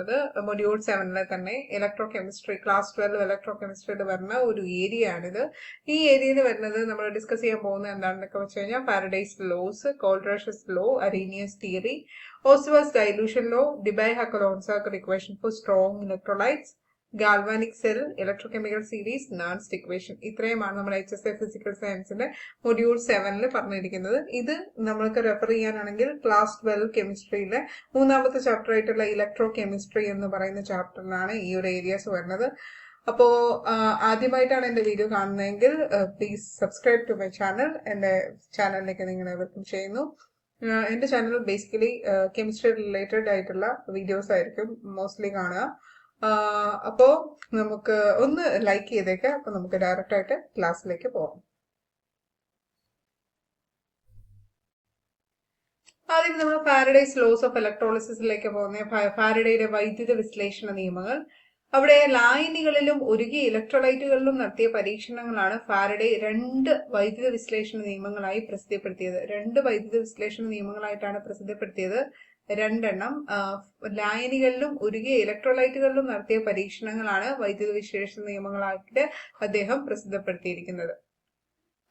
പോകുന്നത് മൊഡ്യൂൾ 7-ലെ തന്നെ electro chemistry class 12 electro കെമിസ്ട്രിയിൽ വരുന്ന ഒരു ഏരിയ ആണിത്. ഈ ഏരിയയിൽ വരുന്നത് നമ്മൾ ഡിസ്കസ് ചെയ്യാൻ പോകുന്നത് എന്താണെന്നൊക്കെ വെച്ച് കഴിഞ്ഞാൽ Faraday's laws, Kohlrausch's law, Arrhenius theory, Ostwald's dilution law, Debye Huckel Onsager equation for strong electrolytes, galvanic cell, electrochemical series, Nernst equation. ഇത്രയുമാണ് നമ്മുടെ HSA ഫിസിക്കൽ സയൻസിന്റെ മൊഡ്യൂൾ 7-ൽ പറഞ്ഞിരിക്കുന്നത്. ഇത് നമ്മൾക്ക് റെഫർ ചെയ്യാനാണെങ്കിൽ ക്ലാസ് 12 കെമിസ്ട്രിയിലെ 3ാമത്തെ ചാപ്റ്റർ ആയിട്ടുള്ള ഇലക്ട്രോ കെമിസ്ട്രി എന്ന് പറയുന്ന ചാപ്റ്ററിലാണ് ഈ ഒരു ഏരിയാസ് വരുന്നത്. അപ്പോ ആദ്യമായിട്ടാണ് എന്റെ വീഡിയോ കാണുന്നതെങ്കിൽ please subscribe to my channel. എന്റെ ചാനലിലേക്ക് നിങ്ങളെ വെൽക്കം ചെയ്യുന്നു. എന്റെ ചാനൽ ബേസിക്കലി കെമിസ്ട്രി റിലേറ്റഡ് ആയിട്ടുള്ള വീഡിയോസ് ആയിരിക്കും മോസ്റ്റ്ലി കാണുക. അപ്പോ നമുക്ക് ഒന്ന് ലൈക്ക് ചെയ്തേക്കാം. അപ്പൊ നമുക്ക് ഡയറക്റ്റ് ആയിട്ട് ക്ലാസ്സിലേക്ക് പോകാം. ആദ്യം നമ്മൾ ഫാരഡേസ് ലോസ് ഓഫ് ഇലക്ട്രോളിസിസിലേക്ക് പോകുന്ന ഫാരഡേയുടെ വൈദ്യുത വിശ്ലേഷണ നിയമങ്ങൾ. അവിടെ ലായനികളിലും ഉരുകിയ ഇലക്ട്രോലൈറ്റുകളിലും നടത്തിയ പരീക്ഷണങ്ങളാണ് ഫാരഡേ 2 വൈദ്യുത വിശ്ലേഷണ നിയമങ്ങളായി പ്രസിദ്ധപ്പെടുത്തിയത്. 2 വൈദ്യുത വിശ്ലേഷണ നിയമങ്ങളായിട്ടാണ് പ്രസിദ്ധപ്പെടുത്തിയത്. 2 എണ്ണം ലായനികളിലും ഉരുകിയ ഇലക്ട്രോലൈറ്റുകളിലും നടത്തിയ പരീക്ഷണങ്ങളാണ് വൈദ്യുത വിശ്ലേഷണ നിയമങ്ങളായിട്ട് അദ്ദേഹം പ്രസിദ്ധപ്പെടുത്തിയിരിക്കുന്നത്.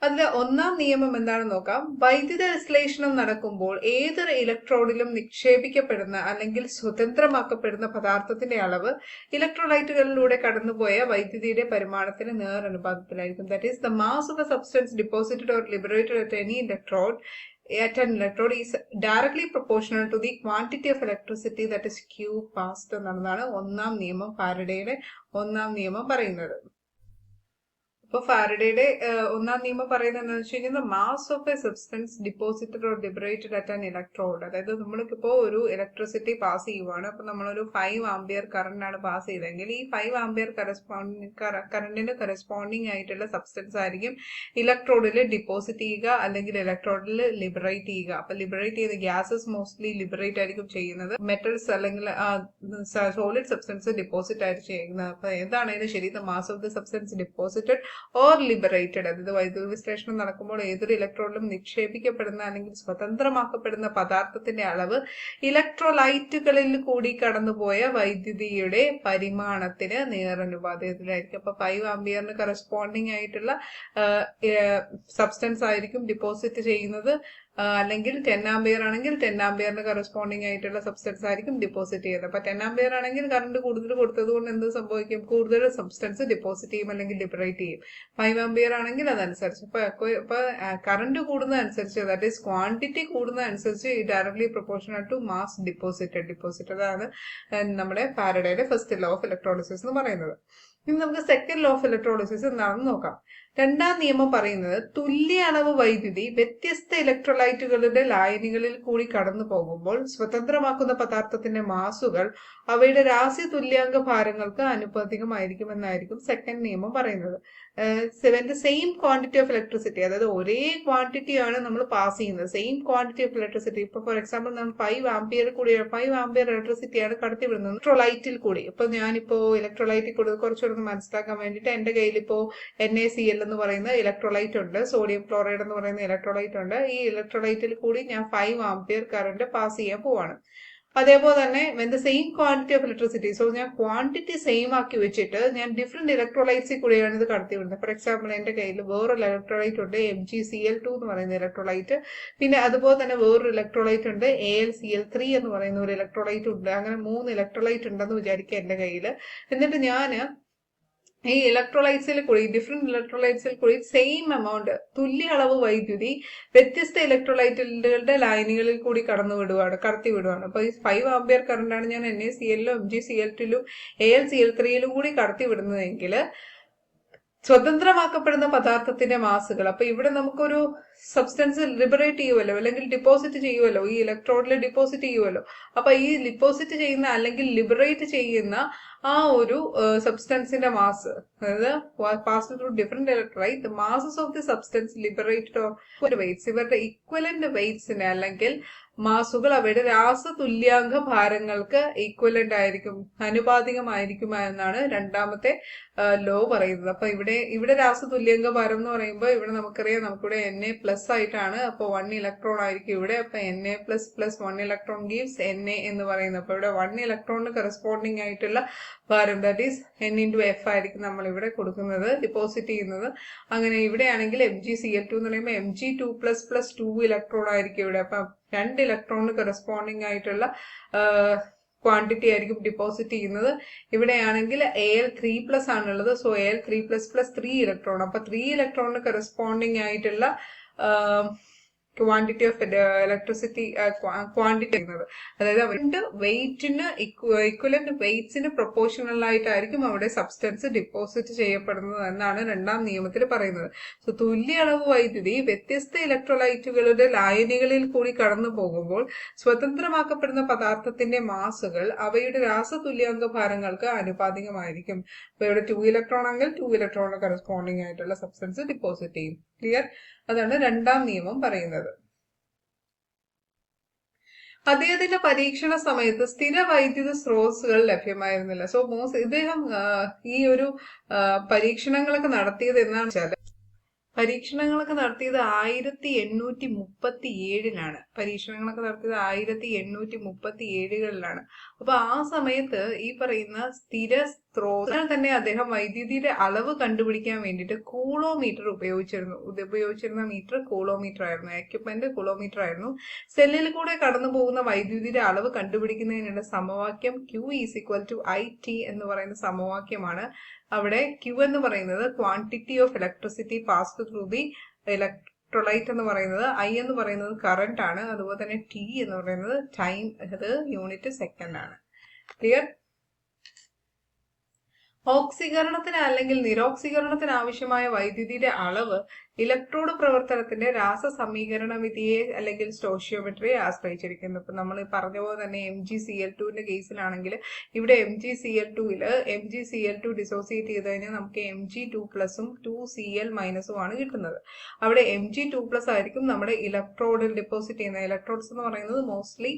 അതിലെ 1ാം നിയമം എന്താണെന്ന് നോക്കാം. വൈദ്യുത വിശ്ലേഷണം നടക്കുമ്പോൾ ഏതൊരു ഇലക്ട്രോഡിലും നിക്ഷേപിക്കപ്പെടുന്ന അല്ലെങ്കിൽ സ്വതന്ത്രമാക്കപ്പെടുന്ന പദാർത്ഥത്തിന്റെ അളവ് ഇലക്ട്രോലൈറ്റുകളിലൂടെ കടന്നുപോയ വൈദ്യുതിയുടെ പരിമാണത്തിന് നേരനുപാതത്തിലായിരിക്കും. That is the mass of a substance deposited or liberated at any electrode at an electrode is directly proportional to the quantity of electricity that is Q passed എന്നാണ് 1ാം നിയമം, ഫാരഡേയുടെ 1ാം നിയമം പറയുന്നത്. അപ്പൊ ഫാരഡേയുടെ 1ാം നിയമം പറയുന്നത് എന്താണെന്ന് വെച്ച് കഴിഞ്ഞാൽ mass of a substance deposited or liberated at an electrode. അതായത് നമ്മൾക്കിപ്പോ ഒരു ഇലക്ട്രിസിറ്റി പാസ് ചെയ്യുവാണ്. അപ്പൊ നമ്മളൊരു 5 ആംപിയർ കറണ്ട് ആണ് പാസ് ചെയ്തെങ്കിൽ ഈ 5 ആംപിയർ കറണ്ടിന് കറസ്പോണ്ടിങ് ആയിട്ടുള്ള സബ്സ്റ്റൻസ് ആയിരിക്കും ഇലക്ട്രോഡിൽ ഡിപ്പോസിറ്റ് ചെയ്യുക അല്ലെങ്കിൽ ഇലക്ട്രോഡിൽ ലിബറേറ്റ് ചെയ്യുക. അപ്പൊ ലിബറേറ്റ് ചെയ്യുന്ന ഗ്യാസസ് മോസ്റ്റ്ലി ലിബറേറ്റ് ആയിരിക്കും ചെയ്യുന്നത്. മെറ്റൽസ് അല്ലെങ്കിൽ സോളിഡ് സബ്സ്റ്റൻസ് ഡിപ്പോസിറ്റ് ആയിട്ട് ചെയ്യുന്നത്. അപ്പൊ എന്താണെങ്കിലും ശരി, the mass of the substance deposited or liberated, അതായത് വൈദ്യുത വിശ്ലേഷണം നടക്കുമ്പോൾ ഏതൊരു ഇലക്ട്രോഡിലും നിക്ഷേപിക്കപ്പെടുന്ന അല്ലെങ്കിൽ സ്വതന്ത്രമാക്കപ്പെടുന്ന പദാർത്ഥത്തിന്റെ അളവ് ഇലക്ട്രോലൈറ്റുകളിൽ കൂടി കടന്നുപോയ വൈദ്യുതിയുടെ പരിമാണത്തിന് നേരനുപാതത്തിലായിരിക്കും. അപ്പൊ 5 ആംപിയറിന് കറസ്പോണ്ടിങ് ആയിട്ടുള്ള സബ്സ്റ്റൻസ് ആയിരിക്കും ഡിപ്പോസിറ്റ് ചെയ്യുന്നത്. അല്ലെങ്കിൽ 10 ആംപിയർ ആണെങ്കിൽ 10 ആംപിയറിന് കറസ്പോണ്ടിങ് ആയിട്ടുള്ള സബ്സ്റ്റൻസ് ആയിരിക്കും ഡിപ്പോസിറ്റ് ചെയ്യുന്നത്. അപ്പൊ 10 ആംപിയർ ആണെങ്കിൽ കറണ്ട് കൂടുതൽ കൊടുത്തത് കൊണ്ട് എന്ത് സംഭവിക്കും? കൂടുതൽ സബ്സ്റ്റൻസ് ഡിപ്പോസിറ്റ് ചെയ്യും അല്ലെങ്കിൽ ലിബറേറ്റ് ചെയ്യും. 5 ആംപിയർ ആണെങ്കിൽ അതനുസരിച്ച് ഇപ്പൊ കറണ്ട് കൂടുന്നതനുസരിച്ച്, ദാറ്റ് ഈസ് ക്വാണ്ടിറ്റി കൂടുന്നതനുസരിച്ച് directly proportional to mass deposited ആണ് നമ്മുടെ ഫാരഡേയുടെ ഫസ്റ്റ് ലോ ഓഫ് ഇലക്ട്രോളിസിസ് എന്ന് പറയുന്നത്. ഇനി നമുക്ക് സെക്കൻഡ് ലോ ഓഫ് ഇലക്ട്രോളിസിസ് എന്താണെന്ന് നോക്കാം. 2ാം നിയമം പറയുന്നത് തുല്യ അളവ് വൈദ്യുതി വ്യത്യസ്ത ഇലക്ട്രോലൈറ്റുകളുടെ ലായനികളിൽ കൂടി കടന്നു പോകുമ്പോൾ സ്വതന്ത്രമാക്കുന്ന പദാർത്ഥത്തിന്റെ മാസുകൾ അവയുടെ രാശി തുല്യാങ്ക ഭാരങ്ങൾക്ക് ആനുപാതികമായിരിക്കുമെന്നായിരിക്കും സെക്കൻഡ് നിയമം പറയുന്നത്. സെയിം ക്വാണ്ടിറ്റി ഓഫ് ഇലക്ട്രിസിറ്റി, അതായത് ഒരേ ക്വാണ്ടിറ്റിയാണ് നമ്മൾ പാസ് ചെയ്യുന്നത്. സെയിം ക്വാണ്ടിറ്റി ഓഫ് ഇലക്ട്രിസിറ്റി, ഇപ്പൊ ഫോർ എക്സാമ്പിൾ നമ്മൾ 5 ആംപിയർ ഇലക്ട്രിസിറ്റിയാണ് കടത്തിവിടുന്നത് ഇലക്ട്രോലൈറ്റിൽ കൂടി. ഇപ്പൊ ഞാനിപ്പോ ഇലക്ട്രോലൈറ്റിൽ കൂടി കുറച്ചുകൂടെ മനസ്സിലാക്കാൻ വേണ്ടിയിട്ട് എന്റെ കയ്യിൽ ഇപ്പോ NaCl എന്ന് പറയുന്ന ഇലക്ട്രോലൈറ്റ് ഉണ്ട്, സോഡിയം ക്ലോറൈഡ് എന്ന് പറയുന്ന ഇലക്ട്രോലൈറ്റ് ഉണ്ട്. ഈ ഇലക്ട്രോലൈറ്റിൽ കൂടി ഞാൻ 5 ആംപിയർ കറണ്ട് പാസ് ചെയ്യാൻ പോവാണ്. അതേപോലെ തന്നെ when the same quantity of electricity, so ഞാൻ ക്വാണ്ടിറ്റി സെയിം ആക്കി വെച്ചിട്ട് ഞാൻ ഡിഫറെന്റ് ഇലക്ട്രോലൈറ്റ്സിൽ കൂടിയാണ് ഇത് കടത്തി വിടുന്നത്. ഫോർ എക്സാമ്പിൾ എന്റെ കയ്യിൽ വേറൊരു ഇലക്ട്രോലൈറ്റ് ഉണ്ട്, MgCl2 എന്ന് പറയുന്ന ഇലക്ട്രോലൈറ്റ്. പിന്നെ അതുപോലെ തന്നെ വേറൊരു ഇലക്ട്രോലൈറ്റ് ഉണ്ട്, AlCl3 എന്ന് പറയുന്ന ഒരു ഇലക്ട്രോലൈറ്റ് ഉണ്ട്. അങ്ങനെ 3 ഇലക്ട്രോലൈറ്റ് ഉണ്ടെന്ന് വിചാരിക്കുക എന്റെ കയ്യിൽ. എന്നിട്ട് ഞാൻ ഈ ഇലക്ട്രോലൈറ്റ്സിൽ കൂടി ഡിഫറെന്റ് ഇലക്ട്രോലൈറ്റ്സിൽ കൂടി സെയിം എമൗണ്ട് തുല്യ അളവ് വൈദ്യുതി വ്യത്യസ്ത ഇലക്ട്രോലൈറ്റുകളുടെ ലൈനുകളിൽ കൂടി കടത്തി വിടുവാണ്. അപ്പൊ ഈ 5 ആംപിയർ കറണ്ടാണ് ഞാൻ NaCl-ലും MgCl2-ലും AlCl3-ലും കൂടി കടത്തി വിടുന്നതെങ്കിൽ സ്വതന്ത്രമാക്കപ്പെടുന്ന പദാർത്ഥത്തിന്റെ മാസുകൾ, അപ്പൊ ഇവിടെ നമുക്കൊരു സബ്സ്റ്റൻസ് ലിബറേറ്റ് ചെയ്യുമല്ലോ അല്ലെങ്കിൽ ഡിപ്പോസിറ്റ് ചെയ്യുമല്ലോ, ഈ ഇലക്ട്രോഡിൽ ഡിപ്പോസിറ്റ് ചെയ്യുമല്ലോ. അപ്പൊ ഈ ഡിപ്പോസിറ്റ് ചെയ്യുന്ന അല്ലെങ്കിൽ ലിബറേറ്റ് ചെയ്യുന്ന ആ ഒരു സബ്സ്റ്റൻസിന്റെ മാസ്, അതായത് pass through different electrolyte, the masses of the substance liberated or weights, ഇവരുടെ ഇക്വലന്റ് വെയ്റ്റ്സിനെ അല്ലെങ്കിൽ മാസുകൾ അവയുടെ രാസതുല്യാംഗ ഭാരങ്ങൾക്ക് ഈക്വലന്റ് ആയിരിക്കും, ആനുപാതികമായിരിക്കും എന്നാണ് രണ്ടാമത്തെ ലോ പറയുന്നത്. അപ്പൊ ഇവിടെ രാസതുല്യാംഗ ഭാരം എന്ന് പറയുമ്പോൾ ഇവിടെ നമുക്കറിയാം, നമുക്കിവിടെ Na+ ആയിട്ടാണ്. അപ്പൊ 1 ഇലക്ട്രോൺ ആയിരിക്കും ഇവിടെ. അപ്പൊ Na+ + 1 ഇലക്ട്രോൺ ഗീവ്സ് Na എന്ന് പറയുന്നത്. അപ്പൊ ഇവിടെ 1 ഇലക്ട്രോണിന് കറസ്പോണ്ടിങ് ആയിട്ടുള്ള ഭാരം, ദാറ്റ് ഈസ് N×F ആയിരിക്കും നമ്മൾ ഇവിടെ കൊടുക്കുന്നത്, ഡിപ്പോസിറ്റ് ചെയ്യുന്നത്. അങ്ങനെ ഇവിടെയാണെങ്കിൽ Mgcl2 എന്ന് പറയുമ്പോൾ Mg2+ + 2 ഇലക്ട്രോൺ ആയിരിക്കും ഇവിടെ. അപ്പൊ 2 ഇലക്ട്രോണിന് കറസ്പോണ്ടിങ് ആയിട്ടുള്ള ക്വാണ്ടിറ്റി ആയിരിക്കും ഡിപ്പോസിറ്റ് ചെയ്യുന്നത്. ഇവിടെയാണെങ്കിൽ Al3+ ആണുള്ളത്. So Al3+ + 3 electron. അപ്പൊ 3 ഇലക്ട്രോണിന് കറസ്പോണ്ടിങ് ആയിട്ടുള്ള ക്വാണ്ടിറ്റി ഓഫ് ഇലക്ട്രിസിറ്റി ക്വാണ്ടിറ്റി ചെയ്യുന്നത്. അതായത് അവരുടെ വെയിറ്റിന് ഇക്വലന്റ് വെയിറ്റ്സിന് പ്രൊപ്പോർഷണൽ ആയിട്ടായിരിക്കും അവിടെ സബ്സ്റ്റൻസ് ഡിപ്പോസിറ്റ് ചെയ്യപ്പെടുന്നത് എന്നാണ് രണ്ടാം നിയമത്തിൽ പറയുന്നത്. സോ തുല്യ അളവ് വൈദ്യുതി വ്യത്യസ്ത ഇലക്ട്രോലൈറ്റുകളുടെ ലായനികളിൽ കൂടി കടന്നു പോകുമ്പോൾ സ്വതന്ത്രമാക്കപ്പെടുന്ന പദാർത്ഥത്തിന്റെ മാസുകൾ അവയുടെ രാസതുല്യാംഗ ഭാരങ്ങൾക്ക് ആനുപാതികമായിരിക്കും. അപ്പൊ ഇവിടെ 2 ഇലക്ട്രോൺ ആണെങ്കിൽ 2 ഇലക്ട്രോണിന് കറസ്പോണ്ടിങ് ആയിട്ടുള്ള സബ്സ്റ്റൻസ് ഡിപ്പോസിറ്റ് ചെയ്യും. ക്ലിയർ? അതാണ് രണ്ടാം നിയമം പറയുന്നത്. അദ്ദേഹത്തിന്റെ പരീക്ഷണ സമയത്ത് സ്ഥിര വൈദ്യുത സ്രോതസ്സുകൾ ലഭ്യമായിരുന്നില്ല. സോ ഇദ്ദേഹം ഈ ഒരു പരീക്ഷണങ്ങളൊക്കെ നടത്തിയത് എന്നാണ് വെച്ചാൽ, പരീക്ഷണങ്ങളൊക്കെ നടത്തിയത് 1837-ലാണ്. പരീക്ഷണങ്ങളൊക്കെ നടത്തിയത് 1837-കളിലാണ്. അപ്പൊ ആ സമയത്ത് ഈ പറയുന്ന സ്ഥിര സ്രോതസ്സുകൾ തന്നെ അദ്ദേഹം വൈദ്യുതിയുടെ അളവ് കണ്ടുപിടിക്കാൻ വേണ്ടിയിട്ട് കൂളോമീറ്റർ ഉപയോഗിച്ചിരുന്ന മീറ്റർ കൂളോമീറ്റർ ആയിരുന്നു. എക്യുപ്മെന്റ് കൂളോമീറ്റർ ആയിരുന്നു. സെല്ലിൽ കൂടെ കടന്നു പോകുന്ന വൈദ്യുതിയുടെ അളവ് കണ്ടുപിടിക്കുന്നതിനുള്ള സമവാക്യം Q = IT എന്ന് പറയുന്ന സമവാക്യമാണ്. അവിടെ Q എന്ന് പറയുന്നത് quantity of electricity passed through the electrolyte എന്ന് പറയുന്നത്, I എന്ന് പറയുന്നത് കറന്റ് ആണ്. അതുപോലെ തന്നെ T എന്ന് പറയുന്നത് ടൈം, അത് യൂണിറ്റ് സെക്കൻഡ് ആണ്. ക്ലിയർ? ഓക്സീകരണത്തിന് അല്ലെങ്കിൽ നിരോക്സീകരണത്തിന് ആവശ്യമായ വൈദ്യുതിയുടെ അളവ് ഇലക്ട്രോഡ് പ്രവർത്തനത്തിന്റെ രാസസമീകരണ വിധിയെ അല്ലെങ്കിൽ സ്റ്റോഷിയോമെട്രിയെ ആശ്രയിച്ചിരിക്കുന്നു. ഇപ്പൊ നമ്മൾ പറഞ്ഞ പോലെ തന്നെ Mgcl2ന്റെ കേസിലാണെങ്കിൽ ഇവിടെ Mgcl2 ഡിസോസിയേറ്റ് ചെയ്ത് കഴിഞ്ഞാൽ നമുക്ക് Mg2+ 2Cl- ആണ് കിട്ടുന്നത്. അവിടെ Mg2+ ആയിരിക്കും നമ്മുടെ ഇലക്ട്രോഡിൽ ഡിപ്പോസിറ്റ് ചെയ്യുന്ന. ഇലക്ട്രോഡ്സ് എന്ന് പറയുന്നത് മോസ്റ്റ്ലി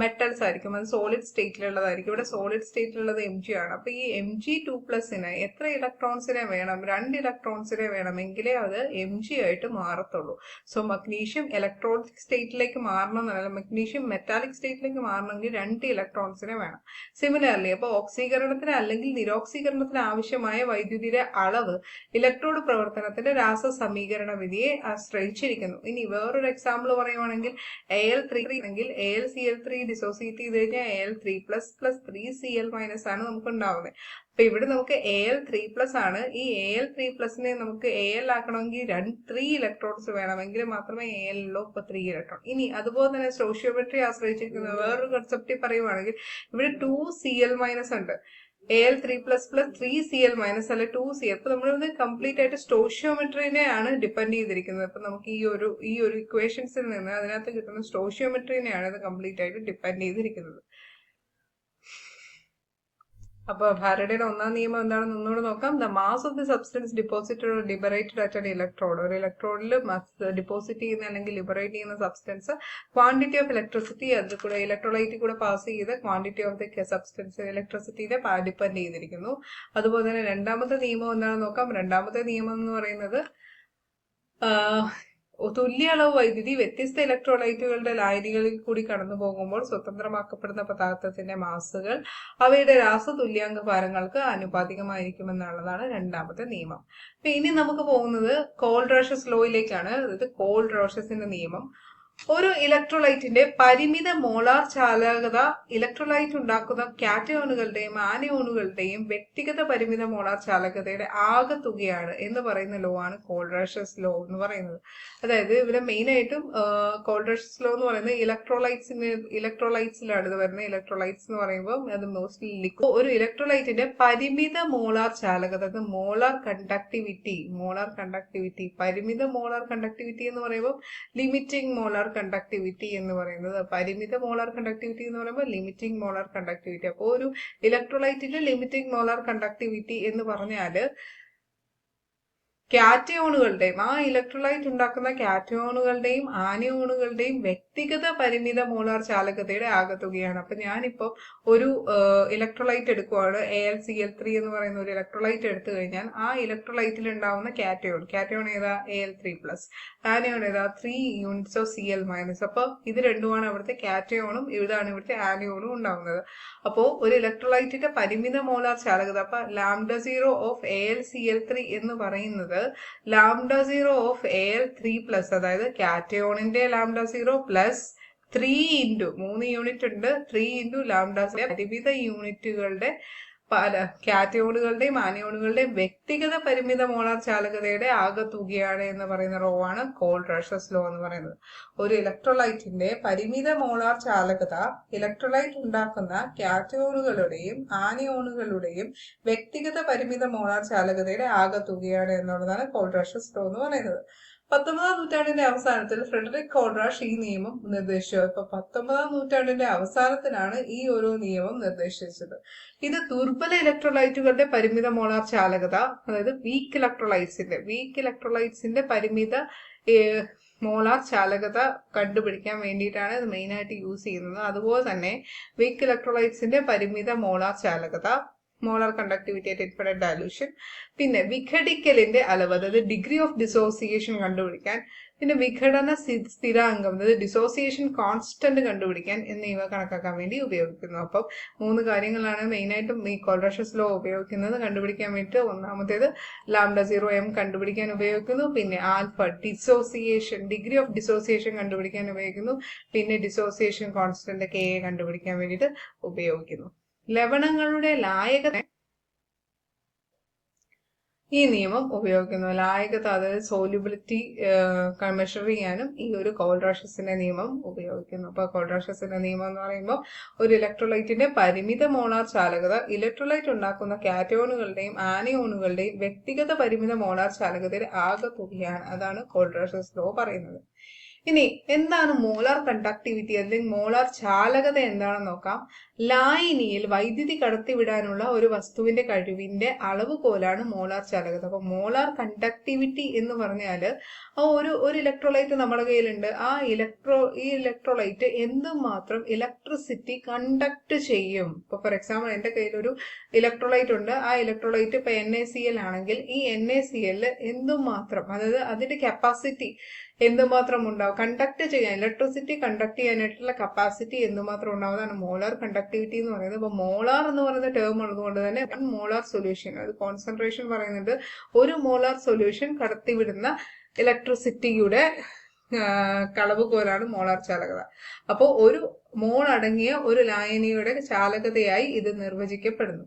മെറ്റൽസ് ആയിരിക്കും. അത് സോളിഡ് സ്റ്റേറ്റിലുള്ളതായിരിക്കും. ഇവിടെ സോളിഡ് സ്റ്റേറ്റിലുള്ളത് Mg ആണ്. അപ്പൊ ഈ Mg2+ന് എത്ര ഇലക്ട്രോൺസിനെ വേണം? 2 ഇലക്ട്രോൺസിനെ വേണമെങ്കിലേ അത് Mg ആയിട്ട് മാറത്തുള്ളൂ. സോ മഗ്നീഷ്യം ഇലക്ട്രോണിക് സ്റ്റേറ്റിലേക്ക് മാറണമെന്നല്ല, മഗ്നീഷ്യം മെറ്റാലിക് സ്റ്റേറ്റിലേക്ക് മാറണമെങ്കിൽ 2 ഇലക്ട്രോൺസിനെ വേണം. സിമിലർലി അപ്പൊ ഓക്സീകരണത്തിന് അല്ലെങ്കിൽ നിരോക്സീകരണത്തിന് ആവശ്യമായ വൈദ്യുതിയുടെ അളവ് ഇലക്ട്രോഡ് പ്രവർത്തനത്തിന്റെ രാസസമീകരണ വിധിയെ ആശ്രയിച്ചിരിക്കുന്നു. ഇനി വേറൊരു എക്സാമ്പിൾ പറയുവാണെങ്കിൽ Al3 ആണെങ്കിൽ AlCl3 ഡിസോസിയേറ്റ് ചെയ്ത് കഴിഞ്ഞാൽ Al3+ + 3Cl- ആണ് നമുക്ക് ഉണ്ടാവുന്നത്. അപ്പൊ ഇവിടെ നമുക്ക് Al3+ ആണ്. ഈ Al3+നെ നമുക്ക് Al ആക്കണമെങ്കിൽ 3 ഇലക്ട്രോൺസ് വേണമെങ്കിൽ മാത്രമേ Al ഉള്ളൂ. ഇപ്പൊ 3 ഇലക്ട്രോൺ. ഇനി അതുപോലെ തന്നെ സ്റ്റോഷിയോമെട്രി ആശ്രയിച്ചിരിക്കുന്ന വേറൊരു കൺസെപ്റ്റ് പറയുവാണെങ്കിൽ ഇവിടെ 2Cl- ഉണ്ട്. Al3+ + 3Cl- അല്ല 2Cl. അപ്പൊ നമ്മളിത് കംപ്ലീറ്റ് ആയിട്ട് സ്റ്റോഷിയോമെട്രിനെയാണ് ഡിപ്പെൻഡ് ചെയ്തിരിക്കുന്നത്. അപ്പൊ നമുക്ക് ഈ ഒരു ഇക്വേഷൻസിൽ നിന്ന് അതിനകത്ത് കിട്ടുന്ന സ്റ്റോഷിയോമെട്രിനെയാണ് ഇത് കംപ്ലീറ്റ് ആയിട്ട് ഡിപ്പെൻഡ് ചെയ്തിരിക്കുന്നത്. അപ്പൊ ഫാരഡേയുടെ ഒന്നാം നിയമം എന്താണെന്ന് ഒന്നുകൂടെ നോക്കാം. The mass of the substance deposited or liberated at an electrode. ഒരു ഇലക്ട്രോഡിൽ ഡിപ്പോസിറ്റ് ചെയ്യുന്ന അല്ലെങ്കിൽ ലിബറേറ്റ് ചെയ്യുന്ന സബ്സ്റ്റൻസ് ക്വാണ്ടിറ്റി ഓഫ് ഇലക്ട്രിസിറ്റി, അത് കൂടെ ഇലക്ട്രോലൈറ്റിൽ കൂടെ പാസ് ചെയ്ത് ക്വാണ്ടിറ്റി ഓഫ് ദി സബ്സ്റ്റൻസ് ഇലക്ട്രിസിറ്റിയുടെ ഡിപ്പെൻഡ് ചെയ്തിരിക്കുന്നു. അതുപോലെ തന്നെ രണ്ടാമത്തെ നിയമം എന്താണെന്ന് നോക്കാം. രണ്ടാമത്തെ നിയമം എന്ന് പറയുന്നത് തുല്യ അളവ് വൈദ്യുതി വ്യത്യസ്ത ഇലക്ട്രോലൈറ്റുകളുടെ ലായനികളിൽ കൂടി കടന്നു പോകുമ്പോൾ സ്വതന്ത്രമാക്കപ്പെടുന്ന പദാർത്ഥത്തിന്റെ മാസുകൾ അവയുടെ രാസതുല്യാംഗ ഭാരങ്ങൾക്ക് ആനുപാതികമായിരിക്കുമെന്നുള്ളതാണ് രണ്ടാമത്തെ നിയമം. ഇനി നമുക്ക് പോകുന്നത് കോൾ-റോഷസ് ലോയിലേക്കാണ്. അതായത് കോൾ-റോഷസിന്റെ നിയമം. ഒരു ഇലക്ട്രോലൈറ്റിന്റെ പരിമിത മോളാർ ചാലകത ഇലക്ട്രോലൈറ്റ് ഉണ്ടാക്കുന്ന കാറ്റയോണുകളുടെയും ആനയോണുകളുടെയും വ്യക്തിഗത പരിമിത മോളാർ ചാലകതയുടെ ആകെത്തുകയാണ് എന്ന് പറയുന്ന ലോ ആണ് കോൾ-റോഷസ് ലോ എന്ന് പറയുന്നത്. അതായത് ഇവിടെ മെയിൻ ആയിട്ടും കോൾ-റോഷസ് ലോ എന്ന് പറയുന്നത് ഇലക്ട്രോലൈറ്റ്സിലാണ് ഇത് വരുന്നത്. ഇലക്ട്രോലൈറ്റ്സ് എന്ന് പറയുമ്പോൾ അത് മോസ്റ്റ്ലി ലിക്വിഡ്. ഒരു ഇലക്ട്രോലൈറ്റിന്റെ പരിമിത മോളാർ ചാലകത, അത് മോളാർ കണ്ടക്ടിവിറ്റി പരിമിത മോളാർ കണ്ടക്ടിവിറ്റി എന്ന് പറയുമ്പോൾ ലിമിറ്റിംഗ് മോളാർ കണ്ടക്ടിവിറ്റി എന്ന് പറയുന്നത്, പരിമിത മോളാർ കണ്ടക്ടിവിറ്റി എന്ന് പറയുമ്പോൾ ലിമിറ്റിംഗ് മോളാർ കണ്ടക്ടിവിറ്റി. അപ്പോൾ ഒരു ഇലക്ട്രോലൈറ്റിന്റെ ലിമിറ്റിംഗ് മോളാർ കണ്ടക്ടിവിറ്റി എന്ന് പറഞ്ഞാല് കാറ്റയോണുകളുടെയും ആ ഇലക്ട്രോലൈറ്റ് ഉണ്ടാക്കുന്ന കാറ്റയോണുകളുടെയും ആനയോണുകളുടെയും വ്യക്തിഗത പരിമിത മോളാർ ചാലകതയുടെ ആകെത്തുകയാണ്. അപ്പൊ ഞാനിപ്പോ ഒരു ഇലക്ട്രോലൈറ്റ് എടുക്കുവാണ്, Al3 എന്ന് പറയുന്ന ഒരു ഇലക്ട്രോലൈറ്റ് എടുത്തു കഴിഞ്ഞാൽ ആ ഇലക്ട്രോലൈറ്റിൽ ഉണ്ടാവുന്ന കാറ്റയോൺ ഏതാ? Al3+. ആനയോൺ ഏതാ? 3 യൂണിറ്റ്സ് ഓഫ് Cl-. അപ്പൊ ഇത് രണ്ടുമാണ് അവിടുത്തെ കാറ്റയോണും ഇതാണ് ഇവിടുത്തെ ആനയോണും ഉണ്ടാവുന്നത്. അപ്പോ ഒരു ഇലക്ട്രോലൈറ്റിന്റെ പരിമിത മോളാർ ചാലകത, അപ്പൊ λ0 ഓഫ് AlCl3 എന്ന് പറയുന്നത് λ0 ഓഫ് Al3+, അതായത് കാറ്റയോണിന്റെ λ0 പ്ലസ് 3 ഇൻറ്റു 3 യൂണിറ്റ് ഉണ്ട്, 3 ഇൻറ്റു λ0 പരിമിത യൂണിറ്റുകളുടെ കാറ്റയോണുകളുടെയും ആനയോണുകളുടെയും വ്യക്തിഗത പരിമിത മോളാർ ചാലകതയുടെ ആകെത്തുകയാണ് എന്ന് പറയുന്ന റോ ആണ് കോൾഡ്-റാഷസ് ലോ എന്ന് പറയുന്നത്. ഒരു ഇലക്ട്രോലൈറ്റിന്റെ പരിമിത മോളാർ ചാലകത ഇലക്ട്രോലൈറ്റ് ഉണ്ടാക്കുന്ന കാറ്റയോണുകളുടെയും ആനയോണുകളുടെയും വ്യക്തിഗത പരിമിത മോളാർ ചാലകതയുടെ ആകെത്തുകയാണ് എന്നുള്ളതാണ് കോൾഡ്-റാഷസ് ലോ എന്ന് പറയുന്നത്. 19ാം നൂറ്റാണ്ടിന്റെ അവസാനത്തിൽ ഫ്രെഡറിക് കോൾഡ്-റാഷ് ഈ നിയമം നിർദ്ദേശിച്ചു. ഇപ്പൊ 19ാം നൂറ്റാണ്ടിന്റെ അവസാനത്തിലാണ് ഈ ഒരു നിയമം നിർദ്ദേശിച്ചത്. ഇത് ദുർബല ഇലക്ട്രോലൈറ്റുകളുടെ പരിമിത മോളാർ ചാലകത, അതായത് വീക്ക് ഇലക്ട്രോലൈറ്റ്സിന്റെ പരിമിത മോളാർ ചാലകത കണ്ടുപിടിക്കാൻ വേണ്ടിയിട്ടാണ് ഇത് മെയിൻ ആയിട്ട് യൂസ് ചെയ്യുന്നത്. അതുപോലെ തന്നെ വീക്ക് ഇലക്ട്രോലൈറ്റ്സിന്റെ പരിമിത മോളാർ ചാലകത, molar conductivity at infinite dilution, പിന്നെ വിഘടിക്കലിന്റെ അളവ്, അതായത് ഡിഗ്രി ഓഫ് ഡിസോസിയേഷൻ കണ്ടുപിടിക്കാൻ, പിന്നെ വിഘടന സ്ഥിരാങ്കം, അതായത് ഡിസോസിയേഷൻ കോൺസ്റ്റന്റ് കണ്ടുപിടിക്കാൻ എന്നിവ കണക്കാക്കാൻ വേണ്ടി ഉപയോഗിക്കുന്നു. അപ്പം 3 കാര്യങ്ങളാണ് മെയിനായിട്ടും ഈ കോൾഡ്-റാഷസ് ലോ ഉപയോഗിക്കുന്നത് കണ്ടുപിടിക്കാൻ വേണ്ടിയിട്ട്. ഒന്നാമത്തേത് λ0m കണ്ടുപിടിക്കാൻ ഉപയോഗിക്കുന്നു, പിന്നെ alpha dissociation, degree of dissociation കണ്ടുപിടിക്കാൻ ഉപയോഗിക്കുന്നു, പിന്നെ ഡിസോസിയേഷൻ കോൺസ്റ്റന്റ് K കണ്ടുപിടിക്കാൻ വേണ്ടിയിട്ട് ഉപയോഗിക്കുന്നു. ലവണങ്ങളുടെ ലായകത ഈ നിയമം ഉപയോഗിക്കുന്നു. ലായകത, അതായത് സോല്യൂബിലിറ്റി മെഷർ ചെയ്യാനും ഈ ഒരു കോൾഡ്-റാഷസിന്റെ നിയമം ഉപയോഗിക്കുന്നു. അപ്പൊ കോൾഡ്-റാഷസിന്റെ നിയമം എന്ന് പറയുമ്പോൾ ഒരു ഇലക്ട്രോലൈറ്റിന്റെ പരിമിത മോളാർ ചാലകത ഇലക്ട്രോലൈറ്റ് ഉണ്ടാക്കുന്ന കാറ്റയോണുകളുടെയും ആനയോണുകളുടെയും വ്യക്തിഗത പരിമിത മോളാർ ചാലകതയുടെ ആകെത്തുകയാണ്. അതാണ് കോൾഡ്-റാഷസ് ലോ പറയുന്നത്. ഇനി എന്താണ് മോളാർ കണ്ടക്ടിവിറ്റി അല്ലെങ്കിൽ മോളാർ ചാലകത എന്താണെന്ന് നോക്കാം. ലായനിയിൽ വൈദ്യുതി കടത്തിവിടാനുള്ള ഒരു വസ്തുവിന്റെ കഴിവിന്റെ അളവുകോലാണ് മോളാർ ചാലകത. അപ്പൊ മോളാർ കണ്ടക്ടിവിറ്റി എന്ന് പറഞ്ഞാല് ഒരു ഇലക്ട്രോലൈറ്റ് നമ്മുടെ കയ്യിലുണ്ട്. ഈ ഇലക്ട്രോലൈറ്റ് എന്തുമാത്രം ഇലക്ട്രിസിറ്റി കണ്ടക്ട് ചെയ്യും. ഇപ്പൊ ഫോർ എക്സാമ്പിൾ എന്റെ കയ്യിൽ ഒരു ഇലക്ട്രോലൈറ്റ് ഉണ്ട്. ആ ഇലക്ട്രോലൈറ്റ് ഇപ്പൊ NaCl ആണെങ്കിൽ ഈ NaCl എന്തുമാത്രം, അതായത് അതിന്റെ കപ്പാസിറ്റി എന്തുമാത്രം ഉണ്ടാവും, കണ്ടക്ട് ചെയ്യാൻ, ഇലക്ട്രിസിറ്റി കണ്ടക്ട് ചെയ്യാനായിട്ടുള്ള കപ്പാസിറ്റി എന്തുമാത്രം ഉണ്ടാവുന്നതാണ് മോളാർ കണ്ടക്ടിവിറ്റി എന്ന് പറയുന്നത്. അപ്പൊ മോളാർ എന്ന് പറയുന്ന ടേം ഉള്ളതുകൊണ്ട് തന്നെ 1 മോളാർ സൊല്യൂഷൻ, അത് കോൺസെൻട്രേഷൻ പറയുന്നുണ്ട്, 1 മോളാർ സൊല്യൂഷൻ കടത്തിവിടുന്ന ഇലക്ട്രിസിറ്റിയുടെ കളവുകോലാണ് മോളാർ ചാലകത. അപ്പോൾ 1 മോൾ അടങ്ങിയ ഒരു ലായനിയുടെ ചാലകതയായി ഇത് നിർവചിക്കപ്പെടുന്നു.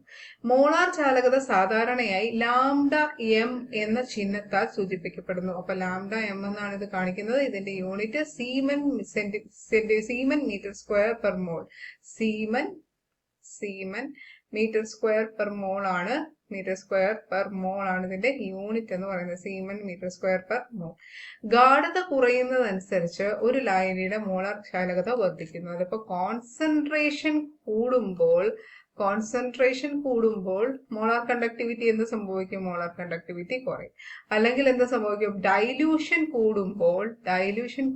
മോളാർ ചാലകത സാധാരണയായി λm എന്ന ചിഹ്നത്താൽ സൂചിപ്പിക്കപ്പെടുന്നു. അപ്പൊ λm എന്നാണ് ഇത് കാണിക്കുന്നത്. ഇതിന്റെ unit siemens metre square per mole. Siemens metre square per mole ആണ്. മീറ്റർ സ്ക്വയർ പെർ മോൾ ആണ് ഇതിന്റെ യൂണിറ്റ് എന്ന് പറയുന്നത്. Siemens metre square per mole. ഗാഢത കുറയുന്നതനുസരിച്ച് ഒരു ലായനിയുടെ മോളാർ ചാലകത വർദ്ധിക്കുന്നു. അതിപ്പോ കോൺസെൻട്രേഷൻ കൂടുമ്പോൾ മോളാർ കണ്ടക്ടിവിറ്റി എന്ത് സംഭവിക്കും? മോളാർ കണ്ടക്ടിവിറ്റി കുറയും. അല്ലെങ്കിൽ എന്ത് സംഭവിക്കും? ഡൈല്യൂഷൻ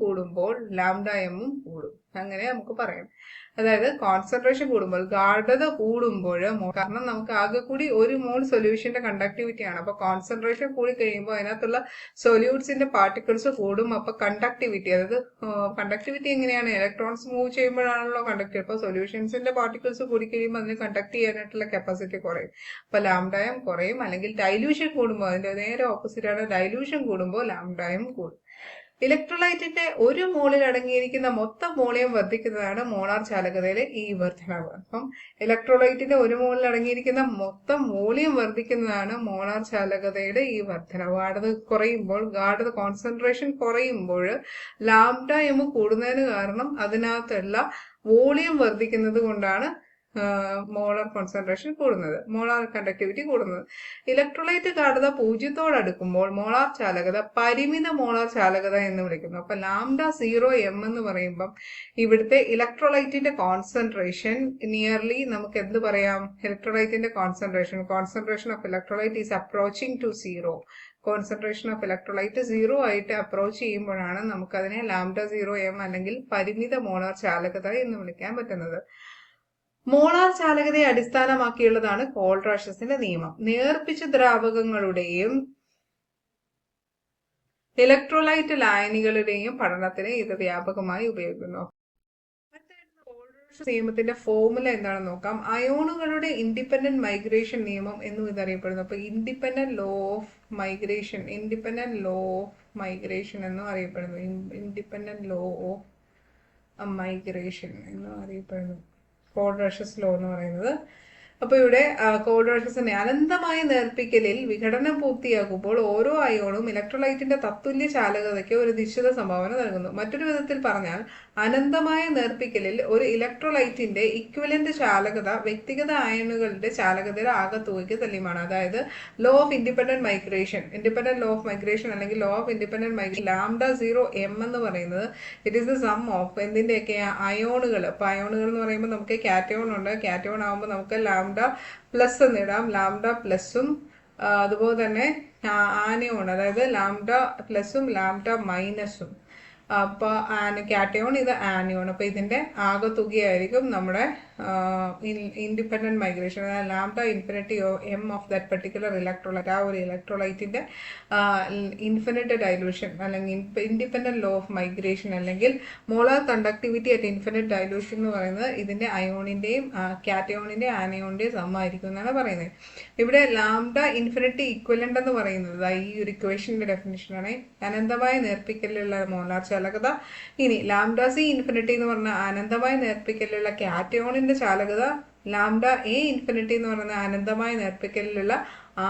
കൂടുമ്പോൾ λm കൂടും. അങ്ങനെ നമുക്ക് പറയാം. അതായത് കോൺസെൻട്രേഷൻ കൂടുമ്പോൾ, ഗാഢത കൂടുമ്പോൾ, കാരണം നമുക്ക് ആകെ കൂടി 1 മോൾ സൊല്യൂഷന്റെ കണ്ടക്ടിവിറ്റി ആണ്. അപ്പൊ കോൺസെൻട്രേഷൻ കൂടി കഴിയുമ്പോൾ അതിനകത്തുള്ള സൊല്യൂട്ട്സിന്റെ പാർട്ടിക്കിൾസ് കൂടും. അപ്പൊ കണ്ടക്ടിവിറ്റി, അതായത് കണ്ടക്ടിവിറ്റി എങ്ങനെയാണ്? ഇലക്ട്രോൺസ് മൂവ് ചെയ്യുമ്പോഴാണല്ലോ കണ്ടക്ടിവിറ്റി. അപ്പൊ സൊല്യൂഷൻസിന്റെ പാർട്ടിക്കിൾസ് കൂടി കഴിയുമ്പോൾ അതിന് കണ്ടക്ട് ചെയ്യാനായിട്ടുള്ള കപ്പാസിറ്റി കുറയും. അപ്പൊ λm കുറയും. അല്ലെങ്കിൽ ഡൈല്യൂഷൻ കൂടുമ്പോൾ, അതിന്റെ നേരെ ഓപ്പോസിറ്റ് ആണ്, ഡൈല്യൂഷൻ കൂടുമ്പോൾ λm കൂടും. ഇലക്ട്രോലൈറ്റിന്റെ 1 മോളിൽ അടങ്ങിയിരിക്കുന്ന മൊത്തം വോളിയം വർദ്ധിക്കുന്നതാണ് മോളാർ ചാലകതയിലെ ഈ വർധനവ്. അപ്പം ഇലക്ട്രോലൈറ്റിന്റെ 1 മോളിൽ അടങ്ങിയിരിക്കുന്ന മൊത്തം വോളിയം വർദ്ധിക്കുന്നതാണ് മോളാർ ചാലകതയുടെ ഈ വർധനവ്. ഗാഢത കോൺസെൻട്രേഷൻ കുറയുമ്പോൾ λm കൂടുന്നതിന് കാരണം അതിനകത്തുള്ള വോളിയം വർദ്ധിക്കുന്നത് കൊണ്ടാണ് മോളാർ കോൺസെൻട്രേഷൻ കൂടുന്നത്, മോളാർ കണ്ടക്ടിവിറ്റി കൂടുന്നത്. ഇലക്ട്രോലൈറ്റ് ഗാഢത 0 മോളാർ ചാലകത പരിമിത മോളാർ ചാലകത എന്ന് വിളിക്കുന്നു. അപ്പൊ λ0m എന്ന് പറയുമ്പം ഇവിടുത്തെ ഇലക്ട്രോലൈറ്റിന്റെ കോൺസെൻട്രേഷൻ നിയർലി നമുക്ക് എന്ത് പറയാം? ഇലക്ട്രോലൈറ്റിന്റെ concentration of electrolyte is approaching to 0. Concentration of electrolyte 0 ആയിട്ട് അപ്രോച്ച് ചെയ്യുമ്പോഴാണ് നമുക്കതിനെ λ0m അല്ലെങ്കിൽ പരിമിത മോളാർ ചാലകത എന്ന് വിളിക്കാൻ പറ്റുന്നത്. മോളാർ ചാലകതയെ അടിസ്ഥാനമാക്കിയുള്ളതാണ് കോൾഡ്-റാഷസിന്റെ നിയമം. നേർപ്പിച്ച ദ്രാവകങ്ങളുടെയും ഇലക്ട്രോലൈറ്റ് ലായനികളുടെയും പഠനത്തിന് ഇത് വ്യാപകമായി ഉപയോഗിക്കുന്നു. നിയമത്തിന്റെ ഫോർമുല എന്താണെന്ന് നോക്കാം. അയോണുകളുടെ ഇൻഡിപെൻഡന്റ് മൈഗ്രേഷൻ നിയമം എന്നും ഇതറിയപ്പെടുന്നു. അപ്പൊ ഇൻഡിപെൻഡന്റ് ലോ ഓഫ് മൈഗ്രേഷൻ എന്നും അറിയപ്പെടുന്നു. ഇൻഡിപെൻഡന്റ് ലോ ഓഫ് മൈഗ്രേഷൻ എന്നും അറിയപ്പെടുന്നു കോൾഡ്-റാഷസ് ലോ എന്ന് പറയുന്നത്. അപ്പൊ ഇവിടെ കോൾഡ്-റാഷസിന്റെ അനന്തമായ നേർപ്പിക്കലിൽ വിഘടനം പൂർത്തിയാകുമ്പോൾ ഓരോ അയോണും ഇലക്ട്രോലൈറ്റിന്റെ തത്തുല്യ ചാലകതയ്ക്ക് ഒരു നിശ്ചിത സംഭാവന നൽകുന്നു. മറ്റൊരു വിധത്തിൽ പറഞ്ഞാൽ അനന്തമായ നേർപ്പിക്കലിൽ ഒരു ഇലക്ട്രോലൈറ്റിന്റെ ഇക്വലന്റ് ചാലകത വ്യക്തിഗത അയണുകളുടെ ചാലകതയുടെ ആകെത്തുകയ്ക്ക് തുല്യമാണ്. അതായത് law of independent law of migration അല്ലെങ്കിൽ law of independent migration λ0m എന്ന് പറയുന്നത് it is the sum of എന്തിന്റെയൊക്കെ അയോണുകൾ. അപ്പൊ അയോണുകൾ എന്ന് പറയുമ്പോൾ നമുക്ക് കാറ്റയോൺ ഉണ്ട്. കാറ്റയോൺ ആകുമ്പോൾ നമുക്ക് λ പ്ലസ് എന്നിടാം. λ പ്ലസും അതുപോലെ തന്നെ ആനയോൺ, അതായത് λ പ്ലസും λ മൈനസും. അപ്പൊ കാറ്റയോൺ, ഇത് ആനിയോൺ. അപ്പൊ ഇതിന്റെ ആകെത്തുകയായിരിക്കും നമ്മുടെ ഇൻഡിപെൻഡന്റ് മൈഗ്രേഷൻ, അതായത് λ∞m of that particular electrolyte. ആ ഒരു ഇലക്ട്രോലൈറ്റിന്റെ ഇൻഫിനിറ്റ് ഡൈലൂഷൻ അല്ലെങ്കിൽ ഇൻഡിപെൻഡന്റ് ലോ ഓഫ് മൈഗ്രേഷൻ അല്ലെങ്കിൽ molar conductivity at infinite dilution എന്ന് പറയുന്നത് ഇതിന്റെ അയോണിന്റെയും കാറ്റയോണിന്റെയും ആനയോണിന്റെയും സമമായിരിക്കും എന്നാണ് പറയുന്നത്. ഇവിടെ λ∞ ഇക്വലന്റ് എന്ന് പറയുന്നത് ഈ ഒരു ഇക്വേഷന്റെ ഡെഫിനിഷനാണ്. അനന്തമായ നേർപ്പിക്കലിലുള്ള മോളാർ ചാലകത. ഇനി λc∞ എന്ന് പറഞ്ഞ അനന്തമായ നേർപ്പിക്കലിലുള്ള കാറ്റയോണിന്റെ ചാലകത. λa∞ എന്ന് പറയുന്ന അനന്തമായ നേർപ്പിക്കലിലുള്ള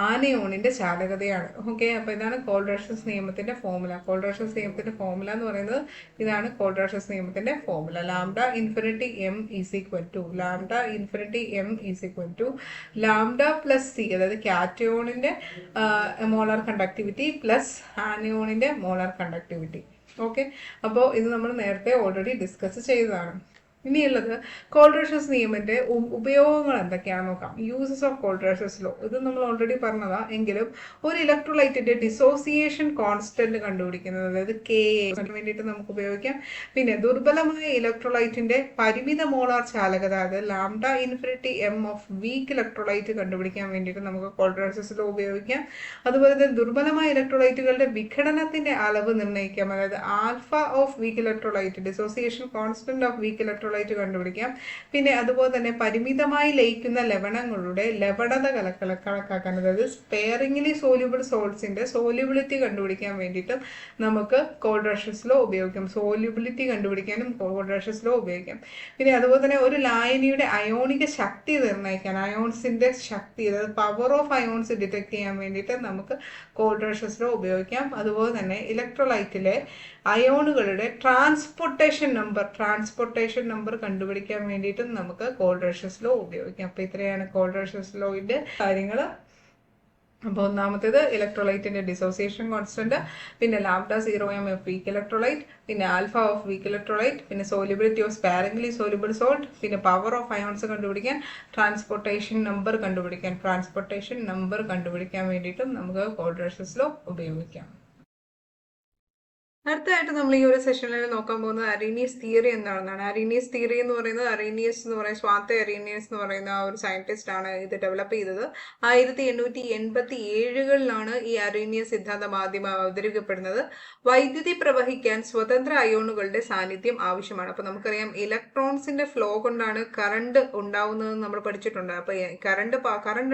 ആനയോണിന്റെ ചാലകതയാണ്. ഓക്കെ, അപ്പൊ ഇതാണ് കോൾഡ്-റാഷസ് നിയമത്തിന്റെ ഫോർമുല. കോൾഡ്-റാഷസ് നിയമത്തിന്റെ ഫോർമുല എന്ന് പറയുന്നത് ഇതാണ്. കോൾഡ്-റാഷസ് നിയമത്തിന്റെ formula λ∞m is equal to λ plus c, അതായത് കാറ്റയോണിന്റെ മോളാർ കണ്ടക്ടിവിറ്റി പ്ലസ് ആനയോണിന്റെ മോളാർ കണ്ടക്ടിവിറ്റി. ഓക്കെ, അപ്പോൾ ഇത് നമ്മൾ നേരത്തെ ഓൾറെഡി ഡിസ്കസ് ചെയ്തതാണ്. ഇനിയുള്ളത് കോൾഡ്-റാഷസ് നിയമത്തിന്റെ ഉപയോഗങ്ങൾ എന്തൊക്കെയാണെന്ന് നോക്കാം. യൂസസ് ഓഫ് കോൾഡ്-റാഷസ് ലോ, ഇത് നമ്മൾ ഓൾറെഡി പറഞ്ഞതാ. എങ്കിലും ഒരു ഇലക്ട്രോലൈറ്റിന്റെ ഡിസോസിയേഷൻ കോൺസ്റ്റന്റ് കണ്ടുപിടിക്കുന്നത്, അതായത് Ka വേണ്ടിയിട്ട് നമുക്ക് ഉപയോഗിക്കാം. പിന്നെ ദുർബലമായ ഇലക്ട്രോലൈറ്റിന്റെ പരിമിത മോളാർ ചാലകത, അതായത് λ∞m ഓഫ് വീക്ക് ഇലക്ട്രോലൈറ്റ് കണ്ടുപിടിക്കാൻ വേണ്ടിയിട്ട് നമുക്ക് കോൾഡ്-റാഷസ് ലോ ഉപയോഗിക്കാം. അതുപോലെ തന്നെ ദുർബലമായ ഇലക്ട്രോലൈറ്റുകളുടെ വിഘടനത്തിന്റെ അളവ് നിർണ്ണയിക്കാം, അതായത് alpha of week electrolyte, dissociation constant of week electrolyte കണ്ടുപിടിക്കാം. പിന്നെ അതുപോലെ തന്നെ പരിമിതമായി ലയിക്കുന്ന ലവണങ്ങളുടെ ലവണത കണക്കാക്കാൻ, അതായത് സ്പെയറിംഗ്ലി സോല്യൂബിൾ സോൾട്സിന്റെ സോല്യൂബിലിറ്റി കണ്ടുപിടിക്കാൻ വേണ്ടിയിട്ടും നമുക്ക് കോൾഡ്-റാഷസ് ലോ ഉപയോഗിക്കാം. സോല്യൂബിലിറ്റി കണ്ടുപിടിക്കാനും കോൾഡ്-റാഷസ് ലോ ഉപയോഗിക്കാം. പിന്നെ അതുപോലെ തന്നെ ഒരു ലായനിയുടെ അയോണിക ശക്തി നിർണ്ണയിക്കാൻ, അയോൺസിന്റെ ശക്തി, അതായത് പവർ ഓഫ് അയോൺസ് ഡിറ്റക്ട് ചെയ്യാൻ വേണ്ടിയിട്ട് നമുക്ക് കോൾഡ്-റാഷസ് ലോ ഉപയോഗിക്കാം. അതുപോലെ തന്നെ ഇലക്ട്രോലൈറ്റിലെ അയോണുകളുടെ ട്രാൻസ്പോർട്ടേഷൻ നമ്പർ കണ്ടുപിടിക്കാൻ വേണ്ടിയിട്ടും നമുക്ക് കോൾഡ്-റാഷസ് ലോ ഉപയോഗിക്കാം. അപ്പൊ ഇത്രയാണ് കോൾഡ്-റാഷസ് ലോയുടെ കാര്യങ്ങൾ. അപ്പോൾ ഒന്നാമത്തേത് ഇലക്ട്രോലൈറ്റിന്റെ ഡിസോസിയേഷൻ കോൺസ്റ്റന്റ്, പിന്നെ λ0m ഓഫ് വീക്ക് ഇലക്ട്രോലൈറ്റ്, പിന്നെ ആൽഫ ഓഫ് വീക്ക് ഇലക്ട്രോലൈറ്റ്, പിന്നെ സോല്യൂബിലിറ്റി ഓഫ് സ്പാരിംഗ്ലി സോല്യൂബിൾ സോൾട്ട്, പിന്നെ പവർ ഓഫ് അയോൺസ് കണ്ടുപിടിക്കാൻ, ട്രാൻസ്പോർട്ടേഷൻ നമ്പർ കണ്ടുപിടിക്കാൻ വേണ്ടിയിട്ടും നമുക്ക് കോൾഡ്-റാഷസ് ലോ ഉപയോഗിക്കാം. അടുത്തതായിട്ട് നമ്മൾ ഈ ഒരു സെഷനിൽ നോക്കാൻ പോകുന്നത് അറീനിയസ് തിയറി എന്താണെന്നാണ്. അറീനിയസ് തിയറി എന്ന് പറയുന്നത് സ്വാത്തെ അറീനിയസ് എന്ന് പറയുന്ന ആ ഒരു സയന്റിസ്റ്റ് ആണ് ഇത് ഡെവലപ്പ് ചെയ്തത്. 1887കളിലാണ് ഈ അറീനിയസ് സിദ്ധാന്തം ആദ്യം അവതരിപ്പിക്കപ്പെടുന്നത്. വൈദ്യുതി പ്രവഹിക്കാൻ സ്വതന്ത്ര അയോണുകളുടെ സാന്നിധ്യം ആവശ്യമാണ്. അപ്പൊ നമുക്കറിയാം ഇലക്ട്രോൺസിന്റെ ഫ്ലോ കൊണ്ടാണ് കറണ്ട് ഉണ്ടാവുന്നതെന്ന് നമ്മൾ പഠിച്ചിട്ടുണ്ട്. അപ്പൊ കറണ്ട്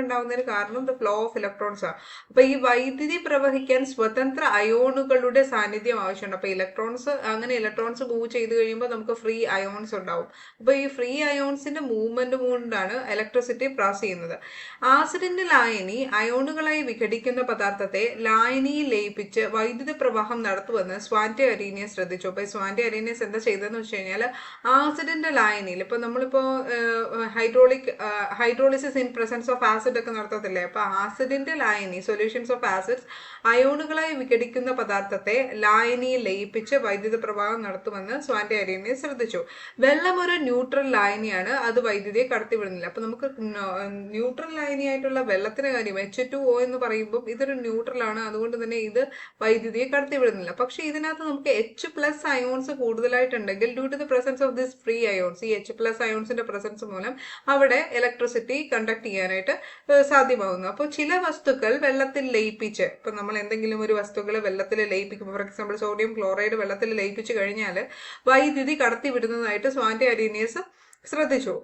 ഉണ്ടാവുന്നതിന് കാരണം ഫ്ലോ ഓഫ് ഇലക്ട്രോൺസ് ആണ്. അപ്പൊ ഈ വൈദ്യുതി പ്രവഹിക്കാൻ സ്വതന്ത്ര അയോണുകളുടെ സാന്നിധ്യം ആവശ്യമാണ്. അപ്പൊ ഇലക്ട്രോൺസ് മൂവ് ചെയ്ത് കഴിയുമ്പോൾ നമുക്ക് ഫ്രീ അയോൺസ് ഉണ്ടാവും. അപ്പൊ ഈ ഫ്രീ അയോൺസിന്റെ മൂവ്മെന്റ് കൊണ്ടാണ് ഇലക്ട്രിസിറ്റി പാസ് ചെയ്യുന്നത്. ആസിഡിന്റെ ലായനി അയോണുകളായി വിഘടിക്കുന്ന പദാർത്ഥത്തെ ലായനിയിൽ ലയിപ്പിച്ച് വൈദ്യുത പ്രവാഹം നടത്തുമെന്ന് സ്വാറ്റെ അറീനിയസ് ശ്രദ്ധിച്ചു. അപ്പൊ സ്വാറ്റെ അറീനിയസ് എന്താ ചെയ്തതെന്ന് വെച്ച് കഴിഞ്ഞാൽ ആസിഡിന്റെ ലായനിയിൽ ഇപ്പൊ നമ്മളിപ്പോ hydrolysis in presence of acid ഒക്കെ നടത്തത്തില്ലേ, അപ്പൊ ആസിഡിന്റെ ലായനി സൊല്യൂഷൻസ് ഓഫ് ആസിഡ്സ് അയോണുകളായി വിഘടിക്കുന്ന പദാർത്ഥത്തെ ലായനി ഭൂമിയിൽ ലയിപ്പിച്ച് വൈദ്യുത പ്രവാഹം നടത്തുമെന്ന് സ്വാന്റെ അരീനിയസ് ശ്രദ്ധിച്ചു. വെള്ളം ഒരു ന്യൂട്രൽ ലായനിയാണ്, അത് വൈദ്യുതിയെ കടത്തിവിടുന്നില്ല. അപ്പൊ നമുക്ക് ന്യൂട്രൽ ലായനിയായിട്ടുള്ള വെള്ളത്തിന്റെ കാര്യം H2O എന്ന് പറയുമ്പോൾ ഇതൊരു ന്യൂട്രൽ ആണ്, അതുകൊണ്ട് തന്നെ ഇത് വൈദ്യുതിയെ കടത്തിവിടുന്നില്ല. പക്ഷെ ഇതിനകത്ത് നമുക്ക് H+ അയോൺസ് കൂടുതലായിട്ടുണ്ടെങ്കിൽ due to the presence of this free ions, ഈ H+ അയോൺസിന്റെ പ്രസൻസ് മൂലം അവിടെ ഇലക്ട്രിസിറ്റി കണ്ടക്ട് ചെയ്യാനായിട്ട് സാധ്യമാകുന്നു. അപ്പോൾ ചില വസ്തുക്കൾ വെള്ളത്തിൽ ലയിപ്പിച്ച്, ഇപ്പൊ നമ്മൾ എന്തെങ്കിലും ഒരു വസ്തുക്കൾ വെള്ളത്തിൽ ലയിപ്പിക്കുമ്പോൾ, ഫോർ എക്സാമ്പിൾ സോഡിയം ക്ലോറൈഡ് വെള്ളത്തിൽ ലയിപ്പിച്ച് കഴിഞ്ഞാൽ വൈദ്യുതി കടത്തിവിടുന്നതായിട്ട് സ്വാന്റെ അരീനിയസ് ശ്രദ്ധിച്ചു.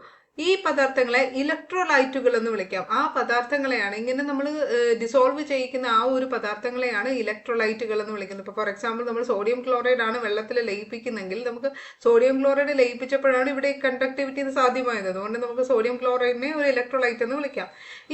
ഈ പദാർത്ഥങ്ങളെ ഇലക്ട്രോലൈറ്റുകൾ എന്ന് വിളിക്കാം. ആ പദാർത്ഥങ്ങളെയാണ് ഇങ്ങനെ നമ്മൾ ഡിസോൾവ് ചെയ്യിക്കുന്ന ആ ഒരു പദാർത്ഥങ്ങളെയാണ് ഇലക്ട്രോലൈറ്റുകൾ എന്ന് വിളിക്കുന്നത്. ഇപ്പോൾ ഫോർ എക്സാമ്പിൾ നമ്മൾ സോഡിയം ക്ലോറൈഡ് ആണ് വെള്ളത്തിൽ ലയിപ്പിക്കുന്നെങ്കിൽ നമുക്ക് സോഡിയം ക്ലോറൈഡ് ലയിപ്പിച്ചപ്പോഴാണ് ഇവിടെ കണ്ടക്ടിവിറ്റി സാധ്യമായത്. അതുകൊണ്ട് നമുക്ക് സോഡിയം ക്ലോറൈഡിനെ ഒരു ഇലക്ട്രോലൈറ്റ് എന്ന് വിളിക്കാം.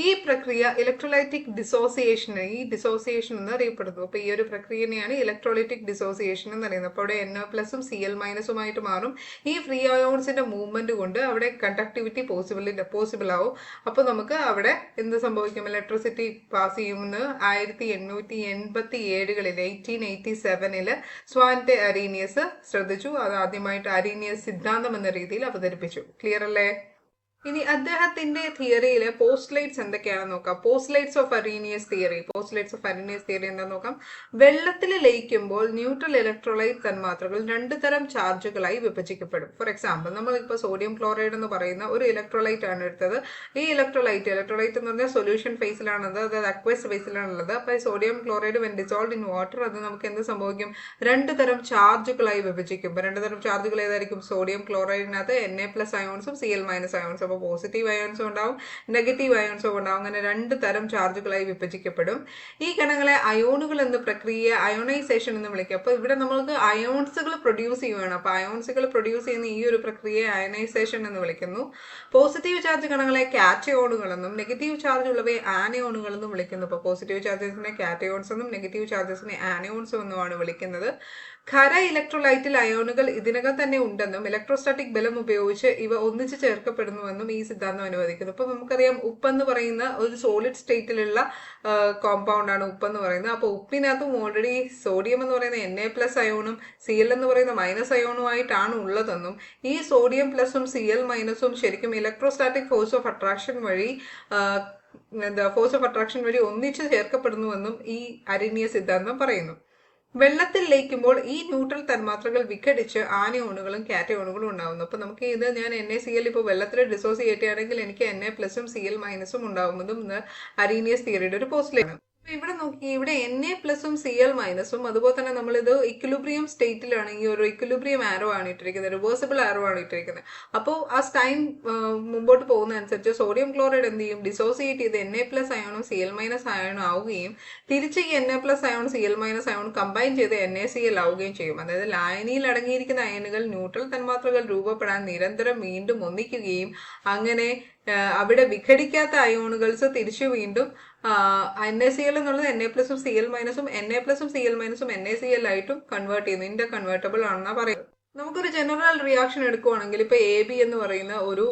ഈ പ്രക്രിയ ഇലക്ട്രോലൈറ്റിക് ഡിസോസിയേഷൻ, ഈ ഡിസോസിയേഷൻ എന്ന് അറിയപ്പെടുന്നു. അപ്പോൾ ഈ ഒരു പ്രക്രിയനെയാണ് ഇലക്ട്രോലൈറ്റിക് ഡിസോസിയേഷൻ എന്ന് പറയുന്നത്. അപ്പോൾ അവിടെ NO+ഉം Cl- മാറും. ഈ ഫ്രീ അയോൺസിന്റെ മൂവ്മെന്റ് കൊണ്ട് അവിടെ കണ്ടക്ടിവിറ്റി പോസിബിൾ ആവും. അപ്പൊ നമുക്ക് അവിടെ എന്ത് സംഭവിക്കും? ഇലക്ട്രിസിറ്റി പാസ് ചെയ്യുമെന്ന് 1887 1887 സ്വാന്റെ അരീനിയസ് ശ്രദ്ധിച്ചു. അത് ആദ്യമായിട്ട് അരീനിയസ് സിദ്ധാന്തം എന്ന രീതിയിൽ അവതരിപ്പിച്ചു. ക്ലിയർ അല്ലേ? ഇനി അദ്ദേഹത്തിന്റെ തിയറിയിലെ പോസ്റ്റ്ലൈറ്റ്സ് എന്തൊക്കെയാണെന്ന് നോക്കാം. Postulates of Arrhenius theory. Postulates of Arrhenius theory എന്താണെന്ന് നോക്കാം. വെള്ളത്തിൽ ലയിക്കുമ്പോൾ ന്യൂട്രൽ ഇലക്ട്രോലൈറ്റ് തന്മാത്രകൾ 2 തരം ചാർജുകളായി വിഭജിക്കപ്പെടും. ഫോർ എക്സാമ്പിൾ നമ്മളിപ്പോൾ സോഡിയം ക്ലോറൈഡ് എന്ന് പറയുന്ന ഒരു ഇലക്ട്രോലൈറ്റ് ആണ് എടുത്തത്. ഈ ഇലക്ട്രോലൈറ്റ് എന്ന് പറഞ്ഞാൽ സൊല്യൂഷൻ ഫേസിലാണത്, അതായത് അക്വസ് ഫേസിലാണുള്ളത്. അപ്പോൾ sodium chloride when dissolve in water, അത് നമുക്ക് എന്ത് സംഭവിക്കും? 2 തരം ചാർജുകളായി വിഭജിക്കും. 2 തരം ചാർജുകൾ ഏതായിരിക്കും? സോഡിയം ക്ലോറൈഡിനകത്ത് Na+ അയോൺസും Cl- അയോൺസും. പോസിറ്റീവ് അയോൺസും ഉണ്ടാവും, നെഗറ്റീവ് അയോൺസും ഉണ്ടാവും. അങ്ങനെ 2 തരം ചാർജുകളായി വിഭജിക്കപ്പെടും. ഈ കണങ്ങളെ അയോണുകൾ എന്ന പ്രക്രിയ അയോണൈസേഷൻ എന്ന് വിളിക്കും. അപ്പൊ ഇവിടെ നമ്മൾക്ക് അയോൺസുകൾ പ്രൊഡ്യൂസ് ചെയ്യുകയാണ്. അപ്പൊ അയോൺസുകൾ പ്രൊഡ്യൂസ് ചെയ്യുന്ന ഈ ഒരു പ്രക്രിയയെ അയനൈസേഷൻ എന്ന് വിളിക്കുന്നു. പോസിറ്റീവ് ചാർജ് കണങ്ങളെ കാറ്റയോണുകൾ എന്നും നെഗറ്റീവ് ചാർജ് ഉള്ളവയെ ആനയോണുകൾ എന്നും വിളിക്കുന്നു. അപ്പൊ പോസിറ്റീവ് ചാർജസിനെ കാറ്റയോൺസ് എന്നും നെഗറ്റീവ് ചാർജസിനെ ആനയോൺസും എന്നുമാണ് വിളിക്കുന്നത്. ഖര ഇലക്ട്രോലൈറ്റിൽ അയോണുകൾ ഇതിനകം തന്നെ ഉണ്ടെന്നും ഇലക്ട്രോസ്റ്റാറ്റിക് ബലം ഉപയോഗിച്ച് ഇവ ഒന്നിച്ച് ചേർക്കപ്പെടുന്നുവെന്നും ഈ സിദ്ധാന്തം അനുവദിക്കുന്നു. ഇപ്പൊ നമുക്കറിയാം ഉപ്പെന്ന് പറയുന്ന ഒരു സോളിഡ് സ്റ്റേറ്റിലുള്ള കോമ്പൗണ്ട് ആണ് ഉപ്പെന്ന് പറയുന്നത്. അപ്പൊ ഉപ്പിനകത്തും ഓൾറെഡി സോഡിയം എന്ന് പറയുന്ന Na+ അയോണും Cl എന്ന് പറയുന്ന മൈനസ് അയോണുമായിട്ടാണ് ഉള്ളതെന്നും ഈ സോഡിയം പ്ലസും Cl- ശരിക്കും ഇലക്ട്രോസ്റ്റാറ്റിക് ഫോഴ്സ് ഓഫ് അട്രാക്ഷൻ വഴി ഒന്നിച്ച് ചേർക്കപ്പെടുന്നുവെന്നും ഈ അരീനിയസ് സിദ്ധാന്തം പറയുന്നു. വെള്ളത്തിൽ ലയിക്കുമ്പോൾ ഈ ന്യൂട്രൽ തന്മാത്രകൾ വിഘടിച്ച് ആനയോണുകളും കാറ്റയോണുകളും ഉണ്ടാകുന്നു. അപ്പൊ നമുക്ക് ഇത് ഞാൻ NaCl ഇപ്പോൾ വെള്ളത്തിൽ ഡിസോസിയേറ്റ് ചെയ്യുകയാണെങ്കിൽ എനിക്ക് Na+ഉം Cl- ഉണ്ടാകുന്നതും അരീനിയസ് തിയറിയുടെ ഒരു പോസ്റ്റിലാണ്. ഇവിടെ നോക്കി, ഇവിടെ Na+ഉം Cl- അതുപോലെ തന്നെ നമ്മളിത് ഇക്വിലിബ്രിയം സ്റ്റേറ്റിലാണ്. ഈ ഒരു ഇക്വിലിബ്രിയം ആരോ ആണ് ഇട്ടിരിക്കുന്നത്, റിവേഴ്സിബിൾ ആരോ ആണ് ഇട്ടിരിക്കുന്നത്. അപ്പോൾ ആ ടൈം മുമ്പോട്ട് പോകുന്ന അനുസരിച്ച് സോഡിയം ക്ലോറൈഡ് എന്ത് ചെയ്യും? ഡിസോസിയേറ്റ് ചെയ്ത് Na+ അയോണും Cl- അയോണും ആവുകയും തിരിച്ച് ഈ Na+ ion Cl- ion combine ചെയ്ത് NaCl ആവുകയും ചെയ്യും. അതായത് ലായനിയിൽ അടങ്ങിയിരിക്കുന്ന അയനുകൾ ന്യൂട്രൽ തന്മാത്രകൾ രൂപപ്പെടാൻ നിരന്തരം വീണ്ടും ഒന്നിക്കുകയും അങ്ങനെ അവിടെ വിഘടിക്കാത്ത അയോണുകൾസ് തിരിച്ചു വീണ്ടും NaCl എന്നുള്ളത് Na+ഉം Cl- Na+ഉം Cl- NaCl ആയിട്ടും കൺവേർട്ട് ചെയ്യുന്നു. ഇന്റർ കൺവേർട്ടബിൾ ആണെന്നാ പറയുന്നത്. നമുക്കൊരു ജനറൽ റിയാക്ഷൻ എടുക്കുവാണെങ്കിൽ ഇപ്പൊ AB എന്ന് പറയുന്ന ഒരു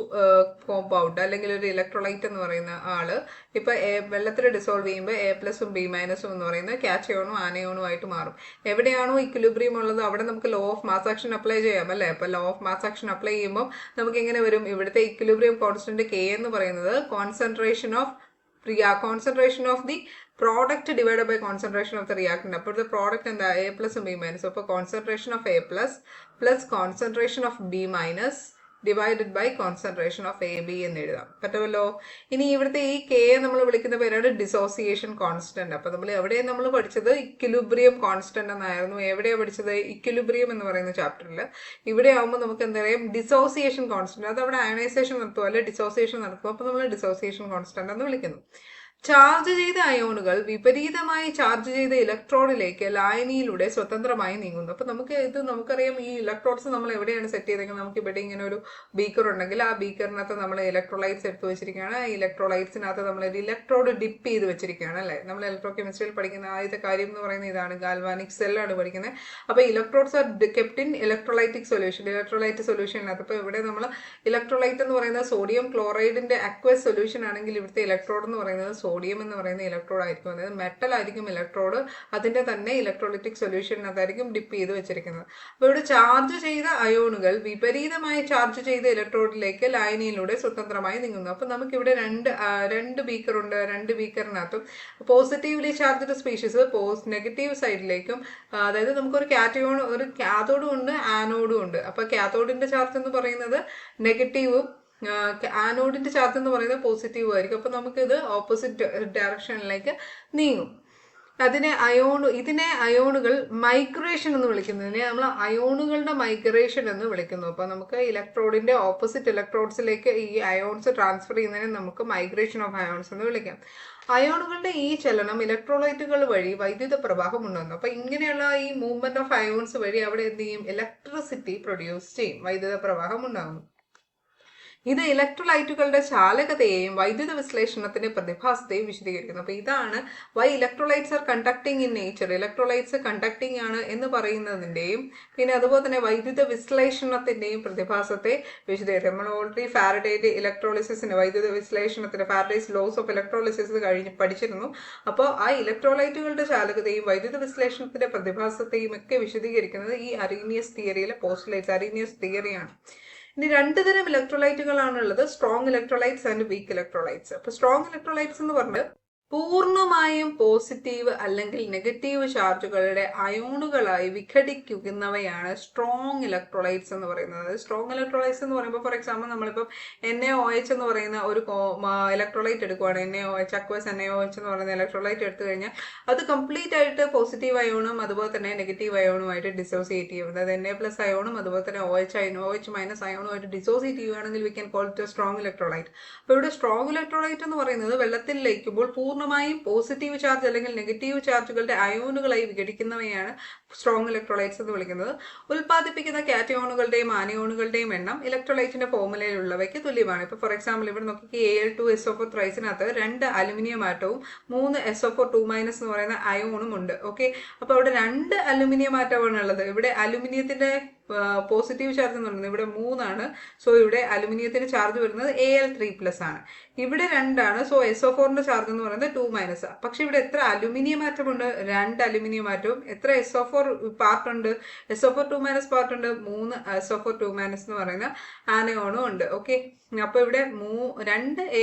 കോമ്പൗണ്ട് അല്ലെങ്കിൽ ഒരു ഇലക്ട്രോലൈറ്റ് എന്ന് പറയുന്ന ആള് ഇപ്പൊ വെള്ളത്തിൽ ഡിസോൾവ് ചെയ്യുമ്പോൾ A+ഉം B- എന്ന് പറയുന്ന കാറ്റയോണും ആനയോണും ആയിട്ട് മാറും. എവിടെയാണോ ഇക്വിലിബ്രിയം ഉള്ളത് അവിടെ നമുക്ക് law of mass action apply ചെയ്യാം അല്ലെ? അപ്പൊ law of mass action apply ചെയ്യുമ്പോൾ നമുക്ക് എങ്ങനെ വരും? ഇവിടുത്തെ ഇക്വിലിബ്രിയം കോൺസ്റ്റന്റ് K എന്ന് പറയുന്നത് concentration of the product divided by concentration of the reactant. അപ്പോൾ the product എന്താ? A+ഉം B-. അപ്പോൾ concentration of A+ plus concentration of B- divided by concentration of AB എന്ന് എഴുതാം. പറ്റുമല്ലോ? ഇനി ഇവിടുത്തെ ഈ K നമ്മൾ വിളിക്കുന്ന പേരാണ് ഡിസോസിയേഷൻ കോൺസ്റ്റന്റ്. അപ്പൊ നമ്മൾ എവിടെയാണ് നമ്മൾ പഠിച്ചത്? ഇക്വിലിബ്രിയം കോൺസ്റ്റന്റ് എന്നായിരുന്നു. എവിടെയാണ് പഠിച്ചത്? ഇക്വിലിബ്രിയം എന്ന് പറയുന്ന ചാപ്റ്ററിൽ. ഇവിടെ ആകുമ്പോൾ നമുക്ക് എന്താ പറയാം? Dissociation constant. അത് അവിടെ അയണൈസേഷൻ നടത്തുമോ അല്ലെ ഡിസോസിയേഷൻ നടത്തുമോ? അപ്പൊ നമ്മൾ ഡിസോസിയേഷൻ കോൺസ്റ്റന്റ് എന്ന് വിളിക്കുന്നു. ചാർജ് ചെയ്ത അയോണുകൾ വിപരീതമായി ചാർജ് ചെയ്ത ഇലക്ട്രോണിലേക്ക് ലായനിയിലൂടെ സ്വതന്ത്രമായി നീങ്ങുന്നു. അപ്പൊ നമുക്കറിയാം ഈ ഇലക്ട്രോഡ്സ് നമ്മൾ എവിടെയാണ് സെറ്റ് ചെയ്തേക്കുന്നത്? നമുക്ക് ഇവിടെ ഇങ്ങനെ ഒരു ബീക്കർ ഉണ്ടെങ്കിൽ ആ ബീക്കറിനകത്ത് നമ്മൾ ഇലക്ട്രോലൈറ്റ്സ് എടുത്ത് വെച്ചിരിക്കുകയാണ്. ആ ഇലക്ട്രോലൈറ്റ്സിനകത്ത് നമ്മൾ ഒരു ഇലക്ട്രോഡ് ഡിപ്പ് ചെയ്ത് വെച്ചിരിക്കുകയാണ് അല്ലെ? നമ്മൾ ഇലക്ട്രോ കെമിസ്ട്രിയിൽ പഠിക്കുന്ന ആദ്യത്തെ കാര്യം എന്ന് പറയുന്നത് ഇതാണ്. ഗാൽവാനിക് സെല്ലാണ് പഠിക്കുന്നത്. അപ്പൊ electrodes are kept in electrolytic solution, electrolyte സൊല്യൂഷനകത്ത്. അപ്പൊ ഇവിടെ നമ്മൾ ഇലക്ട്രോലൈറ്റ് എന്ന് പറയുന്നത് സോഡിയം ക്ലോറൈഡിന്റെ അക്വസ് സൊല്യൂഷൻ ആണെങ്കിൽ ഇവിടുത്തെ ഇലക്ട്രോഡ് എന്ന് പറയുന്നത് സോഡിയം എന്ന് പറയുന്ന ഇലക്ട്രോഡ് ആയിരിക്കും. അതായത് മെറ്റൽ ആയിരിക്കും ഇലക്ട്രോഡ്, അതിന്റെ തന്നെ ഇലക്ട്രോളിറ്റിക് സൊല്യൂഷനകത്തായിരിക്കും ഡിപ്പ് ചെയ്ത് വെച്ചിരിക്കുന്നത്. അപ്പോൾ ഇവിടെ ചാർജ് ചെയ്ത അയോണുകൾ വിപരീതമായി ചാർജ് ചെയ്ത ഇലക്ട്രോഡിലേക്ക് ലായനിയിലൂടെ സ്വതന്ത്രമായി നീങ്ങുന്നു. അപ്പൊ നമുക്കിവിടെ രണ്ട് ബീക്കർ ഉണ്ട്. രണ്ട് ബീക്കറിനകത്തും പോസിറ്റീവ്ലി ചാർജ്ഡ് സ്പീഷീസ് നെഗറ്റീവ് സൈഡിലേക്കും, അതായത് നമുക്കൊരു കാറ്റയോൺ, ഒരു കാഥോഡും ഉണ്ട്, ആനോഡും ഉണ്ട്. അപ്പൊ കാഥോഡിന്റെ ചാർജ് എന്ന് പറയുന്നത് നെഗറ്റീവും ആനോഡിന്റെ ചാർജ് എന്ന് പറയുന്നത് പോസിറ്റീവ് ആയിരിക്കും. അപ്പൊ നമുക്കിത് ഓപ്പോസിറ്റ് ഡയറക്ഷനിലേക്ക് നീങ്ങും. ഇതിനെ അയോണുകൾ മൈഗ്രേഷൻ എന്ന് വിളിക്കുന്നതിനെ നമ്മൾ അയോണുകളുടെ മൈഗ്രേഷൻ എന്ന് വിളിക്കുന്നു. അപ്പൊ നമുക്ക് ഇലക്ട്രോഡിന്റെ ഓപ്പോസിറ്റ് ഇലക്ട്രോഡ്സിലേക്ക് ഈ അയോൺസ് ട്രാൻസ്ഫർ ചെയ്യുന്നതിനെ നമുക്ക് മൈഗ്രേഷൻ ഓഫ് അയോൺസ് എന്ന് വിളിക്കാം. അയോണുകളുടെ ഈ ചലനം ഇലക്ട്രോലൈറ്റുകൾ വഴി വൈദ്യുത പ്രവാഹം ഉണ്ടാകുന്നു. അപ്പൊ ഇങ്ങനെയുള്ള ഈ മൂവ്മെന്റ് ഓഫ് അയോൺസ് വഴി അവിടെ എന്ത് ചെയ്യും? ഇലക്ട്രിസിറ്റി പ്രൊഡ്യൂസ് ചെയ്യും, വൈദ്യുത പ്രവാഹം ഉണ്ടാകുന്നു. ഇത് ഇലക്ട്രോലൈറ്റുകളുടെ ചാലകതയെയും വൈദ്യുത വിശ്ലേഷണത്തിന്റെ പ്രതിഭാസത്തെയും വിശദീകരിക്കുന്നു. അപ്പൊ ഇതാണ് why electrolytes are conducting in nature. Electrolytes conducting ആണ് എന്ന് പറയുന്നതിന്റെയും പിന്നെ അതുപോലെ തന്നെ വൈദ്യുത വിശ്ലേഷണത്തിന്റെയും പ്രതിഭാസത്തെ വിശദീകരിക്കും. നമ്മൾ ഓൾറെഡി ഫാരഡേയുടെ ഇലക്ട്രോളിസിന്, വൈദ്യുത വിശ്ലേഷണത്തിന്, ഫാരഡേസ് ലോസ് ഓഫ് ഇലക്ട്രോളിസിസ് കഴിഞ്ഞ് പഠിച്ചിരുന്നു. അപ്പോൾ ആ ഇലക്ട്രോലൈറ്റുകളുടെ ചാലകതയും വൈദ്യുത വിശ്ലേഷണത്തിന്റെ പ്രതിഭാസത്തെയും ഒക്കെ വിശദീകരിക്കുന്നത് ഈ അറീനിയസ് തിയറിയിലെ പോസ്റ്റുലേറ്റ്സ്, അറീനിയസ് തിയറിയാണ്. ഇനി രണ്ട് തരം ഇലക്ട്രോലൈറ്റുകളാണുള്ളത്, strong electrolytes and weak electrolytes. അപ്പൊ സ്ട്രോങ് ഇലക്ട്രോലൈറ്റ്സ് എന്ന് പറഞ്ഞാൽ പൂർണ്ണമായും പോസിറ്റീവ് അല്ലെങ്കിൽ നെഗറ്റീവ് ചാർജുകളുടെ അയോണുകളായി വിഘടിക്കുന്നവയാണ് സ്ട്രോങ് ഇലക്ട്രോലൈറ്റ്സ് എന്ന് പറയുന്നത്. സ്ട്രോങ് ഇലക്ട്രോലൈറ്റ്സ് എന്ന് പറയുമ്പോൾ ഫോർ എക്സാമ്പിൾ നമ്മളിപ്പം NaOH എന്ന് പറയുന്ന ഒരു ഇലക്ട്രോലൈറ്റ് എടുക്കുവാണ്, NaOH അക്വസ് NaOH എന്ന് പറയുന്ന ഇലക്ട്രോലൈറ്റ് എടുത്തു കഴിഞ്ഞാൽ അത് കംപ്ലീറ്റ് ആയിട്ട് പോസിറ്റീവ് അയോണും അതുപോലെ തന്നെ നെഗറ്റീവ് അയോണുമായിട്ട് ഡിസോസിയേറ്റ് ചെയ്യും. അതായത് Na+ അയോണും അതുപോലെ തന്നെ OH- അയോണുമായിട്ട് ഡിസോസിയേറ്റ് ചെയ്യുകയാണെങ്കിൽ we can call it strong electrolyte. അപ്പോൾ ഇവിടെ സ്ട്രോങ് ഇലക്ട്രോലൈറ്റ് എന്ന് പറയുന്നത് വെള്ളത്തിൽ ലയിക്കുമ്പോൾ പൂർണ്ണമായും പോസിറ്റീവ് ചാർജ് അല്ലെങ്കിൽ നെഗറ്റീവ് ചാർജുകളുടെ അയോണുകളായി വിഘടിക്കുന്നവയാണ് സ്ട്രോങ് ഇലക്ട്രോലൈറ്റ്സ് എന്ന് വിളിക്കുന്നത്. ഉൽപ്പാദിപ്പിക്കുന്ന കാറ്റയോണുകളുടെയും ആനയോണുകളുടെയും എണ്ണം ഇലക്ട്രോലൈറ്റിന്റെ ഫോർമുലയിലുള്ളവയ്ക്ക് തുല്യമാണ്. ഇപ്പൊ ഫോർ എക്സാമ്പിൾ ഇവിടെ നോക്കി Al2SO4 ത്രൈസിനകത്ത് 2 അലുമിനിയം ആറ്റവും 3 SO4 2- എന്ന് പറയുന്ന അയോണും ഉണ്ട്. ഓക്കെ, അപ്പൊ ഇവിടെ 2 അലുമിനിയം ആറ്റമാണ് ഉള്ളത്. ഇവിടെ അലുമിനിയത്തിന്റെ പോസിറ്റീവ് ചാർജ് എന്ന് പറയുന്നത് ഇവിടെ 3 ആണ്. സോ ഇവിടെ അലുമിനിയത്തിന്റെ ചാർജ് വരുന്നത് Al3+ ആണ്. ഇവിടെ 2 ആണ്. സോ SO4ന്റെ ചാർജ് എന്ന് പറയുന്നത് 2-. പക്ഷെ ഇവിടെ എത്ര അലുമിനിയം ആറ്റം ഉണ്ട്? 2 അലുമിനിയം ആറ്റവും. എത്ര SO4 പാർട്ട് ഉണ്ട്? SO4 2- പാർട്ട് ഉണ്ട്. 3 SO4 2- എന്ന് പറയുന്ന ആനയോണും ഉണ്ട്. ഓക്കെ, അപ്പൊ ഇവിടെ 2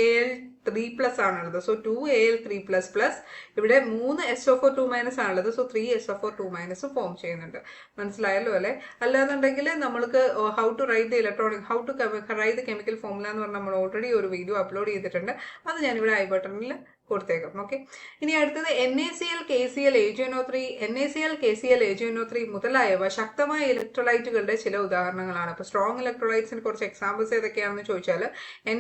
Al3+ ആണുള്ളത്. സോ 2 Al3++ ഇവിടെ 3 SO4 2- ആണുള്ളത്. സോ 3 SO4 2- ഫോം ചെയ്യുന്നുണ്ട്. മനസ്സിലായല്ലോ അല്ലെ? അല്ലാന്നുണ്ടെങ്കിൽ നമ്മൾക്ക് how to write the chemical formula എന്ന് പറഞ്ഞാൽ നമ്മൾ ഓൾറെഡി ഒരു വീഡിയോ അപ്ലോഡ് ചെയ്തിട്ടുണ്ട്. അത് ഞാനിവിടെ ഐ ബട്ടണിൽ കൊടുത്തേക്കാം. ഓക്കെ, ഇനി അടുത്തത് NaCl, KCl, AgNO3, NaCl, KCl, AgNO3 മുതലായവ ശക്തമായ ഇലക്ട്രോലൈറ്റുകളുടെ ചില ഉദാഹരണങ്ങളാണ്. അപ്പൊ സ്ട്രോങ് ഇലക്ട്രോലൈറ്റ്സിന് കുറച്ച് എക്സാമ്പിൾസ് ഏതൊക്കെയാണെന്ന് ചോദിച്ചാൽ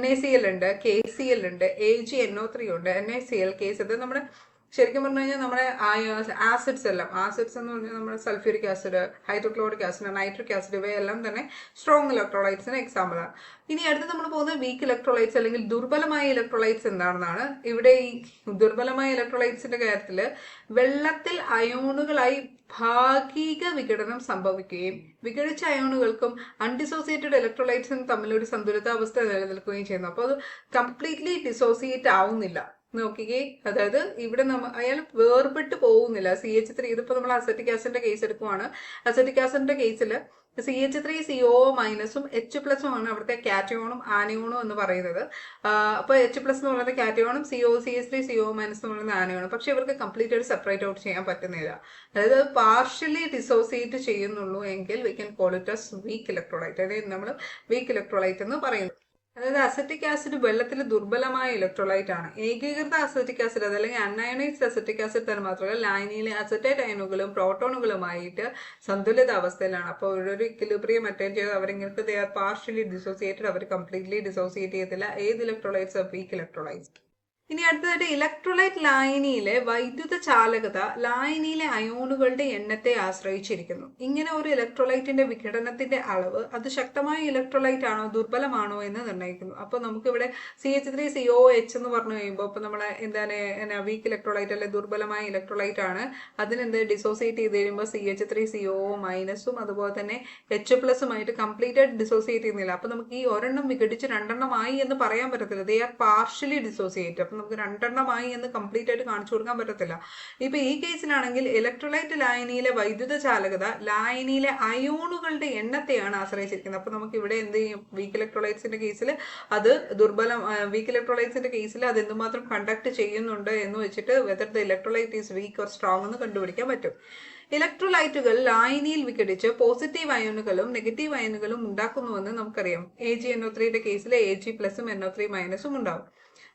NaCl ഉണ്ട്, KCl ഉണ്ട്, AgNO3 ഉണ്ട്. NaCl, KCl നമ്മുടെ ശരിക്കും പറഞ്ഞു കഴിഞ്ഞാൽ നമ്മുടെ ആസിഡ്സ് എല്ലാം, ആസിഡ്സ് എന്ന് പറഞ്ഞാൽ നമ്മുടെ sulphuric acid, hydrochloric acid, nitric acid, ഇവയെല്ലാം തന്നെ സ്ട്രോങ് ഇലക്ട്രോലൈറ്റ്സിന് എക്സാമ്പിളാണ്. ഇനി അടുത്ത് നമ്മൾ പോകുന്നത് വീക്ക് ഇലക്ട്രോലൈറ്റ്സ് അല്ലെങ്കിൽ ദുർബലമായ ഇലക്ട്രോലൈറ്റ്സ് എന്താണെന്നാണ്. ഇവിടെ ഈ ദുർബലമായ ഇലക്ട്രോലൈറ്റ്സിന്റെ കാര്യത്തിൽ വെള്ളത്തിൽ അയോണുകളായി ഭാഗിക വിഘടനം സംഭവിക്കുകയും വിഘടിച്ച അയോണുകൾക്കും അൺഡിസോസിയേറ്റഡ് ഇലക്ട്രോലൈറ്റ്സിനും തമ്മിലൊരു സന്തുലിതാവസ്ഥ നിലനിൽക്കുകയും ചെയ്യുന്നു. അപ്പോൾ അത് കംപ്ലീറ്റ്ലി ഡിസോസിയേറ്റ് ആവുന്നില്ല. നോക്കിക്കേ, അതായത് ഇവിടെ അയാൾ വേർപെട്ട് പോകുന്നില്ല. CH3, ഇതിപ്പോ നമ്മൾ അസറ്റിക് ആസിഡിന്റെ കേസ് എടുക്കുവാണ്. അസറ്റിക് ആസിഡിന്റെ കേസിൽ CH3CO- H+ ആണ് അവിടുത്തെ കാറ്റയോണും ആനയോണും എന്ന് പറയുന്നത്. അപ്പൊ H+ എന്ന് പറയുന്നത് കാറ്റയോണും CH3CO- എന്ന് പറയുന്നത് ആനയോണും. പക്ഷെ ഇവർക്ക് കംപ്ലീറ്റ് ആയിട്ട് സെപ്പറേറ്റ് ഔട്ട് ചെയ്യാൻ പറ്റുന്നില്ല. അതായത് പാർഷ്യലി ഡിസോസിയേറ്റ് ചെയ്യുന്നുള്ളൂ എങ്കിൽ we can call it as week electrolyte. അതായത് നമ്മൾ വീക്ക് ഇലക്ട്രോലൈറ്റ് എന്ന് പറയുന്നത്. അതായത് അസറ്റിക് ആസിഡ് വെള്ളത്തിൽ ദുർബലമായ ഇലക്ട്രോലൈറ്റ് ആണ്. ഏകീകൃത അസറ്റിക് ആസിഡ് അതല്ലെങ്കിൽ അൺഅയണൈസ്ഡ് അസറ്റിക് ആസിഡ് തന്നെ മാത്രമല്ല ലായനിയിലെ അസറ്റേറ്റ് അയണുകളും പ്രോട്ടോണുകളുമായിട്ട് സന്തുലിത അവസ്ഥയിലാണ്. അപ്പോൾ ഒരു ഇക്വിലിബ്രിയം അറ്റൈൻ ചെയ്ത് അവരിങ്ങൾക്ക് ദേ ആർ പാർഷ്യലി ഡിസോസിയേറ്റഡ്, അവർ കംപ്ലീറ്റ്ലി ഡിസോസിയേറ്റ് ചെയ്യത്തില്ല. ഏത് ഇലക്ട്രോലൈറ്റ്സ്? Week electrolytes. ഇനി അടുത്തതായിട്ട് ഇലക്ട്രോലൈറ്റ് ലായനിയിലെ വൈദ്യുത ചാലകത ലായനിയിലെ അയോണുകളുടെ എണ്ണത്തെ ആശ്രയിച്ചിരിക്കുന്നു. ഇങ്ങനെ ഒരു ഇലക്ട്രോലൈറ്റിന്റെ വിഘടനത്തിന്റെ അളവ് അത് ശക്തമായ ഇലക്ട്രോലൈറ്റ് ആണോ ദുർബലമാണോ എന്ന് നിർണ്ണയിക്കുന്നു. അപ്പൊ നമുക്കിവിടെ CH3COH എന്ന് പറഞ്ഞു കഴിയുമ്പോൾ ഇപ്പൊ നമ്മളെ എന്താണ് വീക്ക് ഇലക്ട്രോലൈറ്റ് അല്ലെ ദുർബലമായ ഇലക്ട്രോലൈറ്റ് ആണ്. അതിനെന്ത് ഡിസോസിയേറ്റ് ചെയ്ത് കഴിയുമ്പോൾ CH3CO- അതുപോലെ തന്നെ H+- കംപ്ലീറ്റ് ആയിട്ട് ഡിസോസിയേറ്റ് ചെയ്യുന്നില്ല. അപ്പൊ നമുക്ക് ഈ ഒരെണ്ണം വിഘടിച്ച് 2 എണ്ണമായി എന്ന് പറയാൻ പറ്റത്തില്ല. ദേ ആർ പാർഷ്യലി ഡിസോസിയേറ്റ്. അപ്പൊ നമുക്ക് രണ്ടെണ്ണമായി എന്ന് കംപ്ലീറ്റ് ആയിട്ട് കാണിച്ചു കൊടുക്കാൻ പറ്റത്തില്ല. ഇപ്പൊ ഈ കേസിലാണെങ്കിൽ ഇലക്ട്രോലൈറ്റ് ലായനിയിലെ വൈദ്യുത ചാലകത ലായനിയിലെ അയോണുകളുടെ എണ്ണത്തെയാണ് ആശ്രയിച്ചിരിക്കുന്നത്. അപ്പൊ നമുക്ക് ഇവിടെ എന്ത് ചെയ്യും, വീക്ക് ഇലക്ട്രോലൈറ്റ്സിന്റെ കേസിൽ അത് വീക്ക് ഇലക്ട്രോലൈറ്റ്സിന്റെ കേസിൽ അത് എന്തുമാത്രം കണ്ടക്ട് ചെയ്യുന്നുണ്ട് എന്ന് വെച്ചിട്ട് whether the electrolyte is week or strong എന്ന് കണ്ടുപിടിക്കാൻ പറ്റും. ഇലക്ട്രോലൈറ്റുകൾ ലായനിയിൽ വിഘടിച്ച് പോസിറ്റീവ് അയോണുകളും നെഗറ്റീവ് അയോണുകളും ഉണ്ടാക്കുന്നുവെന്ന് നമുക്കറിയാം. AgNO3യുടെ കേസിൽ Ag+ഉം NO3- ഉണ്ടാവും.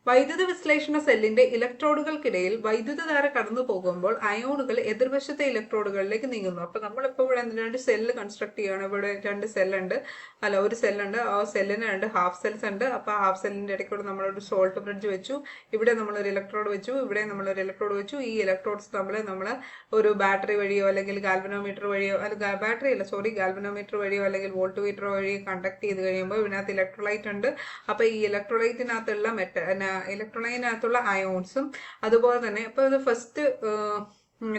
വൈദ്യുത വിശ്ലേഷണ സെല്ലിന്റെ ഇലക്ട്രോഡുകൾക്കിടയിൽ വൈദ്യുതധാര കടന്നു പോകുമ്പോൾ അയോണുകൾ എതിർവശത്തെ ഇലക്ട്രോഡുകളിലേക്ക് നീങ്ങുന്നു. അപ്പൊ നമ്മളിപ്പോൾ ഇവിടെ രണ്ട് സെല്ല് കൺസ്ട്രക്ട് ചെയ്യണം. ഇവിടെ രണ്ട് സെല്ലുണ്ട്, ഒരു സെല്ലുണ്ട്. ആ സെല്ലിന് രണ്ട് ഹാഫ് സെൽസ് ഉണ്ട്. അപ്പൊ ഹാഫ് സെല്ലിന്റെ ഇടയ്ക്കൂടെ നമ്മളൊരു സോൾട്ട് ബ്രിഡ്ജ് വെച്ചു. ഇവിടെ നമ്മളൊരു ഇലക്ട്രോഡ് വെച്ചു, ഇവിടെ നമ്മളൊരു ഇലക്ട്രോഡ് വെച്ചു. ഈ ഇലക്ട്രോഡ്സ് നമ്മൾ ഒരു ബാറ്ററി വഴിയോ അല്ലെങ്കിൽ ഗാൽവനോമീറ്റർ വഴിയോ ഗാൽവനോമീറ്റർ വഴിയോ അല്ലെങ്കിൽ വോൾട്ട് മീറ്റർ വഴിയോ കണ്ടക്ട് ചെയ്ത് കഴിയുമ്പോൾ ഇതിനകത്ത് ഇലക്ട്രോലൈറ്റ് ഉണ്ട്. അപ്പൊ ഈ ഇലക്ട്രോലൈറ്റിനകത്തുള്ള ഇലക്ട്രോലൈറ്റിനകത്തുള്ള അയോൺസും അതുപോലെ തന്നെ ഇപ്പൊ ഇത് ഫസ്റ്റ്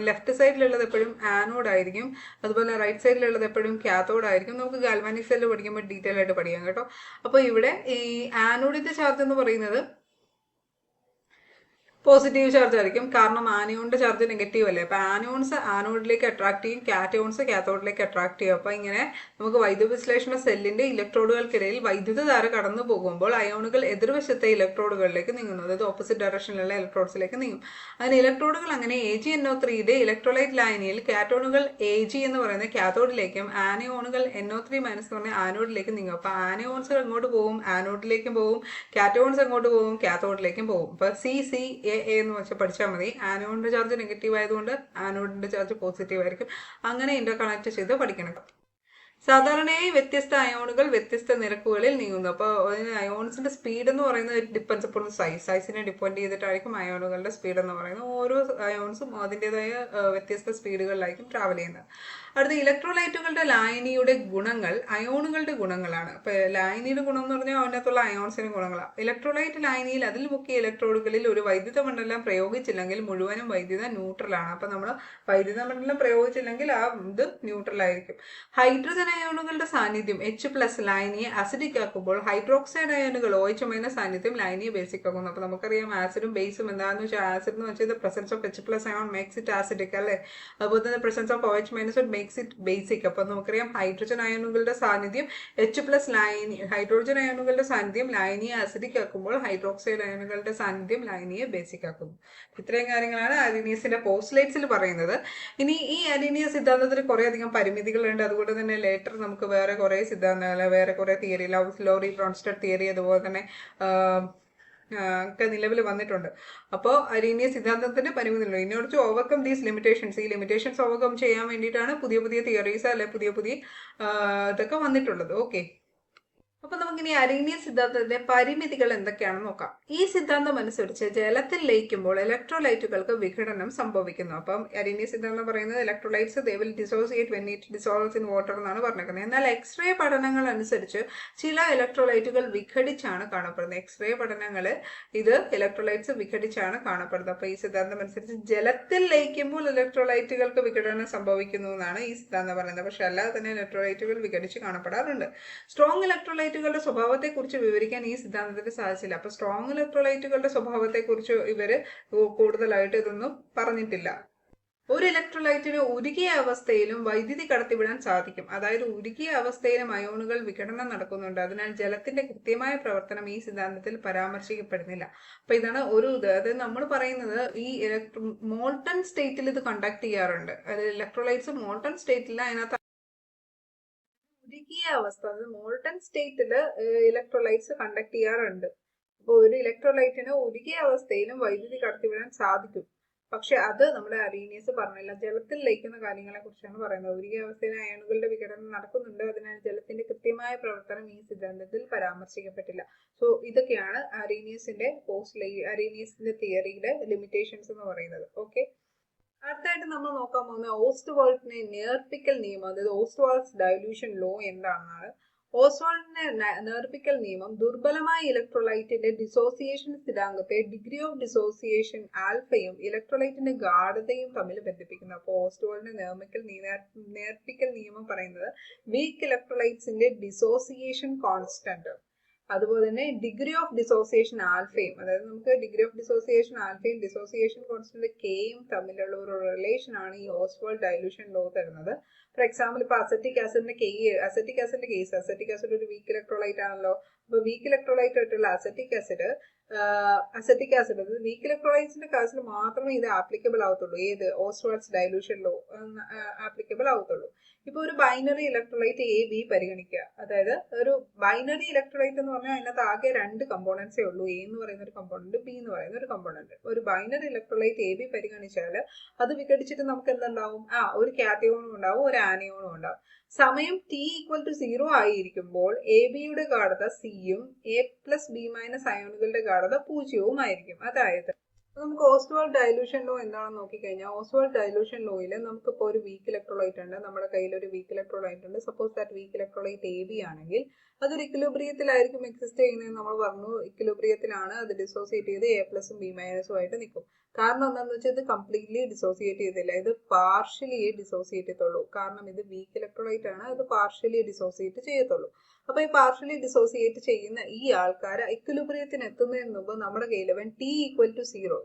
ലെഫ്റ്റ് സൈഡിലുള്ളത് എപ്പോഴും ആനോഡ് ആയിരിക്കും, അതുപോലെ റൈറ്റ് സൈഡിലുള്ളത് എപ്പോഴും കാത്തോഡ് ആയിരിക്കും. നമുക്ക് ഗാൽവാനിക് സെല്ല് പഠിക്കുമ്പോൾ ഡീറ്റെയിൽ ആയിട്ട് പഠിക്കാം കേട്ടോ. അപ്പൊ ഇവിടെ ഈ ആനോഡിന്റെ ചാർജ് എന്ന് പറയുന്നത് പോസിറ്റീവ് ചാർജ് ആയിരിക്കും, കാരണം ആനിയോണിന്റെ ചാർജ് നെഗറ്റീവ് അല്ലേ. അപ്പൊ ആനിയോൺസ് ആനോഡിലേക്ക് അട്രാക്ട് ചെയ്യും, കാറ്റയോൺസ് കാത്തോഡിലേക്ക് അട്രാക്ട് ചെയ്യും. അപ്പൊ ഇങ്ങനെ നമുക്ക് വൈദ്യുത വിശ്ലേഷണ സെല്ലിന്റെ ഇലക്ട്രോഡുകൾക്കിടയിൽ വൈദ്യുതധാര കടന്നു പോകുമ്പോൾ അയോണുകൾ എതിർവശത്തെ ഇലക്ട്രോഡുകളിലേക്ക് നീങ്ങുന്നു, അതായത് ഓപ്പോസിറ്റ് ഡയറക്ഷനിലുള്ള ഇലക്ട്രോഡ്സിലേക്ക് നീങ്ങും. അങ്ങനെ ഇലക്ട്രോഡുകൾ അങ്ങനെ AgNO3യുടെ ഇലക്ട്രോലൈറ്റ് ലായനിയിൽ കാറ്റോണുകൾ Ag എന്ന് പറയുന്ന കാത്തോഡിലേക്കും ആനിയോണുകൾ NO3- എന്ന് പറഞ്ഞ ആനോഡിലേക്ക് നീങ്ങും. അപ്പൊ ആനിയോൺസ് എങ്ങോട്ട് പോകും, ആനോഡിലേക്കും പോകും. കാറ്റോൺസ് എങ്ങോട്ട് പോകും, കാത്തോഡിലേക്കും പോകും. അപ്പൊ CC എന്ന് വെച്ചാൽ പഠിച്ചാൽ മതി. ആനോഡിന്റെ ചാർജ് നെഗറ്റീവ് ആയതുകൊണ്ട് ആനോഡിന്റെ ചാർജ് പോസിറ്റീവ് ആയിരിക്കും. അങ്ങനെ ഇന്റർകണക്ട് ചെയ്ത് പഠിക്കണം. സാധാരണയായി വ്യത്യസ്ത അയോണുകൾ വ്യത്യസ്ത നിരക്കുകളിൽ നീങ്ങുന്നു. അപ്പോൾ അയോൺസിന്റെ സ്പീഡ് എന്ന് പറയുന്നത് ഡിപ്പെൻസ് അപ്പോൾ സൈസിനെ ഡിപ്പെൻഡ് ചെയ്തിട്ടായിരിക്കും അയോണുകളുടെ സ്പീഡ് എന്ന് പറയുന്നത്. ഓരോ അയോൺസും അതിൻ്റെതായ വ്യത്യസ്ത സ്പീഡുകളിലായിരിക്കും ട്രാവൽ ചെയ്യുന്നത്. അടുത്ത ഇലക്ട്രോലൈറ്റുകളുടെ ലായനിയുടെ ഗുണങ്ങൾ അയോണുകളുടെ ഗുണങ്ങളാണ്. അപ്പൊ ലായനിയുടെ ഗുണം എന്ന് പറഞ്ഞാൽ അതിനകത്തുള്ള അയോൺസിന്റെ ഗുണങ്ങളാണ്. ഇലക്ട്രോലൈറ്റ് ലായനിയിൽ അതിൽ മുക്കിയ ഇലക്ട്രോഡുകളിൽ ഒരു വൈദ്യുത മണ്ഡലം പ്രയോഗിച്ചില്ലെങ്കിൽ മുഴുവനും വൈദ്യുത ന്യൂട്രലാണ്. അപ്പൊ നമ്മൾ വൈദ്യുത മണ്ഡലം പ്രയോഗിച്ചില്ലെങ്കിൽ ആ ഇത് ന്യൂട്രൽ ആയിരിക്കും. ഹൈഡ്രജൻ അയോണുകളുടെ സാന്നിധ്യം H+ ലായനിയെ അസിഡിക് ആക്കുമ്പോൾ ഹൈഡ്രോക്സൈഡ് അയോണുകൾ OH- സാന്നിധ്യം ലായനിയെ ബേസിക് ആക്കുന്നു. അപ്പൊ നമുക്കറിയാം ആസിഡും ബേസും എന്താണെന്ന് വെച്ചാൽ ആസിഡ് എന്ന് വെച്ചാൽ presence of H+ ion makes it acidic അല്ലേ. അതുപോലെ തന്നെ presence of OH- makes it basic. അപ്പൊ നമുക്കറിയാം ഹൈഡ്രജൻ അയോണുകളുടെ സാന്നിധ്യം H+ ലായനി ഹൈഡ്രോജൻ അയോണുകളുടെ സാന്നിധ്യം ലായനിയെ അസിഡിക് ആക്കുമ്പോൾ ഹൈഡ്രോക്സൈഡ് അയോണുകളുടെ സാന്നിധ്യം ലായനിയെ ബേസിക് ആക്കുന്നു. ഇത്രയും കാര്യങ്ങളാണ് അരീനിയസിന്റെ പോസ്റ്റ്ലേറ്റ്സിൽ പറയുന്നത്. ഇനി ഈ അരീനിയസ് സിദ്ധാന്തത്തിന് കുറെ അധികം പരിമിതികളുണ്ട്. അതുകൊണ്ട് തന്നെ ലേറ്റർ നമുക്ക് വേറെ കുറെ സിദ്ധാന്തങ്ങൾ, വേറെ കുറെ തിയറി, ലോറി ബ്രോൺസ്റ്റഡ് തിയറി, അതുപോലെ തന്നെ ഒക്കെ നിലവിൽ വന്നിട്ടുണ്ട്. അപ്പോൾ അരീനിയസ് സിദ്ധാന്തത്തിന്റെ പരിമിതികളുണ്ട്. In order to overcome these limitations, ഈ ലിമിറ്റേഷൻസ് ഓവർകം ചെയ്യാൻ വേണ്ടിയിട്ടാണ് പുതിയ പുതിയ തിയറീസ് അല്ലെ പുതിയ ഇതൊക്കെ വന്നിട്ടുള്ളത്. ഓക്കെ, അപ്പൊ നമുക്കിനി അരീനിയസ് സിദ്ധാന്തത്തിന്റെ പരിമിതികൾ എന്തൊക്കെയാണെന്ന് നോക്കാം. ഈ സിദ്ധാന്തം അനുസരിച്ച് ജലത്തിൽ ലയിക്കുമ്പോൾ ഇലക്ട്രോലൈറ്റുകൾക്ക് വിഘടനം സംഭവിക്കുന്നു. അപ്പം അരീനിയസ് സിദ്ധാന്തം പറയുന്നത് electrolytes they will dissociate when it dissolves in water എന്നാണ് പറഞ്ഞിരിക്കുന്നത്. എന്നാൽ എക്സ്റേ പഠനങ്ങൾ അനുസരിച്ച് ചില ഇലക്ട്രോലൈറ്റുകൾ വിഘടിച്ചാണ് കാണപ്പെടുന്നത്. എക്സ്റേ പഠനങ്ങൾ ഇത് ഇലക്ട്രോലൈറ്റ്സ് വിഘടിച്ചാണ് കാണപ്പെടുന്നത്. അപ്പൊ ഈ സിദ്ധാന്തം അനുസരിച്ച് ജലത്തിൽ ലയിക്കുമ്പോൾ ഇലക്ട്രോലൈറ്റുകൾക്ക് വിഘടനം സംഭവിക്കുന്നു എന്നാണ് ഈ സിദ്ധാന്തം പറയുന്നത്. പക്ഷെ അല്ലാതെ തന്നെ ഇലക്ട്രോലൈറ്റുകൾ വിഘടിച്ച് കാണപ്പെടാറുണ്ട്. സ്ട്രോങ് ഇലക്ട്രോലൈറ്റുകളുടെ സ്വഭാവത്തെ കുറിച്ച് വിവരിക്കാൻ ഈ സിദ്ധാന്തത്തിന് സാധിച്ചില്ല. അപ്പൊ സ്ട്രോങ് ഇലക്ട്രോലൈറ്റുകളുടെ സ്വഭാവത്തെ കുറിച്ച് ഇവര് കൂടുതലായിട്ട് ഇതൊന്നും പറഞ്ഞിട്ടില്ല. ഒരു ഇലക്ട്രോലൈറ്റിന് ഉരുകിയ അവസ്ഥയിലും വൈദ്യുതി കടത്തിവിടാൻ സാധിക്കും. അതായത് ഉരുകിയ അവസ്ഥയിലും അയോണുകൾ വിഘടനം നടക്കുന്നുണ്ട്. അതിനാൽ ജലത്തിന്റെ കൃത്യമായ പ്രവർത്തനം ഈ സിദ്ധാന്തത്തിൽ പരാമർശിക്കപ്പെടുന്നില്ല. അപ്പൊ ഇതാണ് ഒരു ഇത്. അതായത് നമ്മൾ പറയുന്നത് ഈ മോൾട്ടൺ സ്റ്റേറ്റിൽ ഇത് കണ്ടക്ട് ചെയ്യാറുണ്ട്. അതായത് ഇലക്ട്രോലൈറ്റ്സ് മോൾട്ടൺ സ്റ്റേറ്റിൽ അതിനകത്ത് ഉരുകിയ അവസ്ഥ, അതായത് മോൾട്ടൺ സ്റ്റേറ്റില് ഇലക്ട്രോലൈറ്റ്സ് കണ്ടക്ട് ചെയ്യാറുണ്ട്. അപ്പോൾ ഒരു ഇലക്ട്രോലൈറ്റിന് ഉരുകിയ അവസ്ഥയിലും വൈദ്യുതി കടത്തിവിടാൻ സാധിക്കും. പക്ഷെ അത് നമ്മുടെ അരീനിയസ് പറഞ്ഞില്ല. ജലത്തിൽ ലയിക്കുന്ന കാര്യങ്ങളെ കുറിച്ചാണ് പറയുന്നത്. ഉരുകിയ അവസ്ഥയിൽ അയണുകളുടെ വിഘടനം നടക്കുന്നുണ്ട്. അതിനാൽ ജലത്തിന്റെ കൃത്യമായ പ്രവർത്തനം ഈ സിദ്ധാന്തത്തിൽ പരാമർശിക്കപ്പെട്ടില്ല. സോ ഇതൊക്കെയാണ് അരീനിയസിന്റെ തിയറിയിലെ ലിമിറ്റേഷൻസ് എന്ന് പറയുന്നത്. ഓക്കെ, അടുത്തായിട്ട് നമ്മൾ നോക്കാൻ പോകുന്ന ഓസ്റ്റ്വാൾഡിന്റെ നേർപ്പിക്കൽ നിയമം, അതായത് ഓസ്റ്റ്വാൾഡ്സ് ഡൈല്യൂഷൻ ലോ എന്താണെന്നാണ്. ഓസ്റ്റ്വാൾഡിന്റെ നേർപ്പിക്കൽ നിയമം ദുർബലമായ ഇലക്ട്രോലൈറ്റിന്റെ ഡിസോസിയേഷൻ സ്ഥിരാങ്കത്തെ ഡിഗ്രി ഓഫ് ഡിസോസിയേഷൻ ആൽഫയും ഇലക്ട്രോലൈറ്റിന്റെ ഗാഢതയും തമ്മിൽ ബന്ധിപ്പിക്കുന്നു. അപ്പോൾ ഓസ്റ്റ്വാൾഡിന്റെ നേർപ്പിക്കൽ നിയമം പറയുന്നത് വീക്ക് ഇലക്ട്രോലൈറ്റ്സിന്റെ ഡിസോസിയേഷൻ കോൺസ്റ്റന്റ് അതുപോലെ തന്നെ ഡിഗ്രി ഓഫ് ഡിസോസിയേഷൻ ആൽഫയും, അതായത് നമുക്ക് degree of dissociation alpha dissociation constant കെയും തമ്മിലുള്ള ഒരു റിലേഷൻ ആണ് ഈ ഓസ്വാൾഡ് ഡൈലൂഷൻ ലോ തരുന്നത്. ഫോർ എക്സാമ്പിൾ ഇപ്പൊ അസറ്റിക് ആസിഡിന്റെ കേസ്, അസറ്റിക് ആസിഡ് ഒരു വീക്ക് ഇലക്ട്രോലൈറ്റ് ആണല്ലോ. അപ്പൊ വീക്ക് ഇലക്ട്രോലൈറ്റ് ആയിട്ടുള്ള അസറ്റിക് ആസിഡ് വീക്ക് ഇലക്ട്രോലൈറ്റ്സിന്റെ കേസിൽ മാത്രമേ ഇത് ആപ്ലിക്കബിൾ ആവത്തുള്ളൂ. ഏത് ഓസ്വാൾഡ്സ് ഡൈലൂഷൻ ലോ ആപ്ലിക്കബിൾ ആവത്തുള്ളൂ. ഇപ്പൊ ഒരു ബൈനറി ഇലക്ട്രോലൈറ്റ് എ ബി പരിഗണിക്കുക. അതായത് ഒരു ബൈനറി ഇലക്ട്രോലൈറ്റ് എന്ന് പറഞ്ഞാൽ അതിനകത്ത് ആകെ രണ്ട് കമ്പോണൻസേ ഉള്ളൂ, എ എന്ന് പറയുന്ന ഒരു കമ്പോണന്റ്, ബി എന്ന് പറയുന്ന ഒരു കമ്പോണന്റ്. ഒരു ബൈനറി ഇലക്ട്രോലൈറ്റ് എ ബി പരിഗണിച്ചാൽ അത് വിഘടിച്ചിട്ട് നമുക്ക് എന്തുണ്ടാവും? ഒരു കാറ്റയോണും ഉണ്ടാവും, ഒരു ആനയോണും ഉണ്ടാവും. സമയം t ഈക്വൽ ടു 0 ആയിരിക്കുമ്പോൾ എ ബിയുടെ ഗാഢത സിയും എ പ്ലസ് ബി മൈനസ് അയോണുകളുടെ ഗാഢത 0 ആയിരിക്കും. അതായത് നമുക്ക് ഓസ്വാൾഡ് ഡൈലൂഷൻ ലോ എന്താണെന്ന് നോക്കിക്കഴിഞ്ഞാൽ, ഓസ്വാൾഡ് ഡൈലൂഷൻ ലോയിൽ നമുക്കിപ്പോൾ ഒരു വീക്ക് ഇലക്ട്രോലൈറ്റ് ഉണ്ട്, നമ്മുടെ കയ്യിൽ ഒരു വീക്ക് ഇലക്ട്രോലൈറ്റ് ഉണ്ട്. Suppose that week electrolyte A B ആണെങ്കിൽ അതൊരു ഇക്വിലിബ്രിയത്തിലായിരിക്കും എക്സിസ്റ്റ് ചെയ്യുന്നത്. നമ്മൾ പറഞ്ഞു ഇക്വിലിബ്രിയത്തിലാണ് അത് ഡിസോസിയേറ്റ് ചെയ്ത് എ പ്ലസും ബി മൈനസും ആയിട്ട് നിൽക്കും. കാരണം എന്താണെന്ന് വെച്ചാൽ ഇത് കംപ്ലീറ്റ്ലി ഡിസോസിയേറ്റ് ചെയ്തില്ല, ഇത് പാർഷ്യലി ഡിസോസിയേറ്റ് ചെയ്യത്തുള്ളൂ. കാരണം ഇത് വീക്ക് ഇലക്ട്രോലൈറ്റ് ആണ്, അത് പാർഷ്യലി ഡിസോസിയേറ്റ് ചെയ്യത്തുള്ളൂ. അപ്പൊ ഈ പാർഷ്യലി ഡിസോസിയേറ്റ് ചെയ്യുന്ന ഈ ആൾക്കാർ ഇക്വിലിബ്രിയത്തിന് എത്തുന്നതിന് മുമ്പ് നമ്മുടെ കയ്യിൽ t ഈക്വൽ ടു 0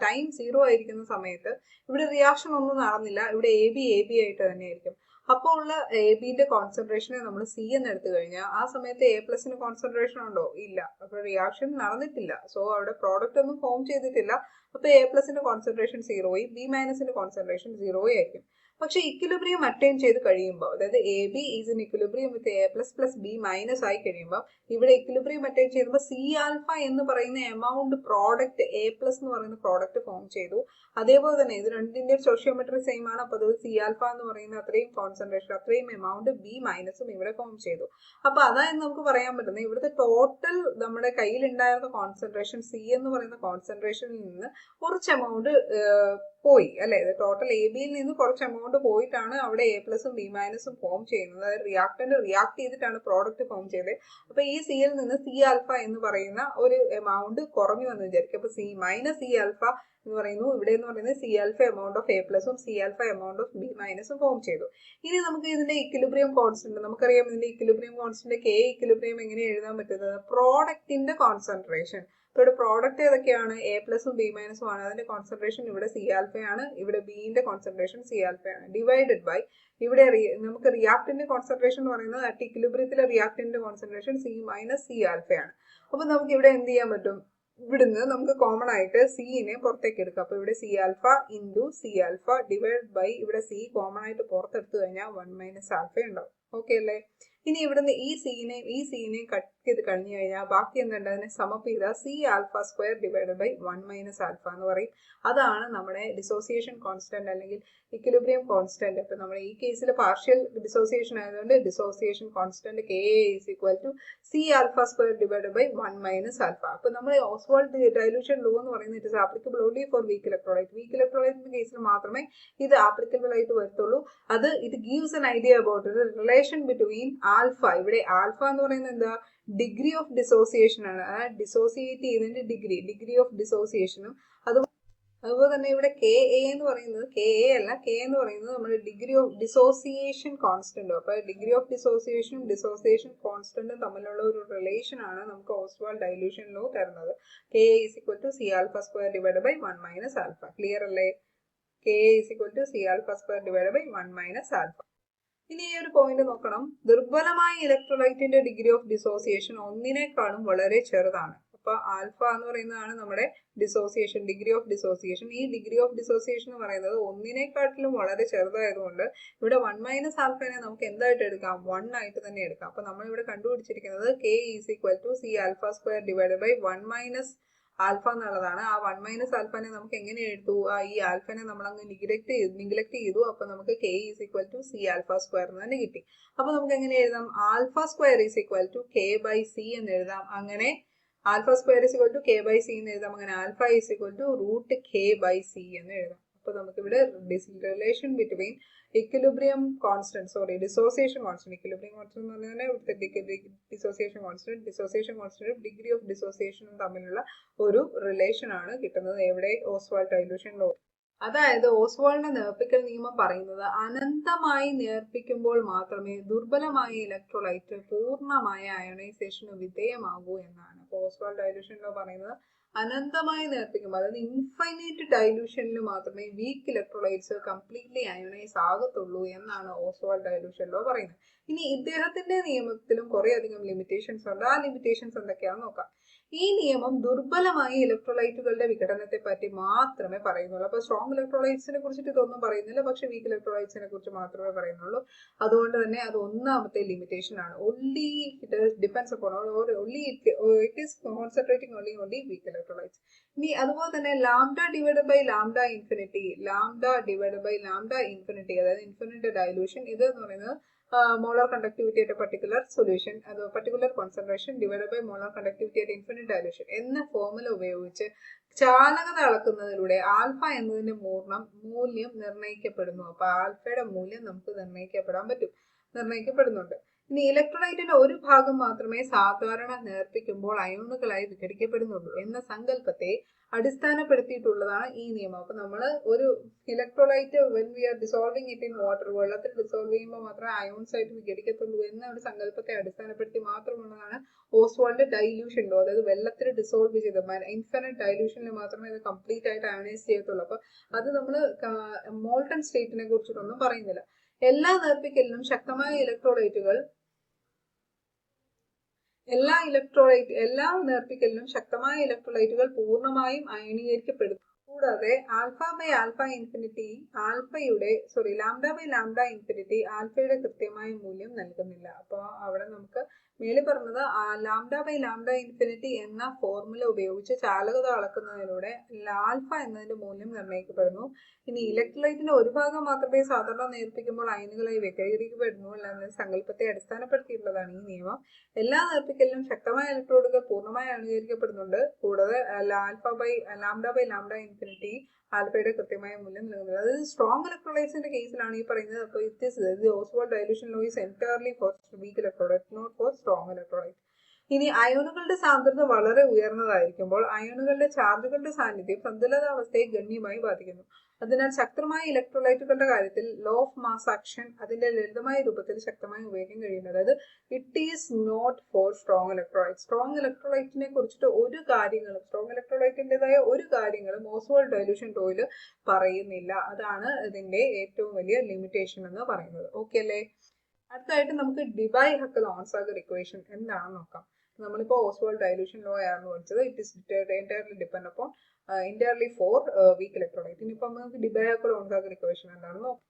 ടൈം 0 ആയിരിക്കുന്ന സമയത്ത് ഇവിടെ റിയാക്ഷൻ ഒന്നും നടന്നില്ല, ഇവിടെ എ ബി ആയിട്ട് തന്നെ ആയിരിക്കും. അപ്പോൾ ഉള്ള എ ബിന്റെ കോൺസെൻട്രേഷനെ നമ്മൾ സി എന്ന് എടുത്തു കഴിഞ്ഞാൽ ആ സമയത്ത് എ പ്ലസിന് കോൺസെൻട്രേഷൻ ഉണ്ടോ? ഇല്ല. അപ്പൊ റിയാക്ഷൻ നടന്നിട്ടില്ല, സോ അവിടെ പ്രോഡക്റ്റ് ഒന്നും ഫോം ചെയ്തിട്ടില്ല. അപ്പൊ എ പ്ലസിന്റെ കോൺസെൻട്രേഷൻ 0, ബി മൈനസിന്റെ കോൺസെൻട്രേഷൻ 0 ആയിരിക്കും. പക്ഷെ ഇക്വിലിബ്രിയം അറ്റൈൻ ചെയ്ത് കഴിയുമ്പോൾ, അതായത് A B is in equilibrium with a plus plus B minus ആയി കഴിയുമ്പോൾ ഇവിടെ ഇക്വിലിബ്രിയം അറ്റൈൻ ചെയ്യുമ്പോൾ സി ആൽഫ എന്ന് പറയുന്ന എമൗണ്ട് പ്രോഡക്റ്റ് എ പ്ലസ് എന്ന് പറയുന്ന പ്രോഡക്റ്റ് ഫോം ചെയ്തു. അതേപോലെ തന്നെ ഇത് രണ്ടിന്റെ സ്റ്റോഷിയോമെട്രി സെയിം ആണ്. അപ്പൊ അത് സി ആൽഫ എന്ന് പറയുന്ന അത്രയും കോൺസെൻട്രേഷൻ, അത്രയും എമൗണ്ട് ബി മൈനസും ഇവിടെ ഫോം ചെയ്തു. അപ്പൊ അതായത് നമുക്ക് പറയാൻ പറ്റുന്നത് ഇവിടുത്തെ ടോട്ടൽ നമ്മുടെ കയ്യിലുണ്ടായിരുന്ന കോൺസെൻട്രേഷൻ സി എന്ന് പറയുന്ന കോൺസെൻട്രേഷനിൽ നിന്ന് കുറച്ച് എമൗണ്ട് പോയി, അല്ലെ? ടോട്ടൽ എ ബിയിൽ നിന്ന് കുറച്ച് എമൗണ്ട് പോയിട്ടാണ് അവിടെ എ പ്ലസും ബി മൈനസും ഫോം ചെയ്യുന്നത്. അതായത് റിയാക്ടന്റ് റിയാക്ട് ചെയ്തിട്ടാണ് പ്രോഡക്റ്റ് ഫോം ചെയ്തത്. അപ്പൊ ഈ സിയിൽ നിന്ന് സി ആൽഫ എന്ന് പറയുന്ന ഒരു എമൗണ്ട് കുറഞ്ഞു വന്ന് വിചാരിക്കും. അപ്പൊ സി മൈനസ് സി ആൽഫ എന്ന് പറയുന്നു. ഇവിടെ എന്ന് പറയുന്നത് C alpha amount of A പ്ലസും C alpha amount of B മൈനസും ഫോം ചെയ്തു. ഇനി നമുക്ക് ഇതിന്റെ ഇക്വിലിബ്രിയം കോൺസ്റ്റന്റ്, നമുക്കറിയാം ഇതിന്റെ ഇക്വിലിബ്രിയം കോൺസ്റ്റന്റ് കെ ഇക്വിലിബ്രിയം എങ്ങനെ എഴുതാൻ പറ്റുന്നത്? പ്രോഡക്റ്റിന്റെ കോൺസെൻട്രേഷൻ. ഇപ്പോൾ ഇവിടെ പ്രോഡക്റ്റ് ഏതൊക്കെയാണ്? എ പ്ലസും ബി മൈനസും ആണ്. അതിന്റെ കോൺസെൻട്രേഷൻ ഇവിടെ സി ആൽഫയാണ്, ഇവിടെ ബിന്റെ കോൺസെൻട്രേഷൻ സി ആൽഫയാണ്. ഡിവൈഡഡ് ബൈ ഇവിടെ നമുക്ക് റിയാക്ടിന്റെ കോൺസെൻട്രേഷൻ എന്ന് പറയുന്നത് അറ്റ് ഇക്വിലിബ്രിയത്തിലെ റിയാക്ടിന്റെ കോൺസെൻട്രേഷൻ സി മൈനസ് സി ആൽഫയാണ്. അപ്പൊ നമുക്ക് ഇവിടെ എന്ത് ചെയ്യാൻ പറ്റും? ഇവിടുന്ന് നമുക്ക് കോമൺ ആയിട്ട് സിനെ പുറത്തേക്ക് എടുക്കാം. അപ്പൊ ഇവിടെ C alpha into C alpha divide by ഇവിടെ സി കോമൺ ആയിട്ട് പുറത്തെടുത്തു കഴിഞ്ഞാൽ 1 മൈനസ് ആൽഫ ഉണ്ടാവും. ഓക്കെ അല്ലേ? ഇനി ഇവിടുന്ന് ഈ സീനെ കട്ട് ചെയ്ത് കഴിഞ്ഞു കഴിഞ്ഞാൽ ബാക്കി എന്തുണ്ട്? അതിനെ സമപ്പ് ചെയ്താൽ C alpha square divide by 1 minus alpha എന്ന് പറയും. അതാണ് നമ്മുടെ ഡിസോസിയേഷൻ കോൺസ്റ്റന്റ് അല്ലെങ്കിൽ ഇക്വിലിബ്രിയം കോൺസ്റ്റന്റ്. ഇപ്പൊ നമ്മൾ ഈ കേസിൽ പാർഷ്യൽ ഡിസോസിയേഷൻ ആയതുകൊണ്ട് dissociation constant K is equal to C alpha square divide by 1 minus alpha. അപ്പൊ നമ്മൾ ഓസ്വാൾഡ് ഡൈലൂഷൻ ലോ എന്ന് പറയുന്നത് it is applicable only for weak electrolyte. Weak ഇലക്ട്രോലൈറ്റിന്റെ കേസിൽ മാത്രമേ ഇത് ആപ്ലിക്കബിൾ ആയിട്ട് വരത്തുള്ളൂ. അത് it gives an idea about relation between alpha. ഇവിടെ ആൽഫ എന്ന് പറയുന്നത് എന്താ? ഡിഗ്രി ഓഫ് ഡിസോസിയേഷൻ ആണ്. ഡിസോസിയേറ്റ് ചെയ്തതിന്റെ ഡിഗ്രി ഓഫ് ഡിസോസിയേഷനും അതുപോലെ തന്നെ ഇവിടെ കെ എ എന്ന് പറയുന്നത് കെ എ അല്ല, കെ എന്ന് പറയുന്നത് നമ്മുടെ ഡിഗ്രി ഓഫ് ഡിസോസിയേഷൻ കോൺസ്റ്റന്റും. അപ്പൊ ഡിഗ്രി ഓഫ് ഡിസോസിയേഷനും ഡിസോസിയേഷൻ കോൺസ്റ്റന്റും തമ്മിലുള്ള ഒരു റിലേഷൻ ആണ് നമുക്ക് ഓസ്വാൾഡ് ഡൈലൂഷൻ ലോ തരുന്നത്. K is equal to C alpha square divide by 1 minus alpha. Clear അല്ലേ? K is equal to C alpha square divide by 1 minus alpha. ഇനി ഈ ഒരു പോയിന്റ് നോക്കണം. ദുർബലമായ ഇലക്ട്രോലൈറ്റിന്റെ ഡിഗ്രി ഓഫ് ഡിസോസിയേഷൻ ഒന്നിനേക്കാളും വളരെ ചെറുതാണ്. അപ്പൊ ആൽഫ എന്ന് പറയുന്നതാണ് നമ്മുടെ ഡിസോസിയേഷൻ, ഡിഗ്രി ഓഫ് ഡിസോസിയേഷൻ. ഈ ഡിഗ്രി ഓഫ് ഡിസോസിയേഷൻ എന്ന് പറയുന്നത് ഒന്നിനേക്കാട്ടിലും വളരെ ചെറുതായതുകൊണ്ട് ഇവിടെ 1 മൈനസ് ആൽഫനെ നമുക്ക് എന്തായിട്ട് എടുക്കാം? 1 ആയിട്ട് തന്നെ എടുക്കാം. അപ്പൊ നമ്മൾ ഇവിടെ കണ്ടുപിടിച്ചിരിക്കുന്നത് K is equal to C alpha square divide by 1 minus alpha എന്നുള്ളതാണ്. ആ 1 മൈനസ് ആൽഫനെ നമുക്ക് എങ്ങനെ എടുത്തു? ഈ ആൽഫനെ നമ്മൾ അങ്ങ് നിഗ്ലക്ട് ചെയ്തു. അപ്പൊ നമുക്ക് K is equal to C alpha square എന്ന് തന്നെ കിട്ടി. അപ്പൊ നമുക്ക് എങ്ങനെ എഴുതാം? Alpha square is equal to K by C എന്ന് എഴുതാം. അങ്ങനെ alpha square is equal to K by C എന്ന് എഴുതാം. അങ്ങനെ alpha is equal to root K by C എന്ന് എഴുതാം. അപ്പൊ നമുക്ക് ഇവിടെ relation between equilibrium constant dissociation constant, equilibrium constant എന്ന് പറഞ്ഞാൽ ഇവിടുത്തെ ഡിസോസിയേഷൻ കോൺസ്റ്റന്റ് ഡിഗ്രി ഓഫ് ഡിസോസിയേഷനും തമ്മിലുള്ള ഒരു റിലേഷൻ ആണ് കിട്ടുന്നത് എവിടെ? Ostwald dilution law. അതായത് ഓസ്വാൾഡിന്റെ നേർപ്പിക്കൽ നിയമം പറയുന്നത് അനന്തമായി നേർപ്പിക്കുമ്പോൾ മാത്രമേ ദുർബലമായ ഇലക്ട്രോലൈറ്റ് പൂർണ്ണമായ അയണൈസേഷന് വിധേയമാകൂ എന്നാണ്. അപ്പോൾ ഓസ്വാൾഡ് ഡൈലൂഷൻ ലോ പറയുന്നത് അനന്തമായി നേർപ്പിക്കുമ്പോൾ, അതായത് ഇൻഫൈനൈറ്റ് ഡൈലൂഷനിൽ മാത്രമേ വീക്ക് ഇലക്ട്രോലൈറ്റ്സ് കംപ്ലീറ്റ്ലി അയണൈസ് ആകത്തുള്ളൂ എന്നാണ് ഓസ്വാൾഡ് ഡൈലൂഷൻ ലോ പറയുന്നത്. ഇനി ഇദ്ദേഹത്തിന്റെ നിയമത്തിലും കുറെ അധികം ലിമിറ്റേഷൻസ് ഉണ്ട്. ആ ലിമിറ്റേഷൻസ് എന്തൊക്കെയാണെന്ന് നോക്കാം. ഈ നിയമം ദുർബലമായ ഇലക്ട്രോലൈറ്റുകളുടെ വിഘടനത്തെ പറ്റി മാത്രമേ പറയുന്നുള്ളൂ. അപ്പൊ സ്ട്രോങ് ഇലക്ട്രോലൈറ്റ്സിനെ കുറിച്ചിട്ട് ഇതൊന്നും പറയുന്നില്ല, പക്ഷെ വീക്ക് ഇലക്ട്രോലൈറ്റ്സിനെ കുറിച്ച് മാത്രമേ പറയുന്നുള്ളൂ. അതുകൊണ്ട് തന്നെ അത് ഒന്നാമത്തെ ലിമിറ്റേഷൻ ആണ്. only it depends upon or only it is concentrating only on the weak electrolytes. ഇനി അതുപോലെ തന്നെ lambda divide by lambda infinity, അതായത് ഇൻഫിനിറ്റ് ഡൈലൂഷൻ, ഇത് എന്ന് പറയുന്നത് molar conductivity at a particular solution, particular concentration divided by molar conductivity at infinite dilution എന്ന formula ഉപയോഗിച്ച് ചാലകത അളക്കുന്നതിലൂടെ ആൽഫ എന്നതിന്റെ മൂല്യം നിർണ്ണയിക്കപ്പെടുന്നു. അപ്പൊ ആൽഫയുടെ മൂല്യം നമുക്ക് നിർണ്ണയിക്കപ്പെടുന്നുണ്ട്. ഇനി ഇലക്ട്രോലൈറ്റിന്റെ ഒരു ഭാഗം മാത്രമേ സാധാരണ നേർപ്പിക്കുമ്പോൾ അയോണുകളായി വിഘടിക്കപ്പെടുന്നുള്ളൂ എന്ന സങ്കല്പത്തെ അടിസ്ഥാനപ്പെടുത്തിയിട്ടുള്ളതാണ് ഈ നിയമം. അപ്പൊ നമ്മൾ ഒരു electrolyte when we are dissolving it in water, വെള്ളത്തിൽ ഡിസോൾവ് ചെയ്യുമ്പോൾ മാത്രമേ അയോൺസ് ആയിട്ട് വിഘടിക്കത്തുള്ളൂ എന്ന ഒരു സങ്കല്പത്തെ അടിസ്ഥാനപ്പെടുത്തി മാത്രമുള്ളതാണ് ഓസ്വാൾഡ് ഡൈല്യൂഷൻ ലോ. അതായത് വെള്ളത്തിൽ ഡിസോൾവ് ചെയ്ത് ഇൻഫിനിറ്റ് ഡൈല്യൂഷനിൽ മാത്രമേ ഇത് കംപ്ലീറ്റ് ആയിട്ട് അയണൈസ് ചെയ്യത്തുള്ളൂ. അപ്പൊ അത് നമ്മൾ മോൾട്ടൺ സ്റ്റേറ്റിനെ കുറിച്ചിട്ടൊന്നും പറയുന്നില്ല. എല്ലാ നേർപ്പിക്കലിനും ശക്തമായ ഇലക്ട്രോലൈറ്റുകൾ പൂർണ്ണമായും അയണീകരിക്കപ്പെടുന്നു. കൂടാതെ ലാംഡ ബൈ ലാംഡ ഇൻഫിനിറ്റി ആൽഫയുടെ കൃത്യമായ മൂല്യം നൽകുന്നില്ല. അപ്പോൾ അവിടെ നമുക്ക് മേളിൽ പറഞ്ഞത് ലാംഡ ബൈ ലാംഡ ഇൻഫിനിറ്റി എന്ന ഫോർമുല ഉപയോഗിച്ച് ചാലകത അളക്കുന്നതിലൂടെ ആൽഫ എന്നതിന്റെ മൂല്യം നിർണ്ണയിക്കപ്പെടുന്നു. ഇനി ഇലക്ട്രോലൈറ്റിന്റെ ഒരു ഭാഗം മാത്രമേ സാധാരണ നേർപ്പിക്കുമ്പോൾ അയനുകളായി വിഘടീകരിക്കപ്പെടുന്നു എന്ന സങ്കല്പത്തെ അടിസ്ഥാനപ്പെടുത്തിയിട്ടുള്ളതാണ് ഈ നിയമം. എല്ലാ നേർപ്പിക്കലിലും ശക്തമായ ഇലക്ട്രോഡുകൾ പൂർണ്ണമായി അണുകരിക്കപ്പെടുന്നുണ്ട്. കൂടാതെ ലാംഡ ബൈ ലാംഡ ഇൻഫിനിറ്റി ആൽഫയുടെ കൃത്യമായ മൂല്യം നൽകുന്നത്. അതായത് സ്ട്രോങ് ഇലക്ട്രോലൈറ്റ്സിന്റെ കേസിലാണ് ഈ പറയുന്നത്. അപ്പോൾ Ostwald dilution law is entirely for weak electrolyte, not for strong electrolyte. ഇനി അയോണുകളുടെ സാന്ദ്രത വളരെ ഉയർന്നതായിരിക്കുമ്പോൾ അയോണുകളുടെ ചാർജുകളുടെ സാന്നിധ്യം സന്തുലിതാവസ്ഥയെ ഗണ്യമായി ബാധിക്കുന്നു. അതിനാൽ ശക്തമായ ഇലക്ട്രോലൈറ്റുകളുടെ കാര്യത്തിൽ ലോ ഓഫ് മാസ് ആക്ഷൻ അതിന്റെ ലളിതമായ രൂപത്തിൽ ശക്തമായി ഉപയോഗിക്കാൻ കഴിയുന്നത്. അതായത് it is not for strong electrolyte. Strong ഇലക്ട്രോലൈറ്റിനെ കുറിച്ചിട്ട് സ്ട്രോങ് ഇലക്ട്രോലൈറ്റിൻ്റെതായ ഒരു കാര്യങ്ങളും ഓസ്വാൾഡ് ഡൈലൂഷൻ ലോയിൽ പറയുന്നില്ല. അതാണ് ഇതിന്റെ ഏറ്റവും വലിയ ലിമിറ്റേഷൻ എന്ന് പറയുന്നത്. ഓക്കെ അല്ലേ? അടുത്തായിട്ട് നമുക്ക് ഡിബൈ-ഹക്കൽ-ഓൺസാഗർ ഇക്വേഷൻ എന്താണെന്ന് നോക്കാം. നമ്മളിപ്പോൾ ഓസ്വാൾഡ് ഡൈലൂഷൻ ലോ ആയിരുന്നു പഠിച്ചത്. It is entirely depend upon entirely for weak electrolyte. ഇനിയിപ്പോൾ നമുക്ക് ഡിബൈ-ഹക്കൽ-ഓൺസാഗർ ഇക്വേഷൻ എന്താണെന്ന് നോക്കാം.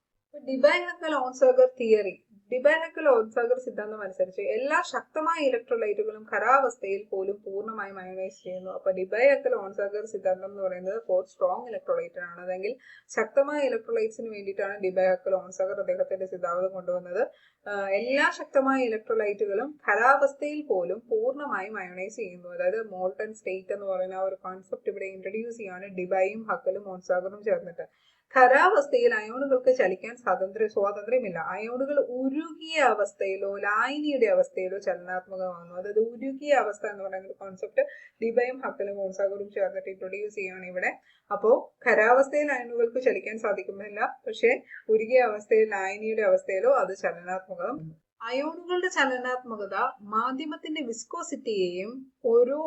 ഡിബൈ-ഹക്കൽ-ഓൺസാഗർ തിയറി, ഡിബൈ-ഹക്കൽ-ഓൺസാഗർ സിദ്ധാന്തം അനുസരിച്ച് എല്ലാ ശക്തമായ ഇലക്ട്രോലൈറ്റുകളും ഖരാവസ്ഥയിൽ പോലും പൂർണ്ണമായും അയണൈസ് ചെയ്യുന്നു. അപ്പൊ ഡിബൈ-ഹക്കൽ-ഓൺസാഗർ സിദ്ധാന്തം എന്ന് പറയുന്നത് ഫോർ സ്ട്രോങ് ഇലക്ട്രോലൈറ്റ് ആണ്. അതെങ്കിൽ ശക്തമായ ഇലക്ട്രോലൈറ്റ്സിന് വേണ്ടിയിട്ടാണ് ഡിബൈ-ഹക്കൽ-ഓൺസാഗർ അദ്ദേഹത്തിന്റെ സിദ്ധാന്തം കൊണ്ടുവന്നത്. എല്ലാ ശക്തമായ ഇലക്ട്രോലൈറ്റുകളും ഖരാവസ്ഥയിൽ പോലും പൂർണ്ണമായും അയണൈസ് ചെയ്യുന്നു. അതായത് മോൾട്ടൺ സ്റ്റേറ്റ് എന്ന് പറയുന്ന ആ ഒരു കോൺസെപ്റ്റ് ഇവിടെ ഇൻട്രൊഡ്യൂസ് ചെയ്യാണ് ഡിബൈയും ഹക്കലും ഓൺസാഗറും ചേർന്നിട്ട്. ഖരാവസ്ഥയിൽ അയോണുകൾക്ക് ചലിക്കാൻ സ്വാതന്ത്ര്യമില്ല. അയോണുകൾ ഉരുകിയ അവസ്ഥയിലോ ലായനിയുടെ അവസ്ഥയിലോ ചലനാത്മകമാകുന്നു. അതായത് ഉരുകിയ അവസ്ഥ എന്ന് പറയുന്ന കോൺസെപ്റ്റ് ഡിബൈയും ഹക്കലും ഓൺസാഗറും ചേർന്നിട്ട് ഇൻട്രൊഡ്യൂസ് ചെയ്യുകയാണ് ഇവിടെ. അപ്പോൾ ഖരാവസ്ഥയിൽ അയോണുകൾക്ക് ചലിക്കാൻ സാധിക്കുന്നില്ല, പക്ഷെ ഉരുകിയ അവസ്ഥയിൽ ലായനിയുടെ അവസ്ഥയിലോ അത് ചലനാത്മകത. അയോണുകളുടെ ചലനാത്മകത മാധ്യമത്തിന്റെ വിസ്കോസിറ്റിയെയും ഓരോ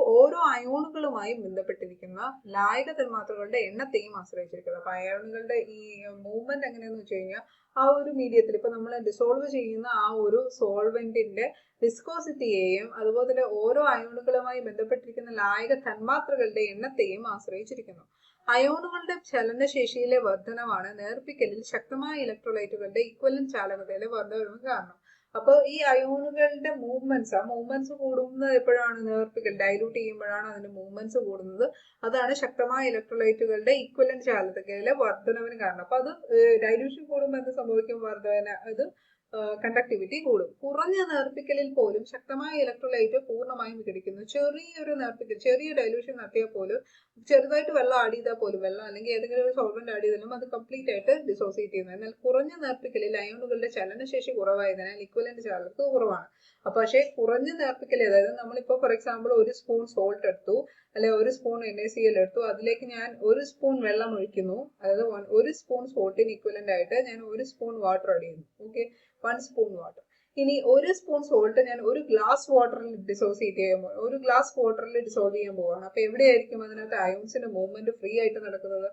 അയോണുകളുമായി ബന്ധപ്പെട്ടിരിക്കുന്ന ലായക തന്മാത്രകളുടെ എണ്ണത്തെയും ആശ്രയിച്ചിരിക്കുന്നത്. അപ്പൊ അയോണുകളുടെ ഈ മൂവ്മെന്റ് എങ്ങനെയാന്ന് വെച്ച് കഴിഞ്ഞാൽ ആ ഒരു മീഡിയത്തിൽ ഇപ്പൊ നമ്മൾ ഡിസോൾവ് ചെയ്യുന്ന ആ ഒരു സോൾവെന്റിന്റെ വിസ്കോസിറ്റിയെയും അതുപോലെ തന്നെ ഓരോ അയോണുകളുമായി ബന്ധപ്പെട്ടിരിക്കുന്ന ലായക തന്മാത്രകളുടെ എണ്ണത്തെയും ആശ്രയിച്ചിരിക്കുന്നു. അയോണുകളുടെ ചലനശേഷിയിലെ വർധനവാണ് നേർപ്പിക്കലിൽ ശക്തമായ ഇലക്ട്രോലൈറ്റുകളുടെ ഇക്വലന്റ് ചാലകതയിലെ വർധനവിന് കാരണം. അപ്പോൾ ഈ അയോണുകളുടെ മൂവ്മെന്റ്സ് കൂടുന്നത് എപ്പോഴാണ്? നേർപ്പിക്കൽ ഡൈലൂട്ട് ചെയ്യുമ്പോഴാണ് അതിന്റെ മൂവ്മെന്റ്സ് കൂടുന്നത്. അതാണ് ശക്തമായ ഇലക്ട്രോലൈറ്റുകളുടെ ഇക്വലന്റ് ചാലകതയിലെ വർധനവിന് കാരണം. അപ്പൊ അത് ഡൈലൂഷൻ കൂടുമ്പോൾ എന്ത് സംഭവിക്കും? കണ്ടക്ടിവിറ്റി കൂടും. കുറഞ്ഞ നേർപ്പിക്കലിൽ പോലും ശക്തമായ ഇലക്ട്രോലൈറ്റ് പൂർണ്ണമായും വിഘടിക്കുന്നു. ചെറിയൊരു നേർപ്പിക്കൽ, ചെറിയ ഡൈലൂഷൻ നടത്തിയാൽ പോലും, ചെറുതായിട്ട് വെള്ളം ആഡ് ചെയ്താൽ പോലും, വെള്ളം അല്ലെങ്കിൽ ഏതെങ്കിലും ഒരു സോൾവെന്റ് ആഡ് ചെയ്താലും അത് കംപ്ലീറ്റ് ആയിട്ട് ഡിസോസിയേറ്റ് ചെയ്യുന്നു. എന്നാൽ കുറഞ്ഞ നേർപ്പിക്കലിൽ അയോണുകളുടെ ചലനശേഷി കുറവായതിനാൽ ഇക്വലന്റ് ചാലകത കുറവാണ്. അപ്പൊ പക്ഷേ കുറഞ്ഞ നേർപ്പിക്കൽ, അതായത് നമ്മളിപ്പോ ഫോർ എക്സാമ്പിൾ ഒരു സ്പൂൺ സോൾട്ട് എടുത്തു, അല്ലെ ഒരു സ്പൂൺ NaCl എടുത്തു, അതിലേക്ക് ഞാൻ ഒരു സ്പൂൺ വെള്ളം ഒഴിക്കുന്നു, അതായത് ഒരു സ്പൂൺ സോൾട്ടിന് ഇക്വലന്റ് ആയിട്ട് ഞാൻ ഒരു സ്പൂൺ വാട്ടർ ആഡ് ചെയ്യുന്നു. Okay, 1 spoon water. ഇനി ഒരു സ്പൂൺ സോൾട്ട് ഞാൻ ഒരു ഗ്ലാസ് വാട്ടറിൽ ഡിസോസിയേറ്റ് ചെയ്യുമ്പോൾ, ഒരു ഗ്ലാസ് വാട്ടറിൽ ഡിസോൾവ് ചെയ്യാൻ പോവാണ്. അപ്പൊ എവിടെയായിരിക്കും അതിനകത്ത് അയോൺസിന്റെ മൂവ്മെന്റ് ഫ്രീ ആയിട്ട് നടക്കുന്നത്?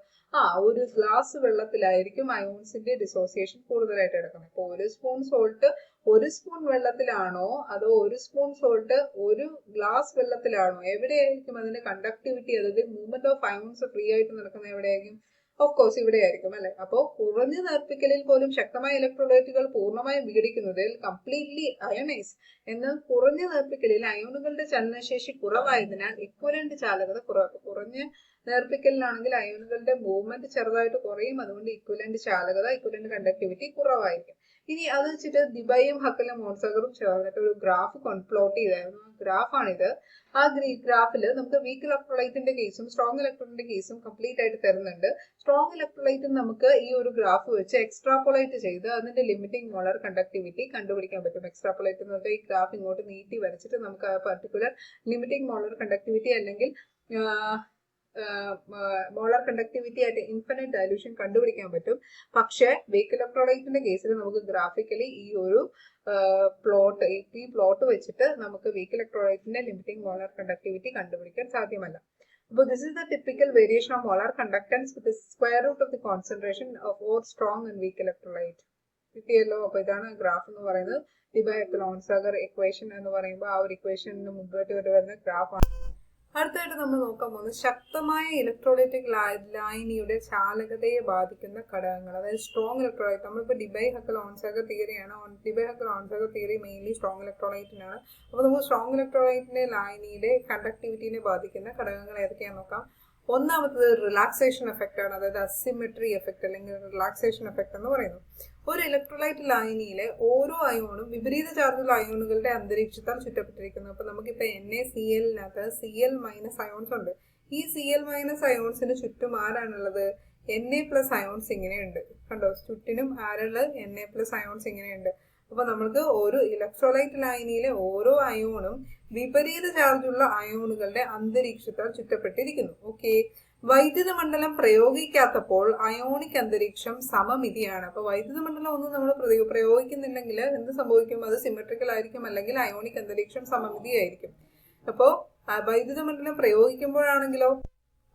ഒരു ഗ്ലാസ് വെള്ളത്തിലായിരിക്കും അയോൺസിന്റെ ഡിസോസിയേഷൻ കൂടുതലായിട്ട് നടക്കുന്നത്. അപ്പൊ ഒരു സ്പൂൺ സോൾട്ട് ഒരു സ്പൂൺ വെള്ളത്തിലാണോ അതോ ഒരു സ്പൂൺ സോൾട്ട് ഒരു ഗ്ലാസ് വെള്ളത്തിലാണോ, എവിടെയായിരിക്കും അതിന്റെ കണ്ടക്ടിവിറ്റി, അതായത് മൂവ്മെന്റ് ഓഫ് അയോൺസ് ഫ്രീ ആയിട്ട് നടക്കുന്നത് എവിടെയായിരിക്കും? ഓഫ് കോഴ്സ് ഇവിടെ ആയിരിക്കും, അല്ലെ? അപ്പോ കുറഞ്ഞ നേർപ്പിക്കലിൽ പോലും ശക്തമായ ഇലക്ട്രോലൈറ്റുകൾ പൂർണ്ണമായും വിഘടിക്കുന്നതിൽ കംപ്ലീറ്റ്ലി അയണൈസ്. എന്നാൽ കുറഞ്ഞ നേർപ്പിക്കലിൽ അയോണുകളുടെ ചലനശേഷി കുറവായതിനാൽ ഇക്വലന്റ് ചാലകത കുറവാക്കും. കുറഞ്ഞ നേർപ്പിക്കലിലാണെങ്കിൽ അയോണുകളുടെ മൂവ്മെന്റ് ചെറുതായിട്ട് കുറയും, അതുകൊണ്ട് ഇക്വലന്റ് ചാലകത, ഇക്വലന്റ് കണ്ടക്ടിവിറ്റി കുറവായിരിക്കും. ഇനി അത് വെച്ചിട്ട് ദിബയും ഹക്കലും മോൺസഗറും ചേർന്നിട്ട് ഒരു ഗ്രാഫ് പ്ലോട്ട് ചെയ്തായിരുന്നു. ഗ്രാഫാണിത്. ആ ഗ്രാഫിൽ നമുക്ക് വീക്ക് ഇലക്ട്രോലൈറ്റിന്റെ കേസും സ്ട്രോങ് ഇലക്ട്രോണിന്റെ കേസും കംപ്ലീറ്റ് ആയിട്ട് തരുന്നുണ്ട്. സ്ട്രോങ് ഇലക്ട്രോലൈറ്റ് നമുക്ക് ഈ ഒരു ഗ്രാഫ് വെച്ച് എക്സ്ട്രാപോളേറ്റ് ചെയ്ത് അതിന്റെ ലിമിറ്റിംഗ് മോളാർ കണ്ടക്ടിവിറ്റി കണ്ടുപിടിക്കാൻ പറ്റും. എക്സ്ട്രാപോളേറ്റ് എന്ന് പറഞ്ഞാൽ ഈ ഗ്രാഫ് ഇങ്ങോട്ട് നീട്ടി വരച്ചിട്ട് നമുക്ക് ആ പർട്ടിക്കുലർ ലിമിറ്റിംഗ് മോളാർ കണ്ടക്ടിവിറ്റി അല്ലെങ്കിൽ മോളാർ കണ്ടക്ടിവിറ്റി ആയിട്ട് ഇൻഫിനിറ്റ് ഡൈലൂഷൻ കണ്ടുപിടിക്കാൻ പറ്റും. പക്ഷെ വീക്ക് ഇലക്ട്രോലൈറ്റിന്റെ കേസിൽ നമുക്ക് ഗ്രാഫിക്കലി ഈ ഒരു പ്ലോട്ട് വെച്ചിട്ട് നമുക്ക് വീക്ക് ഇലക്ട്രോലൈറ്റിന്റെ ലിമിറ്റിംഗ് മോളാർ കണ്ടക്ടിവിറ്റി കണ്ടുപിടിക്കാൻ സാധ്യമല്ല. അപ്പോൾ this is the typical variation of molar conductance with the square root of the concentration of both strong and weak electrolyte. കിട്ടിയല്ലോ. അപ്പൊ ഇതാണ് ഗ്രാഫ് എന്ന് പറയുന്നത്. ഡിബൈ-എപ്സിലോൺ-സാഗർ ഇക്വേഷൻ എന്ന് പറയുമ്പോൾ ആ ഒരു ഇക്വേഷന് മുമ്പായിട്ട് വരുന്ന ഗ്രാഫാണ്. അടുത്തായിട്ട് നമ്മൾ നോക്കാൻ പോകുന്നത് ശക്തമായ ഇലക്ട്രോലൈറ്റിക് ലായനിയുടെ ചാലകതയെ ബാധിക്കുന്ന ഘടകങ്ങൾ, അതായത് സ്ട്രോങ് ഇലക്ട്രോലൈറ്റ്. നമ്മളിപ്പോൾ ഡിബൈ-ഹക്കൽ-ഓൺസാഗർ തിയറിയാണ്. ഡിബൈ-ഹക്കൽ-ഓൺസാഗർ തിയറി മെയിൻലി സ്ട്രോങ് ഇലക്ട്രോലൈറ്റിനാണ്. അപ്പോൾ നമുക്ക് സ്ട്രോങ് ഇലക്ട്രോലൈറ്റിന്റെ ലായനിയുടെ കണ്ടക്ടിവിറ്റിനെ ബാധിക്കുന്ന ഘടകങ്ങൾ ഏതൊക്കെയാണെന്ന് നോക്കാം. ഒന്നാമത്തത് റിലാക്സേഷൻ എഫക്റ്റ് ആണ്, അതായത് അസിമെട്രി എഫക്റ്റ് അല്ലെങ്കിൽ റിലാക്സേഷൻ എഫക്റ്റ് എന്ന് പറയുന്നത്. ഒരു ഇലക്ട്രോലൈറ്റ് ലായനിയിലെ ഓരോ അയോണും വിപരീത ചാർജുള്ള അയോണുകളുടെ അന്തരീക്ഷത്താൽ ചുറ്റപ്പെട്ടിരിക്കുന്നു. അപ്പൊ നമുക്കിപ്പോ NaCl-നകത്ത് Cl മൈനസ് അയോൺസ് ഉണ്ട്. ഈ Cl മൈനസ് അയോൺസിന് ചുറ്റും ആരാണുള്ളത്? Na+ അയോൺസ് ഇങ്ങനെയുണ്ട്. കണ്ടോ, ചുറ്റിനും ആരുള്ളത്? Na+ അയോൺസ് ഇങ്ങനെയുണ്ട്. അപ്പൊ നമ്മൾക്ക് ഒരു ഇലക്ട്രോലൈറ്റ് ലായനിയിലെ ഓരോ അയോണും വിപരീത ചാർജുള്ള അയോണുകളുടെ അന്തരീക്ഷത്താൽ ചുറ്റപ്പെട്ടിരിക്കുന്നു. ഓക്കെ, വൈദ്യുത മണ്ഡലം പ്രയോഗിക്കാത്തപ്പോൾ അയോണിക് അന്തരീക്ഷം സമമിതിയാണ്. അപ്പൊ വൈദ്യുത മണ്ഡലം ഒന്നും നമ്മൾ പ്രയോഗിക്കുന്നില്ലെങ്കിൽ എന്ത് സംഭവിക്കും? അത് സിമെട്രിക്കൽ ആയിരിക്കും, അല്ലെങ്കിൽ അയോണിക് അന്തരീക്ഷം സമമിതിയായിരിക്കും. അപ്പോ വൈദ്യുത മണ്ഡലം പ്രയോഗിക്കുമ്പോഴാണെങ്കിലോ,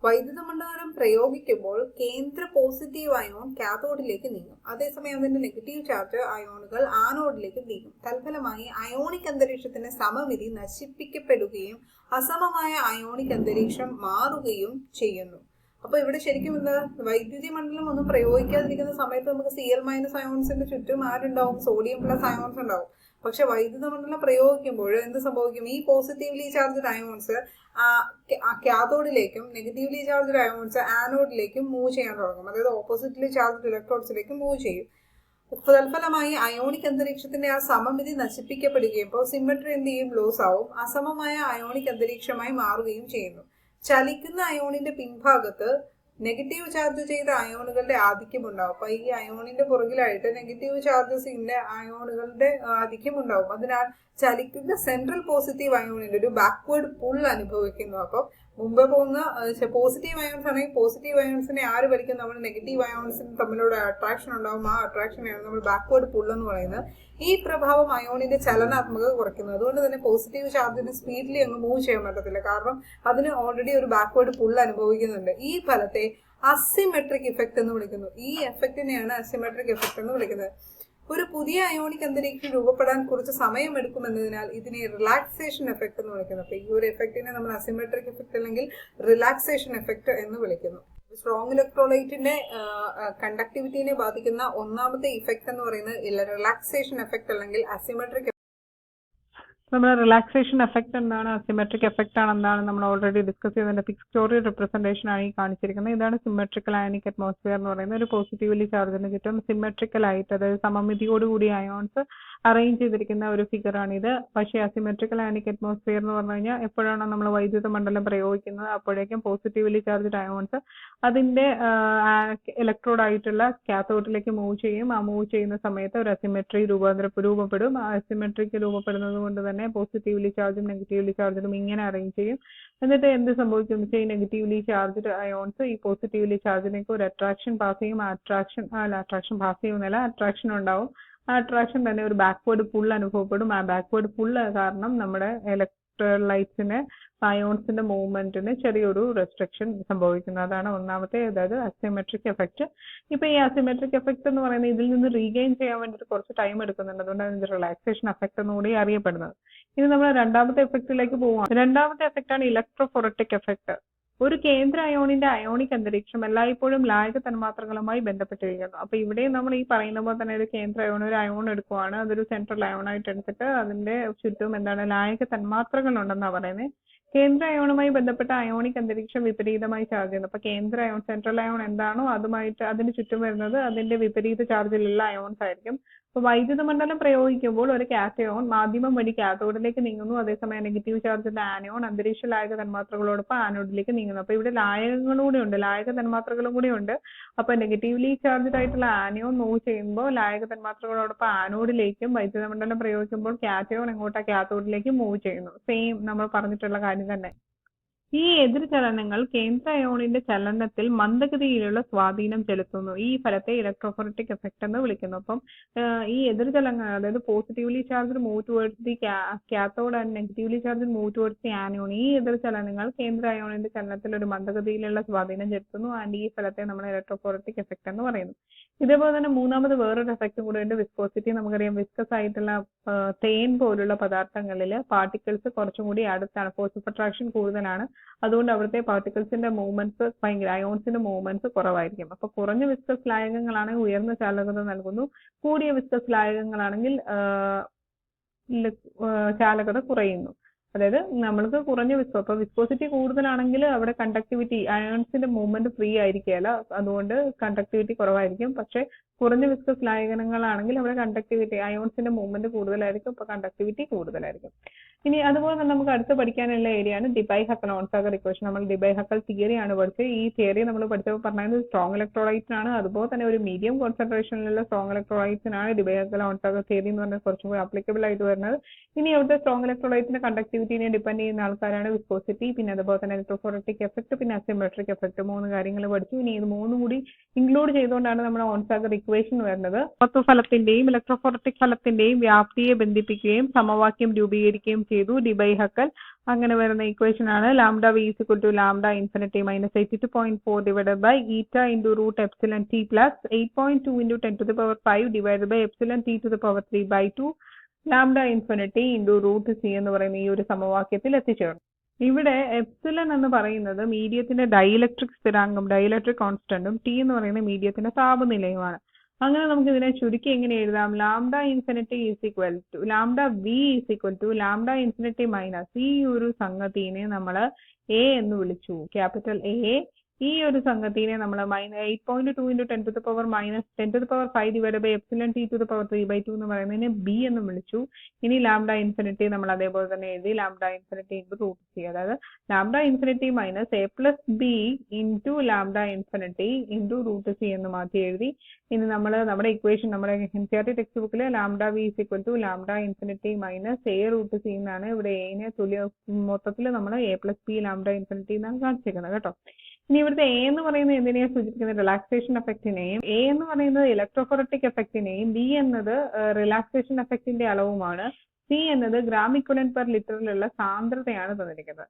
വൈദ്യുത മണ്ഡലം പ്രയോഗിക്കുമ്പോൾ കേന്ദ്ര പോസിറ്റീവ് അയോൺ കാഥോഡിലേക്ക് നീങ്ങും, അതേസമയം അതിന്റെ നെഗറ്റീവ് ചാർജ് അയോണുകൾ ആനോഡിലേക്ക് നീങ്ങും. തൽഫലമായി അയോണിക് അന്തരീക്ഷത്തിന്റെ സമമിതി നശിപ്പിക്കപ്പെടുകയും അസമമായ അയോണിക് അന്തരീക്ഷം മാറുകയും ചെയ്യുന്നു. അപ്പൊ ഇവിടെ ശരിക്കും എന്താ, വൈദ്യുതി മണ്ഡലം ഒന്നും പ്രയോഗിക്കാതിരിക്കുന്ന സമയത്ത് നമുക്ക് Cl മൈനസ് അയോൺസിന്റെ ചുറ്റും ആരുണ്ടാവും? സോഡിയം പ്ലസ് അയോൺസ് ഉണ്ടാവും. പക്ഷെ വൈദ്യുത മണ്ഡലം പ്രയോഗിക്കുമ്പോൾ എന്ത് സംഭവിക്കും? ഈ പോസിറ്റീവ്ലി ചാർജ്ഡ് അയോൺസ് കാഥോഡിലേക്കും നെഗറ്റീവ്ലി ചാർജ്ഡ് അയോൺസ് ആനോഡിലേക്കും മൂവ് ചെയ്യാൻ തുടങ്ങും, അതായത് ഓപ്പോസിറ്റ്ലി ചാർജ്ഡ് ഇലക്ട്രോഡ്സിലേക്ക് മൂവ് ചെയ്യും. തൽഫലമായി അയോണിക് അന്തരീക്ഷത്തിന്റെ ആ സമമിതി നശിപ്പിക്കപ്പെടുകയും ഇപ്പോൾ സിമെട്രി എന്ത് ചെയ്യും? ലോസ് ആവും, അസമമായ അയോണിക് അന്തരീക്ഷമായി മാറുകയും ചെയ്യുന്നു. ചലിക്കുന്ന അയോണിന്റെ പിൻഭാഗത്ത് നെഗറ്റീവ് ചാർജ് ചെയ്ത അയോണുകളുടെ ആധിക്യം ഉണ്ടാവും. അപ്പൊ ഈ അയോണിന്റെ പുറകിലായിട്ട് നെഗറ്റീവ് ചാർജസിന്റെ അയോണുകളുടെ ആധിക്യം ഉണ്ടാവും. അതിനാൽ ചലിക്കുന്ന സെൻട്രൽ പോസിറ്റീവ് അയോണിന്റെ ഒരു ബാക്ക്വേർഡ് പുൾ അനുഭവിക്കുന്നു. അപ്പം മുമ്പ് പോകുന്ന പോസിറ്റീവ് അയോൺസ് ആണെങ്കിൽ പോസിറ്റീവ് അയോൺസിനെ ആര് വലിക്കും? നമ്മൾ നെഗറ്റീവ് അയോൺസിന് തമ്മിലുള്ള അട്രാക്ഷൻ ഉണ്ടാവും. ആ അട്രാക്ഷനെയാണ് നമ്മൾ ബാക്ക്വേർഡ് പുൾ എന്ന് പറയുന്നത്. ഈ പ്രഭാവം അയോണിന്റെ ചലനാത്മകത കുറയ്ക്കുന്നു. അതുകൊണ്ട് തന്നെ പോസിറ്റീവ് ചാർജിന് സ്പീഡിലി അങ്ങ് മൂവ് ചെയ്യാൻ പറ്റത്തില്ല, കാരണം അതിന് ഓൾറെഡി ഒരു ബാക്ക്വേർഡ് പുൾ അനുഭവിക്കുന്നുണ്ട്. ഈ ഫലത്തെ അസിമെട്രിക് ഇഫക്റ്റ് എന്ന് വിളിക്കുന്നു. ഈ എഫക്റ്റിനെയാണ് അസിമെട്രിക് എഫക്റ്റ് എന്ന് വിളിക്കുന്നത്. ഒരു പുതിയ അയോണിക് അന്തരീക്ഷം രൂപപ്പെടാൻ കുറച്ച് സമയം എടുക്കുമെന്നതിനാൽ ഇതിനെ റിലാക്സേഷൻ എഫക്റ്റ് എന്ന് വിളിക്കുന്നു. അപ്പൊ ഈ ഒരു എഫക്റ്റിനെ നമ്മൾ അസിമെട്രിക് എഫക്റ്റ് അല്ലെങ്കിൽ റിലാക്സേഷൻ എഫക്റ്റ് എന്ന് വിളിക്കുന്നു. സ്ട്രോങ് ഇലക്ട്രോലൈറ്റിന്റെ കണ്ടക്ടിവിറ്റിനെ ബാധിക്കുന്ന ഒന്നാമത്തെ ഇഫക്റ്റ് എന്ന് പറയുന്നത് റിലാക്സേഷൻ എഫക്റ്റ് അല്ലെങ്കിൽ അസിമെട്രിക്. നമ്മുടെ റിലാക്സേഷൻ എഫക്റ്റ് എന്താണ്, സിമെട്രിക് എഫക്റ്റ് ആണ് എന്താണ് നമ്മൾ ഓൾറെഡി ഡിസ്കസ് ചെയ്തതിന്റെ പിക്ചോറിയൽ റിപ്രസെന്റേഷൻ ആണ് ഈ കാണിച്ചിരിക്കുന്നത്. ഇതാണ് സിമെട്രിക്കൽ അയണിക് അറ്റ്മോസ്ഫിയർ എന്ന് പറയുന്നത്. ഒരു പോസിറ്റീവ്ലി ചാർജിന് ചുറ്റും സിമെട്രിക്കൽ ആയിട്ട്, അതായത് സമമിതിയോടുകൂടി അയോൺസ് അറേഞ്ച് ചെയ്തിരിക്കുന്ന ഒരു ഫിഗർ ആണിത്. പക്ഷേ അസിമെട്രിക്കൽ അയണിക് അറ്റ്മോസ്ഫിയർ എന്ന് പറഞ്ഞു കഴിഞ്ഞാൽ എപ്പോഴാണ് നമ്മൾ വൈദ്യുത മണ്ഡലം പ്രയോഗിക്കുന്നത് അപ്പോഴേക്കും പോസിറ്റീവ്ലി ചാർജ്ഡ് അയോൺസ് അതിന്റെ ഇലക്ട്രോഡ് ആയിട്ടുള്ള കാത്തോഡിലേക്ക് മൂവ് ചെയ്യും. ആ മൂവ് ചെയ്യുന്ന സമയത്ത് ഒരു അസിമെട്രി രൂപപ്പെടും. ആ അസിമെട്രിക്ക് രൂപപ്പെടുന്നത് കൊണ്ട് തന്നെ പോസിറ്റീവ്ലി ചാർജും നെഗറ്റീവ്ലി ചാർജും ഇങ്ങനെ അറേഞ്ച് ചെയ്യും. എന്നിട്ട് എന്ത് സംഭവിക്കും വെച്ചാൽ ഈ നെഗറ്റീവ്ലി ചാർജ്ഡ് അയോൺസ് ഈ പോസിറ്റീവ്ലി ചാർജിലേക്ക് ഒരു അട്രാക്ഷൻ പാസ് ചെയ്യും. അട്രാക്ഷൻ ഉണ്ടാവും. ആ അട്രാക്ഷൻ തന്നെ ഒരു ബാക്ക്വേർഡ് പുൾ അനുഭവപ്പെടും. ആ ബാക്ക്വേർഡ് പുള്ള് കാരണം നമ്മുടെ ഇലക്ട്രോലൈറ്റ്സിന് അയോൺസിന്റെ മൂവ്മെന്റിന് ചെറിയൊരു റെസ്ട്രിക്ഷൻ സംഭവിക്കുന്നു. അതാണ് ഒന്നാമത്തെ, അതായത് അസിമെട്രിക് എഫക്റ്റ്. ഇപ്പൊ ഈ അസിമെട്രിക് എഫക്റ്റ് എന്ന് പറയുന്നത് ഇതിൽ നിന്ന് റീഗെയിൻ ചെയ്യാൻ വേണ്ടിയിട്ട് കുറച്ച് ടൈം എടുക്കുന്നുണ്ട്. അതുകൊണ്ടാണ് ഇതിന്റെ റിലാക്സേഷൻ എഫക്റ്റ് എന്നുകൂടി അറിയപ്പെടുന്നത്. ഇനി നമ്മൾ രണ്ടാമത്തെ എഫക്റ്റിലേക്ക് പോവാം. രണ്ടാമത്തെ എഫക്റ്റ് ആണ് ഇലക്ട്രോഫോററ്റിക് എഫക്റ്റ്. ഒരു കേന്ദ്ര അയോണിന്റെ അയോണിക് അന്തരീക്ഷം എല്ലായ്പ്പോഴും ലായക തന്മാത്രകളുമായി ബന്ധപ്പെട്ടിരിക്കുന്നു. അപ്പൊ ഇവിടെ നമ്മൾ ഈ പറയുന്ന പോലെ തന്നെ ഒരു കേന്ദ്ര അയോൺ, ഒരു അയോൺ എടുക്കുവാണ്, അതൊരു സെൻട്രൽ അയോൺ ആയിട്ട് എടുത്തിട്ട് അതിന്റെ ചുറ്റും എന്താണ് ലായക തന്മാത്രകൾ ഉണ്ടെന്നാണ് പറയുന്നത്. കേന്ദ്ര അയോണുമായി ബന്ധപ്പെട്ട അയോണിക് അന്തരീക്ഷം വിപരീതമായി ചാർജ് ചെയ്യുന്നു. അപ്പൊ കേന്ദ്ര അയോൺ, സെൻട്രൽ അയോൺ എന്താണോ അതുമായിട്ട് അതിന് ചുറ്റും വരുന്നത് അതിന്റെ വിപരീത ചാർജിലുള്ള അയോൺസ് ആയിരിക്കും. അപ്പൊ വൈദ്യുത മണ്ഡലം പ്രയോഗിക്കുമ്പോൾ ഒരു കാറ്റയോൺ മാധ്യമം വഴി കാത്തോഡിലേക്ക് നീങ്ങുന്നു. അതേസമയം നെഗറ്റീവ് ചാർജുള്ള ആനയോൺ അന്തരീക്ഷ ലായക തന്മാത്രകളോടൊപ്പം ആനോഡിലേക്ക് നീങ്ങുന്നു. അപ്പൊ ഇവിടെ ലായകങ്ങളും കൂടി ഉണ്ട്, ലായക തന്മാത്രകളും കൂടി ഉണ്ട്. അപ്പൊ നെഗറ്റീവ്ലി ചാർജ്ഡ് ആയിട്ടുള്ള ആനയോൺ മൂവ് ചെയ്യുമ്പോൾ ലായക തന്മാത്രകളോടൊപ്പം ആനോഡിലേക്കും, വൈദ്യുത മണ്ഡലം പ്രയോഗിക്കുമ്പോൾ കാറ്റയോൺ എങ്ങോട്ടാ കാത്തോഡിലേക്കും മൂവ് ചെയ്യുന്നു. സെയിം നമ്മൾ പറഞ്ഞിട്ടുള്ള കാര്യം തന്നെ. ഈ എതിർചലനങ്ങൾ കേന്ദ്ര അയോണിന്റെ ചലനത്തിൽ മന്ദഗതിയിലുള്ള സ്വാധീനം ചെലുത്തുന്നു. ഈ ഫലത്തെ ഇലക്ട്രോഫോററ്റിക് എഫക്റ്റ് എന്ന് വിളിക്കുന്നു. അപ്പം ഈ എതിർചലനങ്ങൾ, അതായത് positively charged move towards the cathode and negatively charged move towards the anion, ഈ എതിർചലനങ്ങൾ കേന്ദ്ര അയോണിന്റെ ചലനത്തിൽ ഒരു മന്ദഗതിയിലുള്ള സ്വാധീനം ചെലുത്തുന്നു. ആൻഡ് ഈ ഫലത്തെ നമ്മൾ ഇലക്ട്രോഫോററ്റിക് എഫക്റ്റ് എന്ന് പറയുന്നു. ഇതേപോലെ തന്നെ മൂന്നാമത് വേറൊരു എഫക്റ്റും കൂടെ ഉണ്ട്, വിസ്കോസിറ്റി. നമുക്കറിയാം വിസ്കസ് ആയിട്ടുള്ള തേൻ പോലുള്ള പദാർത്ഥങ്ങളിൽ പാർട്ടിക്കിൾസ് കുറച്ചും കൂടി അടുത്താണ്, ഫോഴ്സ് ഓഫ് അട്രാക്ഷൻ കൂടുതലാണ്. അതുകൊണ്ട് അവിടുത്തെ പാർട്ടിക്കിൾസിന്റെ മൂവ്മെന്റ്സ് ഭയങ്കര, അയോൺസിന്റെ മൂവ്മെന്റ്സ് കുറവായിരിക്കും. അപ്പൊ കുറഞ്ഞ വിസ്കസ് ലായകങ്ങളാണെങ്കിൽ ഉയർന്ന ചാലകത നൽകുന്നു, കൂടിയ വിസ്കസ് ലായകങ്ങളാണെങ്കിൽ ചാലകത കുറയുന്നു. അതായത് നമ്മൾക്ക് കുറഞ്ഞ വിസ്കോസിറ്റി കൂടുതലാണെങ്കിൽ അവിടെ കണ്ടക്ടിവിറ്റി, അയോൺസിന്റെ മൂവ്മെന്റ് ഫ്രീ ആയിരിക്കുകയല്ല, അതുകൊണ്ട് കണ്ടക്ടിവിറ്റി കുറവായിരിക്കും. പക്ഷെ കുറഞ്ഞ വിസ്കസ് ലായകങ്ങളാണെങ്കിൽ അവിടെ കണ്ടക്ടിവിറ്റി, അയോൺസിന്റെ മൂവ്മെന്റ് കൂടുതലായിരിക്കും, അപ്പൊ കണ്ടക്ടിവിറ്റി കൂടുതലായിരിക്കും. ഇനി അതുപോലെ തന്നെ നമുക്ക് അടുത്ത് പഠിക്കാനുള്ള ഏരിയ ആണ് ഡിബൈ-ഹക്കൽ ഓൺസാഗർ ഇക്വേഷൻ. നമ്മൾ ഡിബൈ-ഹക്കൽ തിയറി ആണ് പഠിച്ചത്. ഈ തിയറി നമ്മൾ പഠിച്ചപ്പോൾ പറഞ്ഞത് സ്ട്രോങ് ഇലക്ട്രോലൈറ്റിനാണ്. അതുപോലെ തന്നെ ഒരു മീഡിയം കോൺസെൻട്രേഷനിലുള്ള സ്ട്രോങ് ഇലക്ട്രോലൈറ്റിനാണ് ഡിബൈ-ഹക്കൽ ഓൺസാഗർ തിയറി എന്ന് പറഞ്ഞാൽ കുറച്ചും കൂടി ആപ്ലിക്കബിൾ ആയിട്ട് വരുന്നത്. ഇനി അവിടുത്തെ സ്ട്രോങ് ഇലക്ട്രോലൈറ്റിന്റെ കണ്ടക്ടിവിറ്റിനെ ഡിപ്പെൻഡ് ചെയ്യുന്ന ആൾക്കാരാണ് വിസ്കോസിറ്റി, പിന്നെ അതുപോലെ തന്നെ ഇലക്ട്രോഫോററ്റിക് എഫക്ട്, പിന്നെ അസിമെട്രിക് എഫക്ട്. മൂന്ന് കാര്യങ്ങൾ പഠിച്ചു. ഇനി ഇത് മൂന്നും കൂടി ഇൻക്ലൂഡ് ചെയ്തുകൊണ്ടാണ് നമ്മുടെ ഓൺസാഗർ ഇക്വേഷൻ വരുന്നത്. ഫലത്തിന്റെയും ഇലക്ട്രോഫോററ്റിക് ഫലത്തിന്റെയും വ്യാപ്തിയെ ബന്ധിപ്പിക്കുകയും സമവാക്യം രൂപീകരിക്കുകയും ചെയ്തു ഡിബൈ-ഹക്കൽ. അങ്ങനെ വരുന്ന ഇക്വേഷൻ ആണ് lambda V is equal to lambda infinity minus 82.4 divided by eta into root epsilon T plus 8.2 into 10⁵ divided by epsilon T to the power 3/2 lambda infinity into root C എന്ന് പറയുന്ന ഈ ഒരു സമവാക്യത്തിൽ എത്തിച്ചേർന്നു. ഇവിടെ എപ്സിലൻ എന്ന് പറയുന്നത് മീഡിയത്തിന്റെ ഡൈഇലക്ട്രിക് സ്ഥിരാങ്കം, ഡൈഇലക്ട്രിക് കോൺസ്റ്റന്റും ടി എന്ന് പറയുന്നത് മീഡിയത്തിന്റെ താപനിലയുമാണ്. അങ്ങനെ നമുക്ക് ഇതിനെ ചുരുക്കി എങ്ങനെ എഴുതാം? Lambda infinity is equal to lambda V is equal to lambda infinity minus ഈ ഒരു സംഗതിനെ നമ്മൾ എ എന്ന് വിളിച്ചു, ക്യാപിറ്റൽ എ. ഈ ഒരു സംഗതിനെ നമ്മൾ 8.2 into 10⁻⁻5 divide by epsilon T to the power 3/2 എന്ന് പറയുന്നതിനെ ബി എന്ന് വിളിച്ചു. ഇനി ലാംഡ ഇൻഫിനിറ്റി നമ്മൾ അതേപോലെ തന്നെ എഴുതി, lambda infinity into root C, അതായത് lambda infinity minus A plus B into lambda infinity into root C എന്ന് മാറ്റി എഴുതി. ഇനി നമ്മൾ നമ്മുടെ ഇക്വേഷൻ, നമ്മുടെ NCERT ടെക്സ്റ്റ് ബുക്കിൽ lambda V is equal to lambda infinity minus A root C എന്നാണ്. ഇവിടെ എനെ തുല്യ മൊത്തത്തിൽ നമ്മൾ A plus B lambda infinity എന്നാണ് കാണിച്ചിരിക്കുന്നത് കേട്ടോ. ഇനി ഇവിടുത്തെ എ എന്ന് പറയുന്നത് എന്തിനെയാണ് സൂചിപ്പിക്കുന്നത്? റിലാക്സേഷൻ എഫക്റ്റിനെയും, എ എന്ന് പറയുന്നത് ഇലക്ട്രോഫോററ്റിക് എഫക്റ്റിനെയും, ബി എന്നത് റിലാക്സേഷൻ എഫക്റ്റിന്റെ അളവുമാണ്, സി എന്നത് ഗ്രാം ഇക്വലന്റ് പെർ ലിറ്ററിലുള്ള സാന്ദ്രതയാണ് തന്നിരിക്കുന്നത്.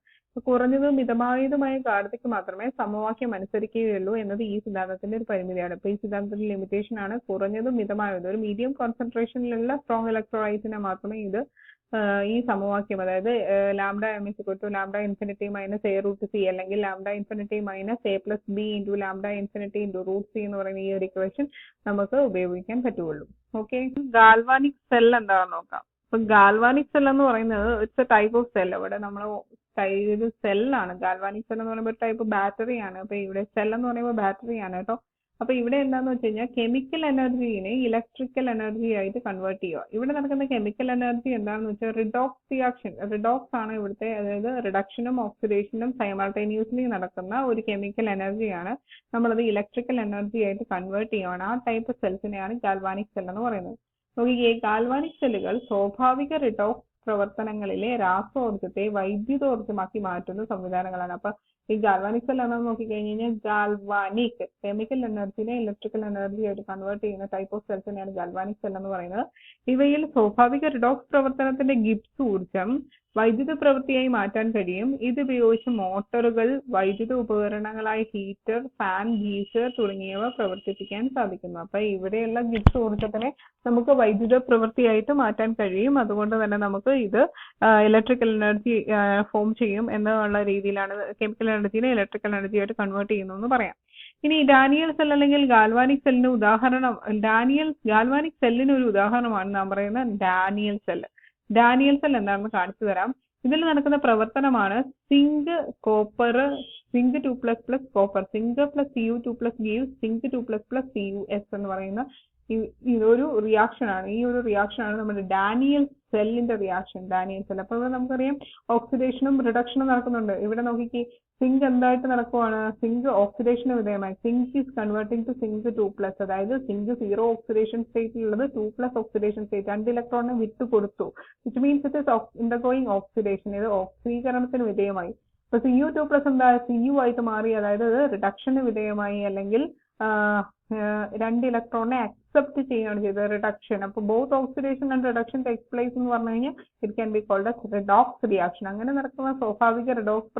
കുറഞ്ഞതും മിതമായതുമായ ഗാഢതയ്ക്ക് മാത്രമേ സമവാക്യം അനുസരിക്കുകയുള്ളൂ എന്നത് ഈ സിദ്ധാന്തത്തിന്റെ ഒരു പരിമിതിയാണ്. ഇപ്പൊ ഈ സിദ്ധാന്തത്തിന്റെ ലിമിറ്റേഷൻ ആണ് കുറഞ്ഞതും മിതമായതും. ഒരു മീഡിയം കോൺസെൻട്രേഷനിലുള്ള സ്ട്രോങ് ഇലക്ട്രോലൈറ്റിനെ മാത്രമേ ഇത് ഈ സമവാക്യം, അതായത് lambda M is equal to lambda infinity minus A root C അല്ലെങ്കിൽ lambda infinity minus A plus B into lambda infinity into root C എന്ന് പറയുന്ന ഈ ഒരു ഇക്വേഷൻ നമുക്ക് ഉപയോഗിക്കാൻ പറ്റുള്ളൂ. ഓക്കെ, ഗാൽവാനിക് സെൽ എന്താണെന്ന് നോക്കാം. ഇപ്പൊ ഗാൽവാനിക് സെൽ എന്ന് പറയുന്നത് it's A type of cell. ഇവിടെ നമ്മൾ ഒരു സെല്ലാണ്. ഗാൽവാനിക് സെൽ എന്ന് പറയുമ്പോൾ ഒരു ടൈപ്പ് ബാറ്ററി ആണ്. അപ്പൊ ഇവിടെ സെൽ എന്ന് പറയുമ്പോൾ ബാറ്ററി ആണ് കേട്ടോ. അപ്പൊ ഇവിടെ എന്താന്ന് വെച്ച് കഴിഞ്ഞാൽ കെമിക്കൽ എനർജീനെ ഇലക്ട്രിക്കൽ എനർജി ആയിട്ട് കൺവേർട്ട് ചെയ്യുക. ഇവിടെ നടക്കുന്ന കെമിക്കൽ എനർജി എന്താണെന്ന് വെച്ചാൽ റിഡോക്സ് റിയാക്ഷൻ. റിഡോക്സ് ആണ് ഇവിടുത്തെ, അതായത് റിഡക്ഷനും ഓക്സിഡേഷനും സൈമൾട്ടേനിയസ്ലി നടക്കുന്ന ഒരു കെമിക്കൽ എനർജിയാണ്. നമ്മളത് ഇലക്ട്രിക്കൽ എനർജി ആയിട്ട് കൺവേർട്ട് ചെയ്യുകയാണ്. ആ ടൈപ്പ് സെൽസിനെയാണ് ഗാൽവാനിക് സെൽ എന്ന് പറയുന്നത്. നോക്കിയേ, ഗാൽവാനിക് സെല്ലുകൾ സ്വാഭാവിക റിഡോക്സ് പ്രവർത്തനങ്ങളിലെ രാസോർജത്തെ വൈദ്യുതോർജമാക്കി മാറ്റുന്ന സംവിധാനങ്ങളാണ്. അപ്പൊ ഈ ഗാൽവാനിക് സെൽ എന്താണെന്ന് നോക്കിക്കഴിഞ്ഞ് കഴിഞ്ഞാൽ ഗാൽവാനിക് കെമിക്കൽ എനർജിനെ ഇലക്ട്രിക്കൽ എനർജി ആയിട്ട് കൺവേർട്ട് ചെയ്യുന്ന ടൈപ്പ് ഓഫ് സെൽസിനെയാണ് ഗാൽവാനിക് സെൽ എന്ന് പറയുന്നത്. ഇവയിൽ സ്വാഭാവിക റിഡോക്സ് പ്രവർത്തനത്തിന്റെ ഗിബ്സ് ഊർജം വൈദ്യുത പ്രവൃത്തിയായി മാറ്റാൻ കഴിയും. ഇത് ഉപയോഗിച്ച് മോട്ടോറുകൾ, വൈദ്യുത ഉപകരണങ്ങളായ ഹീറ്റർ, ഫാൻ, ഗീസർ തുടങ്ങിയവ പ്രവർത്തിപ്പിക്കാൻ സാധിക്കുന്നു. അപ്പൊ ഇവിടെയുള്ള ഗിബ്സ് ഊർജത്തിനെ നമുക്ക് വൈദ്യുത പ്രവൃത്തിയായിട്ട് മാറ്റാൻ കഴിയും. അതുകൊണ്ട് തന്നെ നമുക്ക് ഇത് ഇലക്ട്രിക്കൽ എനർജി ഫോം ചെയ്യും എന്നുള്ള രീതിയിലാണ് കെമിക്കൽ എനർജിനെ ഇലക്ട്രിക്കൽ എനർജി ആയിട്ട് കൺവേർട്ട് ചെയ്യുന്നു എന്ന് പറയാം. ഇനി ഡാനിയൽ സെൽ അല്ലെങ്കിൽ ഗാൽവാനിക് സെല്ലിന് ഉദാഹരണം, ഗാൽവാനിക് സെല്ലിന് ഒരു ഉദാഹരണമാണ് നാം പറയുന്ന ഡാനിയൽ സെൽ. ഡാനിയൽ സെൽ എന്താണെന്ന് കാണിച്ചു തരാം. ഇതിൽ നടക്കുന്ന പ്രവർത്തനമാണ് zinc copper, zinc 2++ copper, zinc plus Cu2+ gives zinc 2++ Cus എന്ന് പറയുന്ന ഇതൊരു റിയാക്ഷൻ ആണ്. ഈ ഒരു റിയാക്ഷൻ ആണ് നമ്മുടെ ഡാനിയൽ സെല്ലിന്റെ റിയാക്ഷൻ. Daniel cell. അപ്പൊ ഇവിടെ നമുക്കറിയാം ഓക്സിഡേഷനും റിഡക്ഷനും നടക്കുന്നുണ്ട്. ഇവിടെ നോക്കിക്കേ, സിങ്ക് എന്തായിട്ട് നടക്കുവാണ്? സിങ്ക് ഓക്സിഡേഷന് വിധേയമായി. Zinc is converting to zinc 2+, അതായത് സിങ്ക് 0 ഓക്സിഡേഷൻ സ്റ്റേറ്റിലുള്ളത് 2+ ഓക്സിഡേഷൻ സ്റ്റേറ്റ്. 2 ഇലക്ട്രോണിനെ വിട്ടു കൊടുത്തു. Which means it is undergoing oxidation. ഇത് ഓക്സീകരണത്തിന് വിധേയമായി. ഇപ്പൊ Cu2+ എന്താ? Cu ആയിട്ട് മാറി, അതായത് ഇത് റിഡക്ഷന് വിധേയമായി, അല്ലെങ്കിൽ 2 ഇലക്ട്രോണിനെ അക്സെപ്റ്റ് ചെയ്യുകയാണ് ചെയ്തത്, റിഡക്ഷൻ. അപ്പൊ both oxidation and reduction takes place എന്ന് പറഞ്ഞു കഴിഞ്ഞാൽ it can be called as redox reaction. അങ്ങനെ നടക്കുന്ന സ്വാഭാവിക റിഡോക്സ്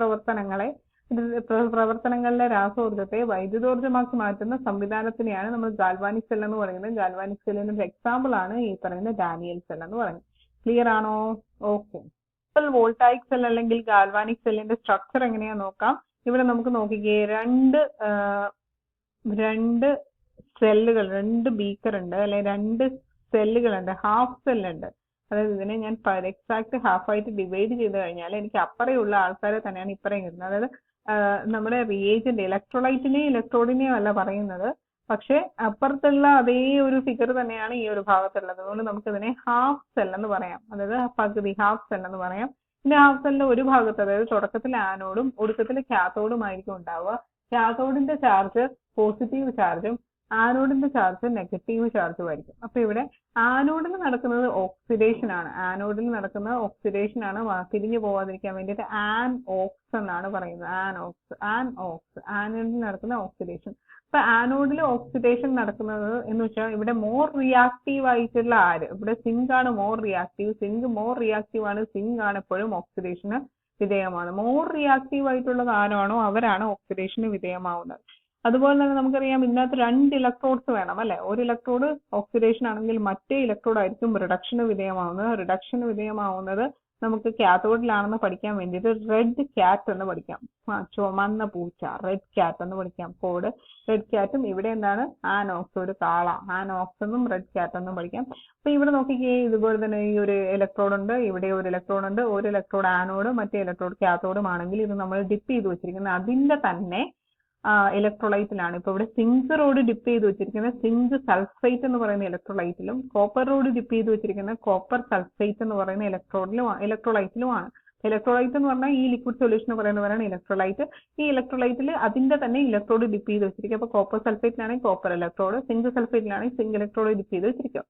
പ്രവർത്തനങ്ങളിലെ രാസോർജത്തെ വൈദ്യുതോർജമാക്കി മാറ്റുന്ന സംവിധാനത്തിനെയാണ് നമ്മൾ ഗാൽവാനിക് സെൽ എന്ന് പറയുന്നത്. ഗാൽവാനിക് സെല്ലിന് ഒരു എക്സാമ്പിൾ ആണ് ഈ പറയുന്ന ഡാനിയൽ സെൽ എന്ന് പറയുന്നത്. ക്ലിയർ ആണോ? ഓക്കെ. വോൾട്ടായിക് സെൽ അല്ലെങ്കിൽ ഗാൽവാനിക് സെല്ലിന്റെ സ്ട്രക്ചർ എങ്ങനെയാ നോക്കാം. ഇവിടെ നമുക്ക് നോക്കിക്കേ, രണ്ട് സെല്ലുകൾ, 2 ബീക്കർ ഉണ്ട്, അല്ലെ 2 സെല്ലുകളുണ്ട്, ഹാഫ് സെല്ലുണ്ട്. അതായത് ഇതിനെ ഞാൻ എക്സാക്ട് ഹാഫായിട്ട് ഡിവൈഡ് ചെയ്ത് കഴിഞ്ഞാൽ എനിക്ക് അപ്പറയുള്ള ആൾക്കാരെ തന്നെയാണ് ഇപ്പറയും കിട്ടുന്നത്. അതായത് നമ്മുടെ റിയേജന്റ് ഇലക്ട്രോലൈറ്റിനെയും ഇലക്ട്രോഡിനെയും അല്ല പറയുന്നത്, പക്ഷെ അപ്പുറത്തുള്ള അതേ ഒരു ഫിഗർ തന്നെയാണ് ഈ ഒരു ഭാഗത്തുള്ളത്. അതുകൊണ്ട് നമുക്ക് ഇതിനെ ഹാഫ് സെൽ എന്ന് പറയാം. അതായത് പകുതി, ഹാഫ് സെൽ എന്ന് പറയാം. പിന്നെ ഹാഫ് സെല്ലിന്റെ ഒരു ഭാഗത്ത്, അതായത് തുടക്കത്തിൽ ആനോഡും ഒടുക്കത്തിൽ കാത്തോഡും ആയിരിക്കും ഉണ്ടാവുക. കാത്തോഡിന്റെ ചാർജ് പോസിറ്റീവ് ചാർജും ആനോഡിന്റെ ചാർജ് നെഗറ്റീവ് ചാർജും ആയിരിക്കും. അപ്പൊ ഇവിടെ ആനോഡിൽ നടക്കുന്നത് ഓക്സിഡേഷൻ ആണ്. ആനോഡിൽ നടക്കുന്ന ഓക്സിഡേഷൻ ആണ്, തിരിഞ്ഞു പോവാതിരിക്കാൻ വേണ്ടിയിട്ട് ആൻ ഓക്സ് എന്നാണ് പറയുന്നത്. ആനോഡിൽ നടക്കുന്ന ഓക്സിഡേഷൻ. അപ്പൊ ആനോഡിൽ ഓക്സിഡേഷൻ നടക്കുന്നത് എന്ന് വെച്ചാൽ ഇവിടെ മോർ റിയാക്റ്റീവ് ആയിട്ടുള്ള ആര്? ഇവിടെ സിങ്ക് ആണ് more reactive. Zinc more reactive ആണ്. സിങ്ക് ആണ് എപ്പോഴും ഓക്സിഡേഷന് വിധേയമാണ്. മോർ റിയാക്റ്റീവ് ആയിട്ടുള്ളത് ആരാണോ അവരാണ് ഓക്സിഡേഷന് വിധേയമാവുന്നത്. അതുപോലെ തന്നെ നമുക്കറിയാം ഇതിനകത്ത് 2 ഇലക്ട്രോഡ്സ് വേണം, അല്ലെ? ഒരു ഇലക്ട്രോഡ് ഓക്സിഡേഷൻ ആണെങ്കിൽ മറ്റേ ഇലക്ട്രോഡ് ആയിരിക്കും റിഡക്ഷന് വിധേയമാവുന്നത്. റിഡക്ഷന് വിധേയമാവുന്നത് നമുക്ക് കാത്തോഡിലാണെന്ന് പഠിക്കാൻ വേണ്ടിയിട്ട് റെഡ് ക്യാറ്റ് എന്ന് പഠിക്കാം. ചുമന്ന പൂച്ച, റെഡ് ക്യാറ്റ് എന്ന് പഠിക്കാം. കോഡ് റെഡ് ക്യാറ്റും ഇവിടെ എന്താണ്? ആനോക്സ്, ഒരു കാള. ആനോക്സ് എന്നും റെഡ് ക്യാറ്റ് എന്നും പഠിക്കാം. അപ്പൊ ഇവിടെ നോക്കിക്കേ, ഇതുപോലെ തന്നെ ഈ ഒരു ഇലക്ട്രോഡ് ഉണ്ട്, ഇവിടെ ഒരു ഇലക്ട്രോഡ് ഉണ്ട്. ഒരു ഇലക്ട്രോഡ് ആനോഡ്, മറ്റേ ഇലക്ട്രോഡ് കാത്തോഡും ആണെങ്കിൽ ഇത് നമ്മൾ ഡിപ്പ് ചെയ്ത് വെച്ചിരിക്കുന്നത് അതിന്റെ തന്നെ ഇലക്ട്രോലൈറ്റിലാണ്. ഇപ്പൊ ഇവിടെ സിങ്ക് റോഡ് ഡിപ്പ് ചെയ്ത് വെച്ചിരിക്കുന്നത് സിങ്ക് സൾഫേറ്റ് എന്ന് പറയുന്ന ഇലക്ട്രോലൈറ്റിലും, കോപ്പർ റോഡ് ഡിപ്പ് ചെയ്ത് വെച്ചിരിക്കുന്നത് കോപ്പർ സൾഫേറ്റ് എന്ന് പറയുന്ന ഇലക്ട്രോലൈറ്റിലുമാണ്. ഇലക്ട്രോലൈറ്റ് എന്ന് പറഞ്ഞാൽ ഈ ലിക്വിഡ് സൊല്യൂഷൻ പറയുന്നവരാണ് ഇലക്ട്രോലൈറ്റ്. ഈ ഇലക്ട്രോലൈറ്റിൽ അതിന്റെ തന്നെ ഇലക്ട്രോഡ് ഡിപ്പ് ചെയ്ത് വെച്ചിരിക്കുക. അപ്പൊ കോപ്പർ സൾഫേറ്റിലാണെങ്കിൽ കോപ്പർ ഇലക്ട്രോഡ്, സിങ്ക് സൾഫേറ്റിലാണെങ്കിൽ സിങ്ക് ഇലക്ട്രോഡ് ഡിപ്പ് ചെയ്ത് വെച്ചിരിക്കുക.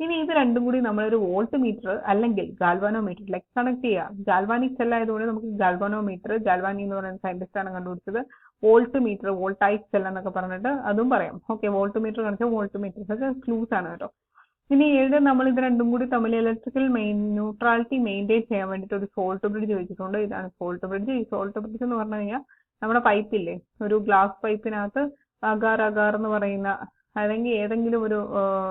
ഇനി ഇത് രണ്ടും കൂടി നമ്മളൊരു വോൾട്ട് മീറ്റർ അല്ലെങ്കിൽ ഗാൽവാനോമീറ്ററിലേക്ക് കണക്ട് ചെയ്യുക. ഗാൽവാനിക് സെൽ ആയതുകൊണ്ട് നമുക്ക് ഗാൽവാനോമീറ്റർ, ഗാൽവാനി എന്ന് പറയുന്ന സയന്റിസ്റ്റ് ആണ് കണ്ടുപിടിച്ചത്. വോൾട്ട് മീറ്റർ, വോൾട്ടായിക് സെൽ എന്നൊക്കെ പറഞ്ഞിട്ട് അതും പറയാം. ഓക്കെ, വോൾട്ട് മീറ്റർ കാണിച്ചാൽ വോൾട്ട് മീറ്റർ, അതൊക്കെ ക്ലൂസ് ആണ് കേട്ടോ. ഇനി നമ്മൾ ഇത് രണ്ടും കൂടി തമ്മിൽ ഇലക്ട്രിക്കൽ ന്യൂട്രാലിറ്റി മെയിൻറ്റെയിൻ ചെയ്യാൻ വേണ്ടിയിട്ട് ഒരു സോൾട്ട് ബ്രിഡ്ജ് വെച്ചിട്ടുണ്ട്. ഇതാണ് സോൾട്ട് ബ്രിഡ്ജ്. ഈ സോൾട്ട് ബ്രിഡ്ജ് എന്ന് പറഞ്ഞു കഴിഞ്ഞാൽ നമ്മുടെ പൈപ്പില്ലേ, ഒരു ഗ്ലാസ് പൈപ്പിനകത്ത് അഗാർ എന്ന് പറയുന്ന അല്ലെങ്കിൽ ഏതെങ്കിലും ഒരു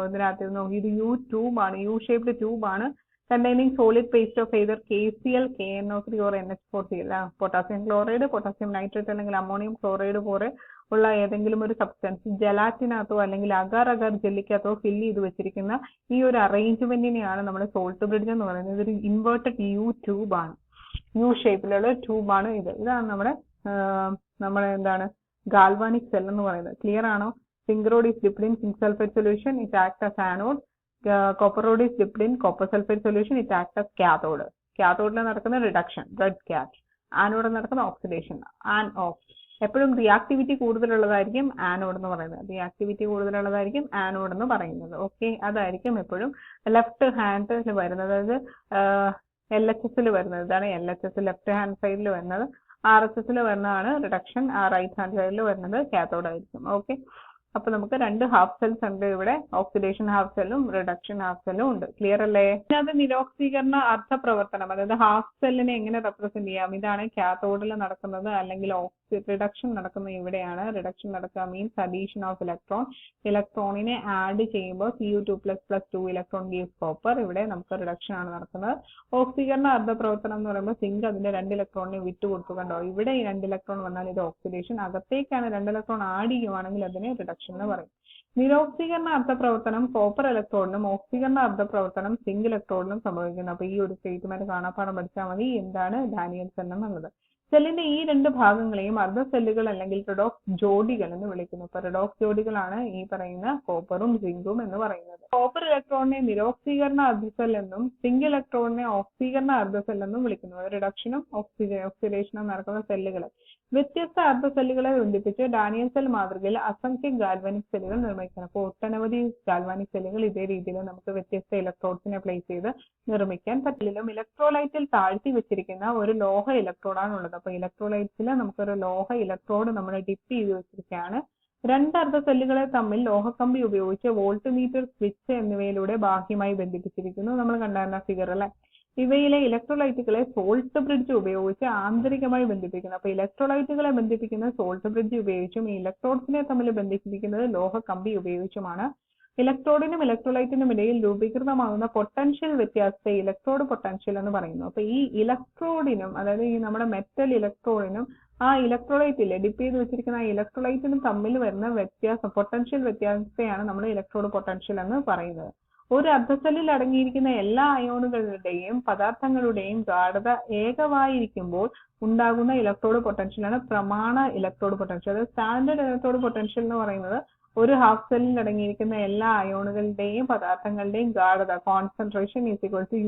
ഇതിനകത്ത് നോക്കി, ഇത് യു ട്യൂബാണ്, യു ഷേപ്ഡ് ട്യൂബാണ്, containing solid paste of either KCl, KNO3 or NH4Cl. Potassium chloride, potassium nitrate അല്ലെങ്കിൽ അമോണിയം ക്ലോറൈഡ് പോലെ ഉള്ള ഏതെങ്കിലും ഒരു സബ്സ്റ്റൻസ് ജലാറ്റിനകത്തോ അല്ലെങ്കിൽ അഗാർ അഗാർ ജെല്ലിക്കകത്തോ ഫില്ല് ചെയ്ത് വെച്ചിരിക്കുന്ന ഈ ഒരു അറേഞ്ച്മെന്റിനെയാണ് നമ്മൾ സോൾട്ട് ബ്രിഡ്ജ് എന്ന് പറയുന്നത്. ഇതൊരു ഇൻവേർട്ടഡ് യു ട്യൂബാണ്, യു ഷേപ്പിലുള്ള ട്യൂബാണ് ഇത്. ഇതാണ് നമ്മുടെ എന്താണ് ഗാൽവാനിക് സെൽ എന്ന് പറയുന്നത്. ക്ലിയർ ആണോ? Zinc rod is dipped in zinc sulphate solution, it act as anode. Copper rod is dipped in copper sulphate solution, it act as cathode. കാഥോഡിൽ നടക്കുന്ന റിഡക്ഷൻ, റെഡ് ക്യാറ്റ്. ആനോഡ് നടക്കുന്ന oxidation, an ഓഫ്. എപ്പോഴും reactivity കൂടുതലുള്ളതായിരിക്കും anode എന്ന് പറയുന്നത്. Reactivity കൂടുതലുള്ളതായിരിക്കും anode എന്ന് പറയുന്നത്. ഓക്കെ, അതായിരിക്കും എപ്പോഴും ലെഫ്റ്റ് ഹാൻഡിൽ വരുന്നത്. അതായത് LHS വരുന്നത്. ഇതാണ് LHS, ലെഫ്റ്റ് ഹാൻഡ് സൈഡിൽ വരുന്നത്. RHS വരുന്നതാണ് റിഡക്ഷൻ, റൈറ്റ് ഹാൻഡ് സൈഡിൽ വരുന്നത് കാഥോഡ് ആയിരിക്കും. ഓക്കെ, അപ്പൊ നമുക്ക് രണ്ട് ഹാഫ് സെൽസ് ഉണ്ട് ഇവിടെ. ഓക്സിഡേഷൻ ഹാഫ് സെല്ലും റിഡക്ഷൻ ഹാഫ് സെല്ലും ഉണ്ട്. ക്ലിയർ അല്ലേ? അത് നിരോക്സീകരണ അർത്ഥപ്രവർത്തനം, അതായത് ഹാഫ് സെല്ലിനെ എങ്ങനെ റെപ്രസെന്റ് ചെയ്യാം? ഇതാണ് കാഥോഡിൽ നടക്കുന്നത്, അല്ലെങ്കിൽ റിഡക്ഷൻ നടക്കുന്നത് ഇവിടെയാണ്. റിഡക്ഷൻ നടക്കുക മീൻസ് അഡീഷൻ ഓഫ് ഇലക്ട്രോൺ. ഇലക്ട്രോണിനെ ആഡ് ചെയ്യുമ്പോൾ Cu2++2 ഇലക്ട്രോൺ ഗീവ്സ് കോപ്പർ. ഇവിടെ നമുക്ക് റിഡക്ഷൻ ആണ് നടക്കുന്നത്. ഓക്സീകരണ അർദ്ധപ്രവർത്തനം എന്ന് പറയുമ്പോൾ സിങ്ക് അതിന്റെ 2 ഇലക്ട്രോണിനെ വിട്ടു കൊടുത്തുകൊണ്ടോ ഇവിടെ ഈ 2 ഇലക്ട്രോൺ വന്നാൽ ഇത് ഓക്സിഡേഷൻ. അകത്തേക്കാണ് 2 ഇലക്ട്രോൺ ആഡ് ചെയ്യുവാണെങ്കിൽ അതിനെ റിഡക്ഷൻ എന്ന് പറയും. നിരോക്സീകരണ അർദ്ധപ്രവർത്തനം കോപ്പർ ഇലക്ട്രോണിനും ഓക്സീകരണ അർദ്ധപ്രവർത്തനം സിങ്ക് ഇലക്ട്രോണിനും സംഭവിക്കുന്നു. അപ്പൊ ഈ ഒരു സ്റ്റേറ്റ്മെന്റ് കാണാപ്പാടം പഠിച്ചാൽ മതി. എന്താണ് ഡാനിയൽസൺ എന്നുള്ളത്? സെല്ലിന്റെ ഈ 2 ഭാഗങ്ങളെയും അർദ്ധ സെല്ലുകൾ അല്ലെങ്കിൽ റിഡോക്സ് ജോഡികൾ എന്ന് വിളിക്കുന്നു. അപ്പൊ റിഡോക്സ് ജോഡികളാണ് ഈ പറയുന്ന കോപ്പറും സിങ്കും എന്ന് പറയുന്നത്. കോപ്പർ ഇലക്ട്രോണിനെ നിരോക്സീകരണ അർദ്ധസെൽ എന്നും സിങ്ക് ഇലക്ട്രോണിനെ ഓക്സീകരണ അർദ്ധസെൽ എന്നും വിളിക്കുന്നു. റിഡക്ഷനും ഓക്സിഡേഷനും നടക്കുന്ന സെല്ലുകളെ വ്യത്യസ്ത അർദ്ധ സെല്ലുകളെ ബന്ധിപ്പിച്ച് ഡാനിയൽ സെൽ മാതൃകയിൽ അസംഖ്യം ഗാൽവാനിക് സെല്ലുകൾ നിർമ്മിക്കണം. അപ്പോൾ ഒട്ടനവധി ഗാൽവാനിക് സെല്ലുകൾ ഇതേ രീതിയിൽ നമുക്ക് വ്യത്യസ്ത ഇലക്ട്രോഡ്സിനെ പ്ലേസ് ചെയ്ത് നിർമ്മിക്കാൻ പറ്റില്ലും ഇലക്ട്രോലൈറ്റിൽ താഴ്ത്തി വെച്ചിരിക്കുന്ന ഒരു ലോഹ ഇലക്ട്രോഡാണ് ഉള്ളത്. അപ്പൊ ഇലക്ട്രോലൈറ്റ്സിൽ നമുക്കൊരു ലോഹ ഇലക്ട്രോഡ് നമ്മൾ ഡിപ്പ് ചെയ്ത് വെച്ചിരിക്കുകയാണ്. 2 അർദ്ധ സെല്ലുകളെ തമ്മിൽ ലോഹക്കമ്പി ഉപയോഗിച്ച് വോൾട്ട് മീറ്റർ, സ്വിച്ച് എന്നിവയിലൂടെ ബാഹ്യമായി ബന്ധിപ്പിച്ചിരിക്കുന്നു. നമ്മൾ കണ്ടായിരുന്ന ഫിഗർ അല്ലെ? ഇവയിലെ ഇലക്ട്രോലൈറ്റുകളെ സോൾട്ട് ബ്രിഡ്ജ് ഉപയോഗിച്ച് ആന്തരികമായി ബന്ധിപ്പിക്കുന്നു. അപ്പൊ ഇലക്ട്രോലൈറ്റുകളെ ബന്ധിപ്പിക്കുന്ന സോൾട്ട് ബ്രിഡ്ജ് ഉപയോഗിച്ചും ഇലക്ട്രോഡ്സിനെ തമ്മിൽ ബന്ധിപ്പിക്കുന്നത് ലോഹക്കമ്പി ഉപയോഗിച്ചുമാണ്. ഇലക്ട്രോഡിനും ഇലക്ട്രോലൈറ്റിനും ഇടയിൽ രൂപീകൃതമാകുന്ന പൊട്ടൻഷ്യൽ വ്യത്യാസത്തെ ഇലക്ട്രോഡ് പൊട്ടൻഷ്യൽ എന്ന് പറയുന്നു. അപ്പൊ ഈ ഇലക്ട്രോഡിനും, അതായത് ഈ നമ്മുടെ മെറ്റൽ ഇലക്ട്രോഡിനും ആ ഇലക്ട്രോലൈറ്റില്ലേ ഡിപ്പ് ചെയ്ത് വെച്ചിരിക്കുന്ന ആ ഇലക്ട്രോലൈറ്റിനും തമ്മിൽ വരുന്ന വ്യത്യാസം, പൊട്ടൻഷ്യൽ വ്യത്യാസത്തെയാണ് നമ്മൾ ഇലക്ട്രോഡ് പൊട്ടൻഷ്യൽ എന്ന് പറയുന്നത്. ഒരു അർദ്ധസെല്ലിൽ അടങ്ങിയിരിക്കുന്ന എല്ലാ അയോണുകളുടെയും പദാർത്ഥങ്ങളുടെയും ഗാഢത ഏകമായിരിക്കുമ്പോൾ ഉണ്ടാകുന്ന ഇലക്ട്രോഡ് പൊട്ടൻഷ്യലാണ് പ്രമാണ ഇലക്ട്രോഡ് പൊട്ടൻഷ്യൽ. അതായത് സ്റ്റാൻഡേർഡ് ഇലക്ട്രോഡ് പൊട്ടൻഷ്യൽ എന്ന് പറയുന്നത് ഒരു ഹാഫ് സെല്ലിൽ അടങ്ങിയിരിക്കുന്ന എല്ലാ അയോണുകളുടെയും പദാർത്ഥങ്ങളുടെയും ഗാഢത കോൺസെൻട്രേഷൻ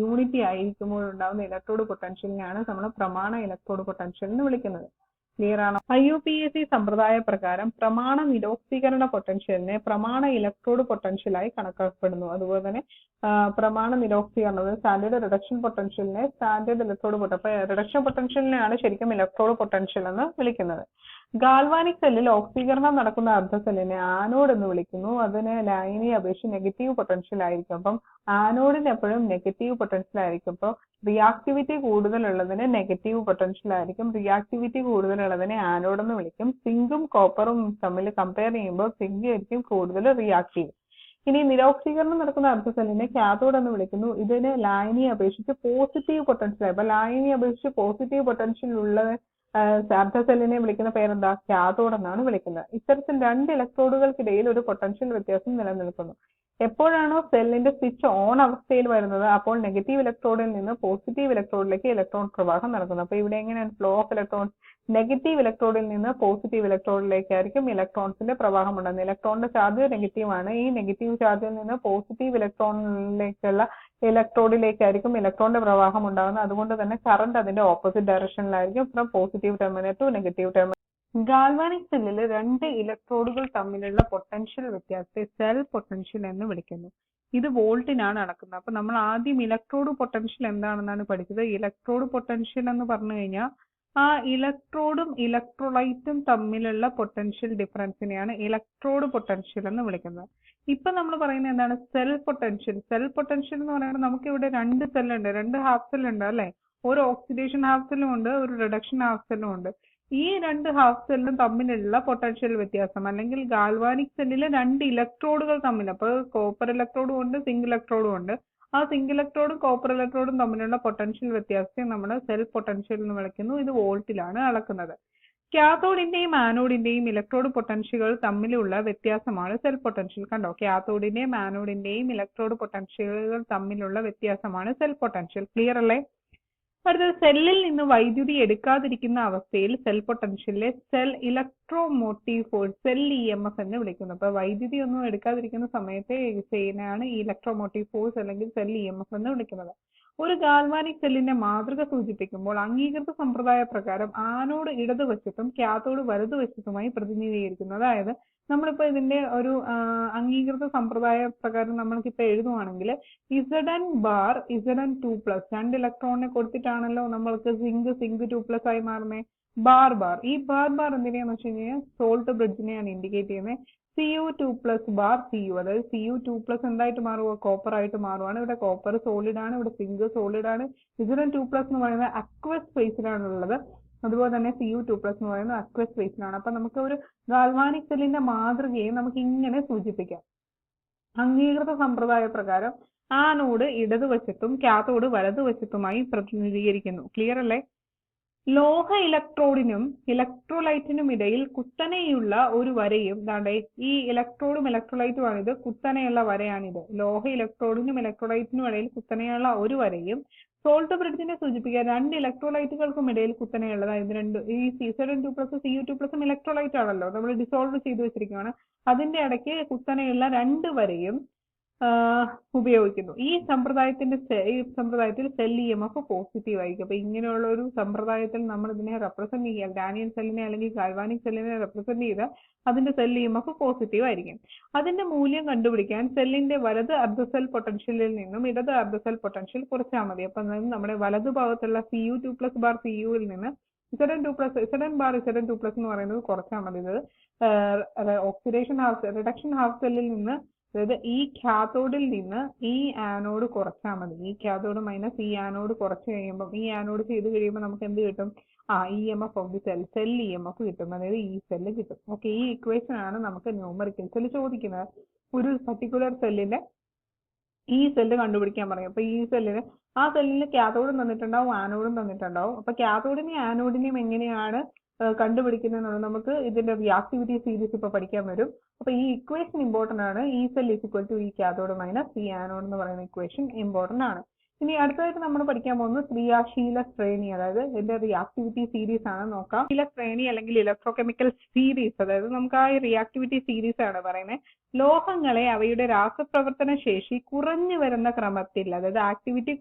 യൂണിറ്റി ആയിരിക്കുമ്പോൾ ഉണ്ടാകുന്ന ഇലക്ട്രോഡ് പൊട്ടൻഷ്യലിനെയാണ് നമ്മൾ പ്രമാണ ഇലക്ട്രോഡ് പൊട്ടൻഷ്യൽ എന്ന് വിളിക്കുന്നത്. ക്ലിയർ ആണോ? IUPAC സമ്പ്രദായ പ്രകാരം പ്രമാണ നിരോക്സീകരണ പൊട്ടൻഷ്യലിനെ പ്രമാണ ഇലക്ട്രോഡ് പൊട്ടൻഷ്യലായി കണക്കാക്കപ്പെടുന്നു. അതുപോലെ തന്നെ പ്രമാണ നിരോക്സീകരണം സ്റ്റാൻഡേർഡ് റിഡക്ഷൻ പൊട്ടൻഷ്യലിനെ സ്റ്റാൻഡേർഡ് ഇലക്ട്രോഡ് പൊട്ടൻഷ്യൽ, അപ്പൊ റിഡക്ഷൻ പൊട്ടൻഷ്യലിനെയാണ് ശരിക്കും ഇലക്ട്രോഡ് പൊട്ടൻഷ്യൽ എന്ന് വിളിക്കുന്നത്. ഗാൽവാനിക് സെല്ലിൽ ഓക്സീകരണം നടക്കുന്ന അർദ്ധസെല്ലിനെ ആനോഡ് എന്ന് വിളിക്കുന്നു. അതിന് ലൈനിയെ അപേക്ഷിച്ച് നെഗറ്റീവ് പൊട്ടൻഷ്യൽ ആയിരിക്കും. അപ്പം ആനോഡിന് എപ്പോഴും നെഗറ്റീവ് പൊട്ടൻഷ്യൽ ആയിരിക്കും. അപ്പോൾ റിയാക്ടിവിറ്റി കൂടുതലുള്ളതിന് നെഗറ്റീവ് പൊട്ടൻഷ്യൽ ആയിരിക്കും. റിയാക്ടിവിറ്റി കൂടുതലുള്ളതിനെ ആനോഡ് എന്ന് വിളിക്കും. സിങ്കും കോപ്പറും തമ്മിൽ കമ്പയർ ചെയ്യുമ്പോൾ സിങ്ക് ആയിരിക്കും കൂടുതൽ റിയാക്റ്റീവ്. ഇനി നിരോക്സീകരണം നടക്കുന്ന അർദ്ധസെല്ലിനെ കാഥോഡ് എന്ന് വിളിക്കുന്നു. ഇതിന് ലായനിയെ അപേക്ഷിച്ച് പോസിറ്റീവ് പൊട്ടൻഷ്യൽ. അപ്പൊ ലായനിയെ അപേക്ഷിച്ച് പോസിറ്റീവ് പൊട്ടൻഷ്യൽ ഉള്ള അർദ്ധസെല്ലിനെ വിളിക്കുന്ന പേരെന്താ? കാഥോഡ് എന്നാണ് വിളിക്കുന്നത്. ഇത്തരത്തിൽ 2 ഇലക്ട്രോഡുകൾക്കിടയിൽ ഒരു പൊട്ടൻഷ്യൽ വ്യത്യാസം നിലനിൽക്കുന്നു. എപ്പോഴാണോ സെല്ലിന്റെ സ്വിച്ച് ഓൺ അവസ്ഥയിൽ വരുന്നത് അപ്പോൾ നെഗറ്റീവ് ഇലക്ട്രോഡിൽ നിന്ന് പോസിറ്റീവ് ഇലക്ട്രോഡിലേക്ക് ഇലക്ട്രോൺ പ്രവാഹം നടക്കുന്നു. അപ്പൊ ഇവിടെ എങ്ങനെയാണ് ഫ്ലോ ഓഫ് ഇലക്ട്രോൺസ്? നെഗറ്റീവ് ഇലക്ട്രോഡിൽ നിന്ന് പോസിറ്റീവ് ഇലക്ട്രോഡിലേക്കായിരിക്കും ഇലക്ട്രോൺസിന്റെ പ്രവാഹം ഉണ്ടാകുന്നത്. ഇലക്ട്രോണിന്റെ ചാർജ് നെഗറ്റീവ് ആണ്. ഈ നെഗറ്റീവ് ചാർജിൽ നിന്ന് പോസിറ്റീവ് ഇലക്ട്രോണിലേക്കുള്ള ഇലക്ട്രോഡിലേക്കായിരിക്കും ഇലക്ട്രോണിന്റെ പ്രവാഹം ഉണ്ടാകുന്നത്. അതുകൊണ്ട് തന്നെ കറണ്ട് അതിന്റെ ഓപ്പോസിറ്റ് ഡയറക്ഷനിലായിരിക്കും, from positive terminal to negative terminal. Galvanic സെല്ലിൽ 2 ഇലക്ട്രോഡുകൾ തമ്മിലുള്ള പൊട്ടൻഷ്യൽ വ്യത്യാസത്തെ സെൽ പൊട്ടൻഷ്യൽ എന്ന് വിളിക്കുന്നു. ഇത് വോൾട്ടിനാണ് നടക്കുന്നത്. അപ്പൊ നമ്മൾ ആദ്യം ഇലക്ട്രോഡ് പൊട്ടൻഷ്യൽ എന്താണെന്നാണ് പഠിച്ചത്. ഇലക്ട്രോഡ് പൊട്ടൻഷ്യൽ എന്ന് പറഞ്ഞു കഴിഞ്ഞാൽ ആ ഇലക്ട്രോഡും ഇലക്ട്രോലൈറ്റും തമ്മിലുള്ള പൊട്ടൻഷ്യൽ ഡിഫറൻസിനെയാണ് ഇലക്ട്രോഡ് പൊട്ടൻഷ്യൽ എന്ന് വിളിക്കുന്നത്. ഇപ്പൊ നമ്മൾ പറയുന്നത് എന്താണ്? Cell potential. സെൽ പൊട്ടൻഷ്യൽ എന്ന് പറയുന്നത് നമുക്ക് ഇവിടെ 2 സെല്ലുണ്ട്, 2 ഹാഫ് സെല്ലുണ്ട് അല്ലെ? ഒരു ഓക്സിഡേഷൻ ഹാഫ് സെല്ലും ഉണ്ട്, ഒരു റിഡക്ഷൻ ഹാഫ് സെല്ലും ഉണ്ട്. ഈ 2 ഹാഫ് സെല്ലും തമ്മിലുള്ള പൊട്ടൻഷ്യൽ വ്യത്യാസം, അല്ലെങ്കിൽ ഗാൽവാനിക് സെല്ലിലെ 2 ഇലക്ട്രോഡുകൾ തമ്മിൽ, അപ്പൊ കോപ്പർ ഇലക്ട്രോഡും ഉണ്ട്, സിങ്ക് ഇലക്ട്രോഡും ഉണ്ട്. ആ സിങ്ക് ഇലക്ട്രോഡും കോപ്പർ ഇലക്ട്രോഡും തമ്മിലുള്ള പൊട്ടൻഷ്യൽ വ്യത്യാസത്തെ നമ്മൾ സെൽ പൊട്ടൻഷ്യൽ എന്ന് വിളിക്കുന്നു. ഇത് വോൾട്ടിലാണ് അളക്കുന്നത്. കാത്തോഡിന്റെയും ആനോഡിന്റെയും ഇലക്ട്രോഡ് പൊട്ടൻഷ്യലുകൾ തമ്മിലുള്ള വ്യത്യാസമാണ് സെൽ പൊട്ടൻഷ്യൽ. കണ്ടോ, കാത്തോഡിന്റെയും ആനോഡിന്റെയും ഇലക്ട്രോഡ് പൊട്ടൻഷ്യലുകൾ തമ്മിലുള്ള വ്യത്യാസമാണ് സെൽ പൊട്ടൻഷ്യൽ. ക്ലിയർ അല്ലേ? അടുത്തത്, സെല്ലിൽ നിന്ന് വൈദ്യുതി എടുക്കാതിരിക്കുന്ന അവസ്ഥയിൽ സെൽ പൊട്ടൻഷ്യലിലെ cell electromotive force cell EMF എന്ന് വിളിക്കുന്നു. അപ്പൊ വൈദ്യുതി ഒന്നും എടുക്കാതിരിക്കുന്ന സമയത്തെ ചെയ്യുന്നതാണ് ഈ ഇലക്ട്രോമോട്ടീവ് ഫോഴ്സ് അല്ലെങ്കിൽ സെൽ EMF എന്ന് വിളിക്കുന്നത്. ഒരു ഗാൽവാനിക് സെല്ലിന്റെ മാതൃക സൂചിപ്പിക്കുമ്പോൾ അംഗീകൃത സമ്പ്രദായ പ്രകാരം ആനോഡ് ഇടതുവശത്തും കാത്തോഡ് വലതുവശത്തുമായി പ്രതിനിധീകരിക്കുന്നു. അതായത് നമ്മളിപ്പോ ഇതിന്റെ ഒരു അംഗീകൃത സമ്പ്രദായ പ്രകാരം നമ്മൾക്കിപ്പോ എഴുതുവാണെങ്കിൽ Zn ബാർ Zn2+, 2 ഇലക്ട്രോണിനെ കൊടുത്തിട്ടാണല്ലോ നമ്മൾക്ക് സിങ്ക് 2+ ആയി മാറുന്നത്. ബാർ ഈ ബാർ എന്തിനാന്ന് വെച്ച് കഴിഞ്ഞാൽ സോൾട്ട് ബ്രിഡ്ജിനെയാണ് ഇൻഡിക്കേറ്റ് ചെയ്യുന്നത്. Cu2+ ബാർ Cu, അതായത് Cu2+ എന്തായിട്ട് മാറുക, കോപ്പർ ആയിട്ട് മാറുവാണ്. ഇവിടെ കോപ്പർ സോളിഡ് ആണ്, ഇവിടെ സിങ്ക് സോളിഡ് ആണ്. Zn2+ എന്ന് പറയുന്നത് അക്വസ് ഫേസിലാണുള്ളത്. അതുപോലെ തന്നെ Cu2+ എന്ന് പറയുന്നത് അക്വസ് ഫേസിലാണ്. അപ്പൊ നമുക്ക് ഒരു ഗാൽവാനിക് സെല്ലിന്റെ മാതൃകയെ നമുക്ക് ഇങ്ങനെ സൂചിപ്പിക്കാം. അംഗീകൃത സമ്പ്രദായ പ്രകാരം ആനോഡ് ഇടതുവശത്തും കാത്തോഡ് വലതുവശത്തുമായി പ്രതിനിധീകരിക്കുന്നു. ക്ലിയർ അല്ലേ? ലോഹ ഇലക്ട്രോഡിനും ഇലക്ട്രോലൈറ്റിനും ഇടയിൽ കുത്തനെയുള്ള ഒരു വരയും, ഈ ഇലക്ട്രോഡും ഇലക്ട്രോലൈറ്റുമാണ് ഇത്, കുത്തനെയുള്ള വരയാണിത്. ലോഹ ഇലക്ട്രോഡിനും ഇലക്ട്രോലൈറ്റിനും ഇടയിൽ കുത്തനെയുള്ള ഒരു വരയും സോൾട്ട് ബ്രിഡ്ജിനെ സൂചിപ്പിക്കാൻ 2 ഇലക്ട്രോലൈറ്റുകൾക്കും ഇടയിൽ കുത്തനെയുള്ളത്. ഇത് രണ്ട്, ഈ Zn2+, Cu2+ ഇലക്ട്രോലൈറ്റ് ആണല്ലോ, നമ്മൾ ഡിസോൾവ് ചെയ്ത് വെച്ചിരിക്കുകയാണ്. അതിന്റെ ഇടയ്ക്ക് കുത്തനെയുള്ള 2 വരയും ഉപയോഗിക്കുന്നു. ഈ സമ്പ്രദായത്തിൽ സെൽ EMF പോസിറ്റീവ് ആയിരിക്കും. അപ്പൊ ഇങ്ങനെയുള്ള ഒരു സമ്പ്രദായത്തിൽ നമ്മൾ ഇതിനെ റെപ്രസെന്റ് ചെയ്യാൻ, ഡാനിയൽ സെല്ലിനെ അല്ലെങ്കിൽ ഗാൽവാനിക് സെല്ലിനെ റെപ്രസെന്റ് ചെയ്താൽ അതിന്റെ സെൽ EMF പോസിറ്റീവ് ആയിരിക്കും. അതിന്റെ മൂല്യം കണ്ടുപിടിക്കാൻ സെല്ലിന്റെ വലത് അർദ്ധ സെൽ പൊട്ടൻഷ്യലിൽ നിന്നും ഇടത് അർദ്ധ സെൽ പൊട്ടൻഷ്യൽ കുറച്ചാൽ മതി. അപ്പൊ നമ്മുടെ വലതു ഭാഗത്തുള്ള Cu2+ ബാർ Cuവിൽ നിന്ന് Zn ബാർ Zn2+ എന്ന് പറയുന്നത് കുറച്ചാൽ മതി. ഇത് റിഡക്ഷൻ ഹാഫ് സെല്ലിൽ നിന്ന്, അതായത് ഈ കാത്തോഡിൽ നിന്ന് ഈ ആനോഡ് കുറച്ചാൽ മതി. ഈ കാത്തോഡ് മൈനസ് ഈ ആനോഡ് കുറച്ച് കഴിയുമ്പോൾ, ഈ ആനോഡ് ചെയ്ത് കഴിയുമ്പോൾ നമുക്ക് എന്ത് കിട്ടും? EMF of the cell EMF കിട്ടും, അതായത് ഈ സെല്ല് കിട്ടും. ഓക്കെ, ഈ ഇക്വേഷൻ ആണ് നമുക്ക് ന്യൂമറിക്കൽസിൽ ചോദിക്കുന്നത്. ഒരു പർട്ടിക്കുലർ സെല്ലിന്റെ ഈ സെല്ല് കണ്ടുപിടിക്കാൻ പറയും. അപ്പൊ ഈ സെല്ലിന്, ആ സെല്ലിന് കാത്തോഡും തന്നിട്ടുണ്ടാവും ആനോഡും തന്നിട്ടുണ്ടാവും. അപ്പൊ കാത്തോഡിനെയും ആനോഡിനെയും എങ്ങനെയാണ് കണ്ടുപിടിക്കുന്നത് നമുക്ക് ഇതിന്റെ റിയാക്ടിവിറ്റി സീരീസ് ഇപ്പൊ പഠിക്കാൻ വരും. അപ്പൊ ഈ ഇക്വേഷൻ ഇമ്പോർട്ടന്റ് ആണ്. ഈ സെൽ ഈക്വൽ ഈ കാത്തോഡ് മൈനസ് ഈ ആനോഡ് എന്ന് പറയുന്ന ഇക്വേഷൻ ഇമ്പോർട്ടന്റ് ആണ്. ഇനി അടുത്തതായിട്ട് നമ്മൾ പഠിക്കാൻ പോകുന്നത് ക്രിയാശീല ശ്രേണി, അതായത് ഇതിന്റെ റിയാക്ടിവിറ്റി സീരീസ് ആണ് നോക്കാം. ശീല ശ്രേണി അല്ലെങ്കിൽ ഇലക്ട്രോകെമിക്കൽ സീരീസ്, അതായത് നമുക്ക് ആ റിയാക്ടിവിറ്റി സീരീസ് ആണ് പറയുന്നത്. ലോഹങ്ങളെ അവയുടെ രാസപ്രവർത്തന ശേഷി കുറഞ്ഞു വരുന്ന ക്രമത്തിൽ, അതായത് ആക്ടിവിറ്റി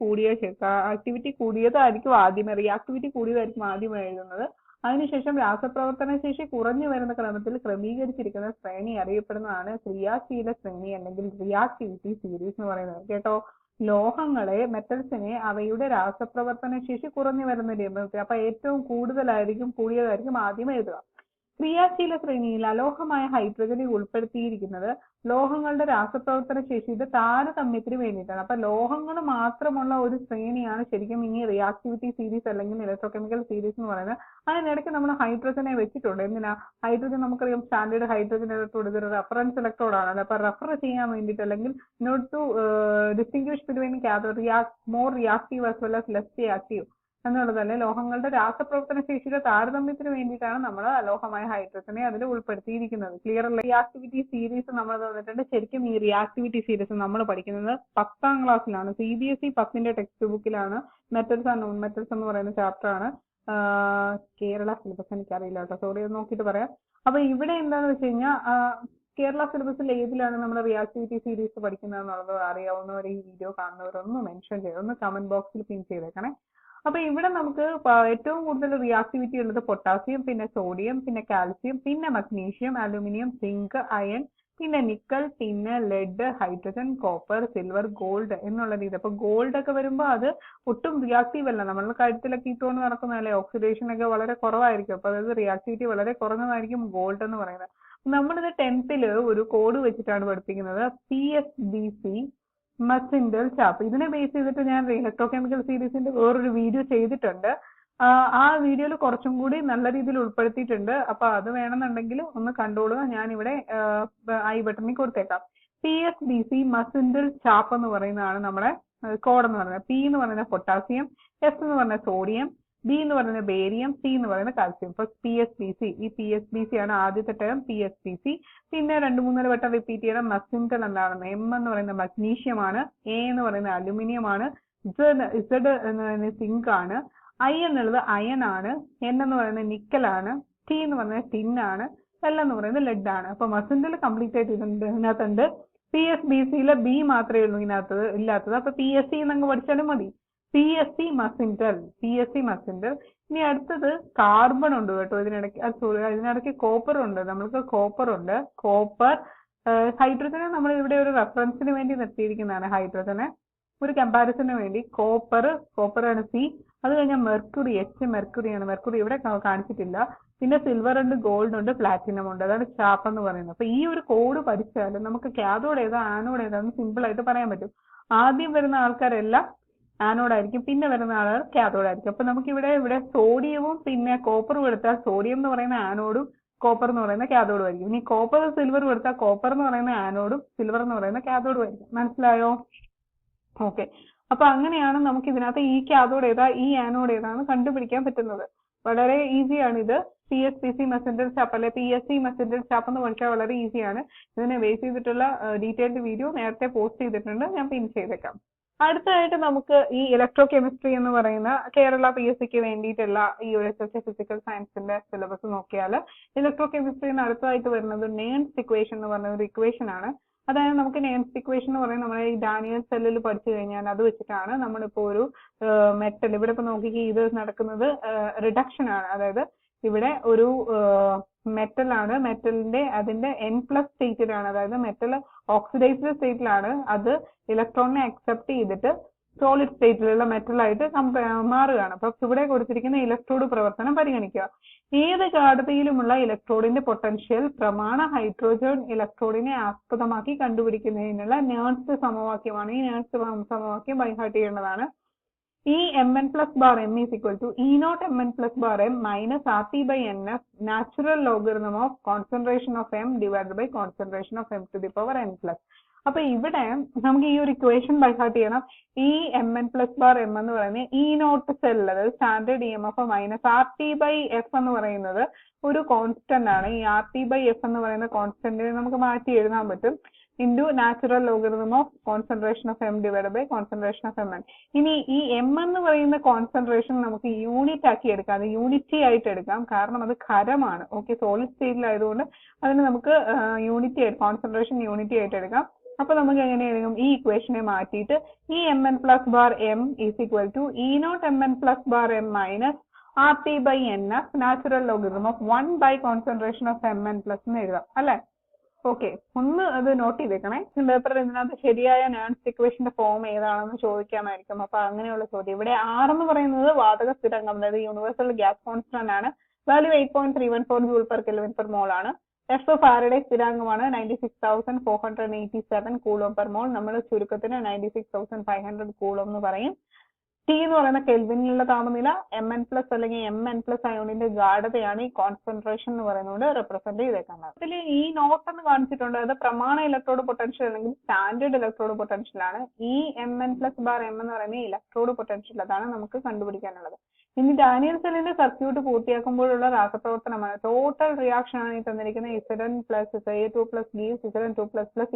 കൂടിയതായിരിക്കും ആദ്യമേ, റിയാക്ടിവിറ്റി കൂടിയതായിരിക്കും ആദ്യം എഴുതുന്നത്. അതിനുശേഷം രാസപ്രവർത്തന ശേഷി കുറഞ്ഞു വരുന്ന ക്രമത്തിൽ ക്രമീകരിച്ചിരിക്കുന്ന ശ്രേണി അറിയപ്പെടുന്നതാണ് ക്രിയാശീല ശ്രേണി അല്ലെങ്കിൽ റിയാക്ടിവിറ്റി സീരീസ് എന്ന് പറയുന്നത്. കേട്ടോ, ലോഹങ്ങളെ, മെറ്റൽസിനെ അവയുടെ രാസപ്രവർത്തന ശേഷി കുറഞ്ഞു വരുന്ന രീതിയിൽ, അപ്പൊ ഏറ്റവും കൂടിയതായിരിക്കും ആദ്യം എഴുതുക. ക്രിയാശീല ശ്രേണിയിൽ അലോഹമായ ഹൈഡ്രജനെ ഉൾപ്പെടുത്തിയിരിക്കുന്നത് ലോഹങ്ങളുടെ രാസപ്രവർത്തന ശേഷിയുടെ താരതമ്യത്തിന് വേണ്ടിയിട്ടാണ്. അപ്പൊ ലോഹങ്ങൾ മാത്രമുള്ള ഒരു ശ്രേണിയാണ് ശരിക്കും ഈ റിയാക്ടിവിറ്റി സീരീസ് അല്ലെങ്കിൽ ഇലക്ട്രോകെമിക്കൽ സീരീസ് എന്ന് പറയുന്നത്. അതിനിടയ്ക്ക് നമ്മൾ ഹൈഡ്രജനെ വെച്ചിട്ടുണ്ട്. എന്തിനാ? ഹൈഡ്രജൻ നമുക്കറിയാം സ്റ്റാൻഡേർഡ് ഹൈഡ്രജൻ ഇലക്ട്രോഡ്, ഇതൊരു റെഫറൻസ് ഇലക്ട്രോഡ് ആണല്ലോ. അപ്പൊ റെഫർ ചെയ്യാൻ വേണ്ടിയിട്ട്, അല്ലെങ്കിൽ not to distinguish between more reactive as well as less reactive എന്നുള്ളതല്ലേ, ലോഹങ്ങളുടെ രാസപ്രവർത്തന ശേഷിയുടെ താരതമ്യത്തിന് വേണ്ടിയിട്ടാണ് നമ്മൾ അലോഹമായ ഹൈഡ്രജനെ അതിൽ ഉൾപ്പെടുത്തിയിരിക്കുന്നത്. ക്ലിയർ അല്ലേ? റിയാക്ടിവിറ്റി സീരീസ് നമ്മൾ തന്നിട്ടുണ്ട്. ശരിക്കും ഈ റിയാക്ടിവിറ്റി സീരീസ് നമ്മൾ പഠിക്കുന്നത് 10ാം ക്ലാസ്സിലാണ്. CBSE 10ന്റെ ടെക്സ്റ്റ് ബുക്കിലാണ്. മെറ്റൽസ് ആൻഡ് നോൺ മെറ്റൽസ് എന്ന് പറയുന്ന ചാപ്റ്റർ ആണ്. കേരള സിലബസ് എനിക്കറിയില്ല കേട്ടോ, സോറി, നോക്കിയിട്ട് പറയാം. അപ്പൊ ഇവിടെ എന്താണെന്ന് വെച്ച് കഴിഞ്ഞാൽ കേരള സിലബസിൽ ഏതിലാണ് നമ്മൾ റിയാക്ടിവിറ്റി സീരീസ് പഠിക്കുന്നത് എന്നുള്ളത് അറിയാവുന്നവർ ഈ വീഡിയോ കാണുന്നവരൊന്ന് മെൻഷൻ ചെയ്ത് ഒന്ന് കമന്റ് ബോക്സിൽ പിൻ ചെയ്തേക്കണേ. അപ്പൊ ഇവിടെ നമുക്ക് ഏറ്റവും കൂടുതൽ റിയാക്ടിവിറ്റി ഉള്ളത് പൊട്ടാസ്യം, പിന്നെ സോഡിയം, പിന്നെ കാൽസ്യം, പിന്നെ മഗ്നീഷ്യം, അലൂമിനിയം, സിങ്ക്, അയൺ, പിന്നെ നിക്കൽ, പിന്നെ lead, hydrogen, copper, silver, gold എന്നുള്ള രീതി. അപ്പൊ ഗോൾഡ് ഒക്കെ വരുമ്പോൾ അത് ഒട്ടും റിയാക്റ്റീവ് അല്ല. നമ്മൾ കഴുത്തിലൊക്കെ ഇട്ടുകൊണ്ട് നടക്കുന്നതല്ലേ, ഓക്സിഡേഷൻ ഒക്കെ വളരെ കുറവായിരിക്കും. അപ്പൊ അതായത് റിയാക്ടിവിറ്റി വളരെ കുറഞ്ഞതായിരിക്കും ഗോൾഡ് എന്ന് പറയുന്നത്. നമ്മളിത് 10th ഒരു കോഡ് വെച്ചിട്ടാണ് പഠിപ്പിക്കുന്നത്, PSBC മസിൻഡൽ ചാപ്പ്. ഇതിനെ ബേസ് ചെയ്തിട്ട് ഞാൻ ഇലക്ട്രോകെമിക്കൽ സീരീസിന്റെ വേറൊരു വീഡിയോ ചെയ്തിട്ടുണ്ട്. ആ വീഡിയോയിൽ കുറച്ചും കൂടി നല്ല രീതിയിൽ ഉൾപ്പെടുത്തിയിട്ടുണ്ട്. അപ്പൊ അത് വേണമെന്നുണ്ടെങ്കിൽ ഒന്ന് കണ്ടോളുക. ഞാനിവിടെ ഐ ബട്ടണിൽ കൊടുത്തേക്കാം. PSBC മസിൻഡൽ ചാപ്പ് എന്ന് പറയുന്നതാണ് നമ്മുടെ കോഡ് എന്ന് പറയുന്നത്. P എന്ന് പറയുന്ന പൊട്ടാസ്യം, S എന്ന് പറഞ്ഞ സോഡിയം, ബി എന്ന് പറയുന്നത് ബേരിയം, സി എന്ന് പറയുന്നത് കാൽസ്യം. ഇപ്പൊ PSBC, ഈ PSBC ആണ് ആദ്യത്തെ ടേം PSBC. പിന്നെ 2-3 വട്ടം റിപ്പീറ്റ് ചെയ്യണം. മസിൻകൽ എന്താണെന്ന്. M എന്ന് പറയുന്നത് മഗ്നീഷ്യം ആണ്, A എന്ന് പറയുന്നത് അലുമിനിയം ആണ്, Z എന്ന് പറയുന്നത് സിങ്ക് ആണ്, I എന്നുള്ളത് അയൺ ആണ്, N എന്ന് പറയുന്നത് നിക്കൽ ആണ്, T എന്ന് പറയുന്നത് ടിൻ ആണ്, L എന്ന് പറയുന്നത് ലെഡ് ആണ്. അപ്പൊ മസിൻകൽ കംപ്ലീറ്റ് ആയിട്ട് ഇതിനകത്തുണ്ട്. PSBCയിലെ B മാത്രമേ ഉള്ളൂ ഇതിനകത്ത് ഇല്ലാത്തത്. അപ്പൊ PSC എന്നങ്ങ് പഠിച്ചാലും മതി. PSC മസിൻകൽ. ഇനി അടുത്തത് കാർബൺ ഉണ്ട് കേട്ടോ ഇതിനിടയ്ക്ക്. ഇതിനിടയ്ക്ക് കോപ്പർ ഉണ്ട്. നമ്മൾക്ക് കോപ്പർ ഉണ്ട്. ഹൈഡ്രജനെ നമ്മൾ ഇവിടെ ഒരു റെഫറൻസിന് വേണ്ടി നിർത്തിയിരിക്കുന്നതാണ്. ഹൈഡ്രജനെ ഒരു കമ്പാരിസണിന് വേണ്ടി കോപ്പർ ആണ് C. അത് കഴിഞ്ഞാൽ മെർക്കുറി, മെർക്കുറിയാണ്. മെർക്കുറി ഇവിടെ കാണിച്ചിട്ടില്ല. പിന്നെ സിൽവർ ഉണ്ട്, ഗോൾഡ് ഉണ്ട്, പ്ലാറ്റിനം ഉണ്ട്. അതാണ് ചാപ്പ് എന്ന് പറയുന്നത്. അപ്പൊ ഈ ഒരു കോഡ് പഠിച്ചാൽ നമുക്ക് കാഥോഡ് ഏതാ ആനോഡ് ഏതാന്ന് സിമ്പിൾ ആയിട്ട് പറയാൻ പറ്റും. ആദ്യം വരുന്ന ആൾക്കാരെല്ലാം ആനോഡ് ആയിരിക്കും, പിന്നെ വരുന്ന ആളുകൾ കാഥോഡ് ആയിരിക്കും. അപ്പൊ നമുക്ക് ഇവിടെ സോഡിയവും പിന്നെ കോപ്പറും എടുത്താൽ സോഡിയം എന്ന് പറയുന്ന ആനോഡും കോപ്പർ എന്ന് പറയുന്ന കാഥോഡും ആയിരിക്കും. ഇനി കോപ്പർ സിൽവറും എടുത്താൽ കോപ്പർ എന്ന് പറയുന്ന ആനോഡും സിൽവർ എന്ന് പറയുന്ന കാഥോഡും ആയിരിക്കും. മനസ്സിലായോ? ഓക്കെ. അപ്പൊ അങ്ങനെയാണ് നമുക്ക് ഇതിനകത്ത് ഈ കാഥോഡ് ഏതാ ഈ ആനോഡ് ഏതാന്ന് കണ്ടുപിടിക്കാൻ പറ്റുന്നത്. വളരെ ഈസിയാണ് ഇത്. PSBC മെസഞ്ചർ ചാപ്പ് അല്ലെ PSC മെസഞ്ചർ ചാപ്പ് എന്ന് പഠിച്ചാൽ വളരെ ഈസിയാണ്. ഇതിനെ ബേസ് ചെയ്തിട്ടുള്ള ഡീറ്റെയിൽഡ് വീഡിയോ നേരത്തെ പോസ്റ്റ് ചെയ്തിട്ടുണ്ട്, ഞാൻ പിൻ ചെയ്തേക്കാം. അടുത്തതായിട്ട് നമുക്ക് ഈ ഇലക്ട്രോ കെമിസ്ട്രി എന്ന് പറയുന്ന കേരള PSCക്ക് വേണ്ടിയിട്ടുള്ള ഈ ഒരു SSC ഫിസിക്കൽ സയൻസിന്റെ സിലബസ് നോക്കിയാൽ ഇലക്ട്രോ കെമിസ്ട്രിന്ന് അടുത്തതായിട്ട് വരുന്നത് നേൺസ് ഇക്വേഷൻ എന്ന് പറയുന്ന ഒരു ഇക്വേഷൻ ആണ്. അതായത് നമുക്ക് നേൺസ് ഇക്വേഷൻ എന്ന് പറയുന്നത് നമ്മുടെ ഈ ഡാനിയൽ സെല്ലിൽ പഠിച്ചു കഴിഞ്ഞാൽ അത് വെച്ചിട്ടാണ് നമ്മളിപ്പോ ഒരു മെറ്റൽ ഇവിടെ ഇപ്പൊ നോക്കിക്കേ ഇത് നടക്കുന്നത് റിഡക്ഷൻ ആണ്. അതായത് ഇവിടെ ഒരു മെറ്റൽ ആണ്, മെറ്റലിന്റെ അതിന്റെ N+ സ്റ്റേറ്റിലാണ്, അതായത് മെറ്റൽ ഓക്സിഡൈസ്ഡ് സ്റ്റേറ്റിലാണ്. അത് ഇലക്ട്രോണിനെ അക്സെപ്റ്റ് ചെയ്തിട്ട് സോളിഡ് സ്റ്റേറ്റിലുള്ള മെറ്റൽ ആയിട്ട് മാറുകയാണ്. അപ്പൊ ഇവിടെ കൊടുത്തിരിക്കുന്ന ഇലക്ട്രോഡ് പ്രവർത്തനം പരിഗണിക്കുക. ഏത് ഗാഢതയിലുമുള്ള ഇലക്ട്രോഡിന്റെ പൊട്ടൻഷ്യൽ പ്രമാണ ഹൈഡ്രോജൻ ഇലക്ട്രോഡിനെ ആസ്പദമാക്കി കണ്ടുപിടിക്കുന്നതിനുള്ള നേൺസ് സമവാക്യമാണ്. ഈ നേൺസ് സമവാക്യം ബൈഹാർട്ട് ചെയ്യേണ്ടതാണ്. E mn plus bar m is equal to E naught mn plus bar m minus RT by NF natural logarithm of concentration of m divided by concentration of m to the power n plus. അപ്പൊ ഇവിടെ നമുക്ക് ഈ ഒരു equation by heart ചെയ്യണം. ഈ mn plus bar m എന്ന് പറയുന്നത് E naught cell, അതായത് standard EMF minus RT by F എന്ന് പറയുന്നത് ഒരു കോൺസ്റ്റന്റ് ആണ്. ഈ RT by F എന്ന് പറയുന്ന കോൺസ്റ്റന്റിനെ നമുക്ക് മാറ്റി എഴുതാൻ പറ്റും. into natural logarithm of concentration of m divided by concentration of mn. ഇനി ഈ m എന്ന് പറയുന്ന കോൺസെൻട്രേഷൻ നമുക്ക് യൂണിറ്റ് ആക്കി എടുക്കാം, അത് യൂണിറ്റി ആയിട്ട് എടുക്കാം, കാരണം അത് ഖരമാണ്. ഓക്കെ, സോളിഡ് സ്റ്റേറ്റിലായതുകൊണ്ട് അതിന് നമുക്ക് കോൺസെൻട്രേഷൻ യൂണിറ്റി ആയിട്ട് എടുക്കാം. അപ്പൊ നമുക്ക് എങ്ങനെ എഴുതും? ഈ ഇക്വേഷനെ മാറ്റിയിട്ട് ഈ mn plus bar m is equal to E naught mn plus bar m minus RT by NF natural logarithm of 1 by concentration of mn plus എന്ന് എഴുതാം അല്ലെ? ഓക്കെ, ഒന്ന് അത് നോട്ട് ചെയ്തേക്കണേ. പേപ്പറിൽ ഇതിനകത്ത് ശരിയായ നേൺസ് ഇക്വേഷന്റെ ഫോം ഏതാണെന്ന് ചോദിക്കാമായിരിക്കും. അപ്പൊ അങ്ങനെയുള്ള ചോദ്യം. ഇവിടെ R എന്ന് പറയുന്നത് വാതക സ്ഥിരാങ്കം, അതായത് യൂണിവേഴ്സൽ ഗ്യാസ് കോൺസ്റ്റന്റ് ആണ്. Value 8.314 joule per kelvin per mole ആണ്. F ഫാരഡേ സ്ഥിരാങ്കമാണ് 96,487 കൂളോം പെർ മോൾ. നമ്മൾ ചുരുക്കത്തിന് 96,500 കൂളോം എന്ന് പറയും. T എന്ന് പറയുന്ന കെൽവിനിലുള്ള താപനില, Mn+ അല്ലെങ്കിൽ Mn+ അയോണിന്റെ ഗാഢതയാണ് ഈ കോൺസെൻട്രേഷൻ എന്ന് പറയുന്നത് റെപ്രസെന്റ് ചെയ്തേക്കുന്നത്. ഇതിൽ ഈ നോട്ട് എന്ന് കാണിച്ചിട്ടുണ്ട്, അത് പ്രമാണ ഇലക്ട്രോഡ് പൊട്ടൻഷ്യൽ അല്ലെങ്കിൽ സ്റ്റാൻഡേർഡ് ഇലക്ട്രോഡ് പൊട്ടൻഷ്യൽ ആണ്. ഈ Mn+ bar m എന്ന് പറയുന്ന ഇലക്ട്രോഡ് പൊട്ടൻഷ്യൽ, അതാണ് നമുക്ക് കണ്ടുപിടിക്കാനുള്ളത്. ഇനി ഡാനിയൽ സെല്ലിന്റെ സർക്യൂട്ട് പൂർത്തിയാക്കുമ്പോഴുള്ള രാസപ്രവർത്തനമാണ് ടോട്ടൽ റിയാക്ഷൻ ആണ് ഈ തന്നിരിക്കുന്ന Zn plus Za2 gives Zn2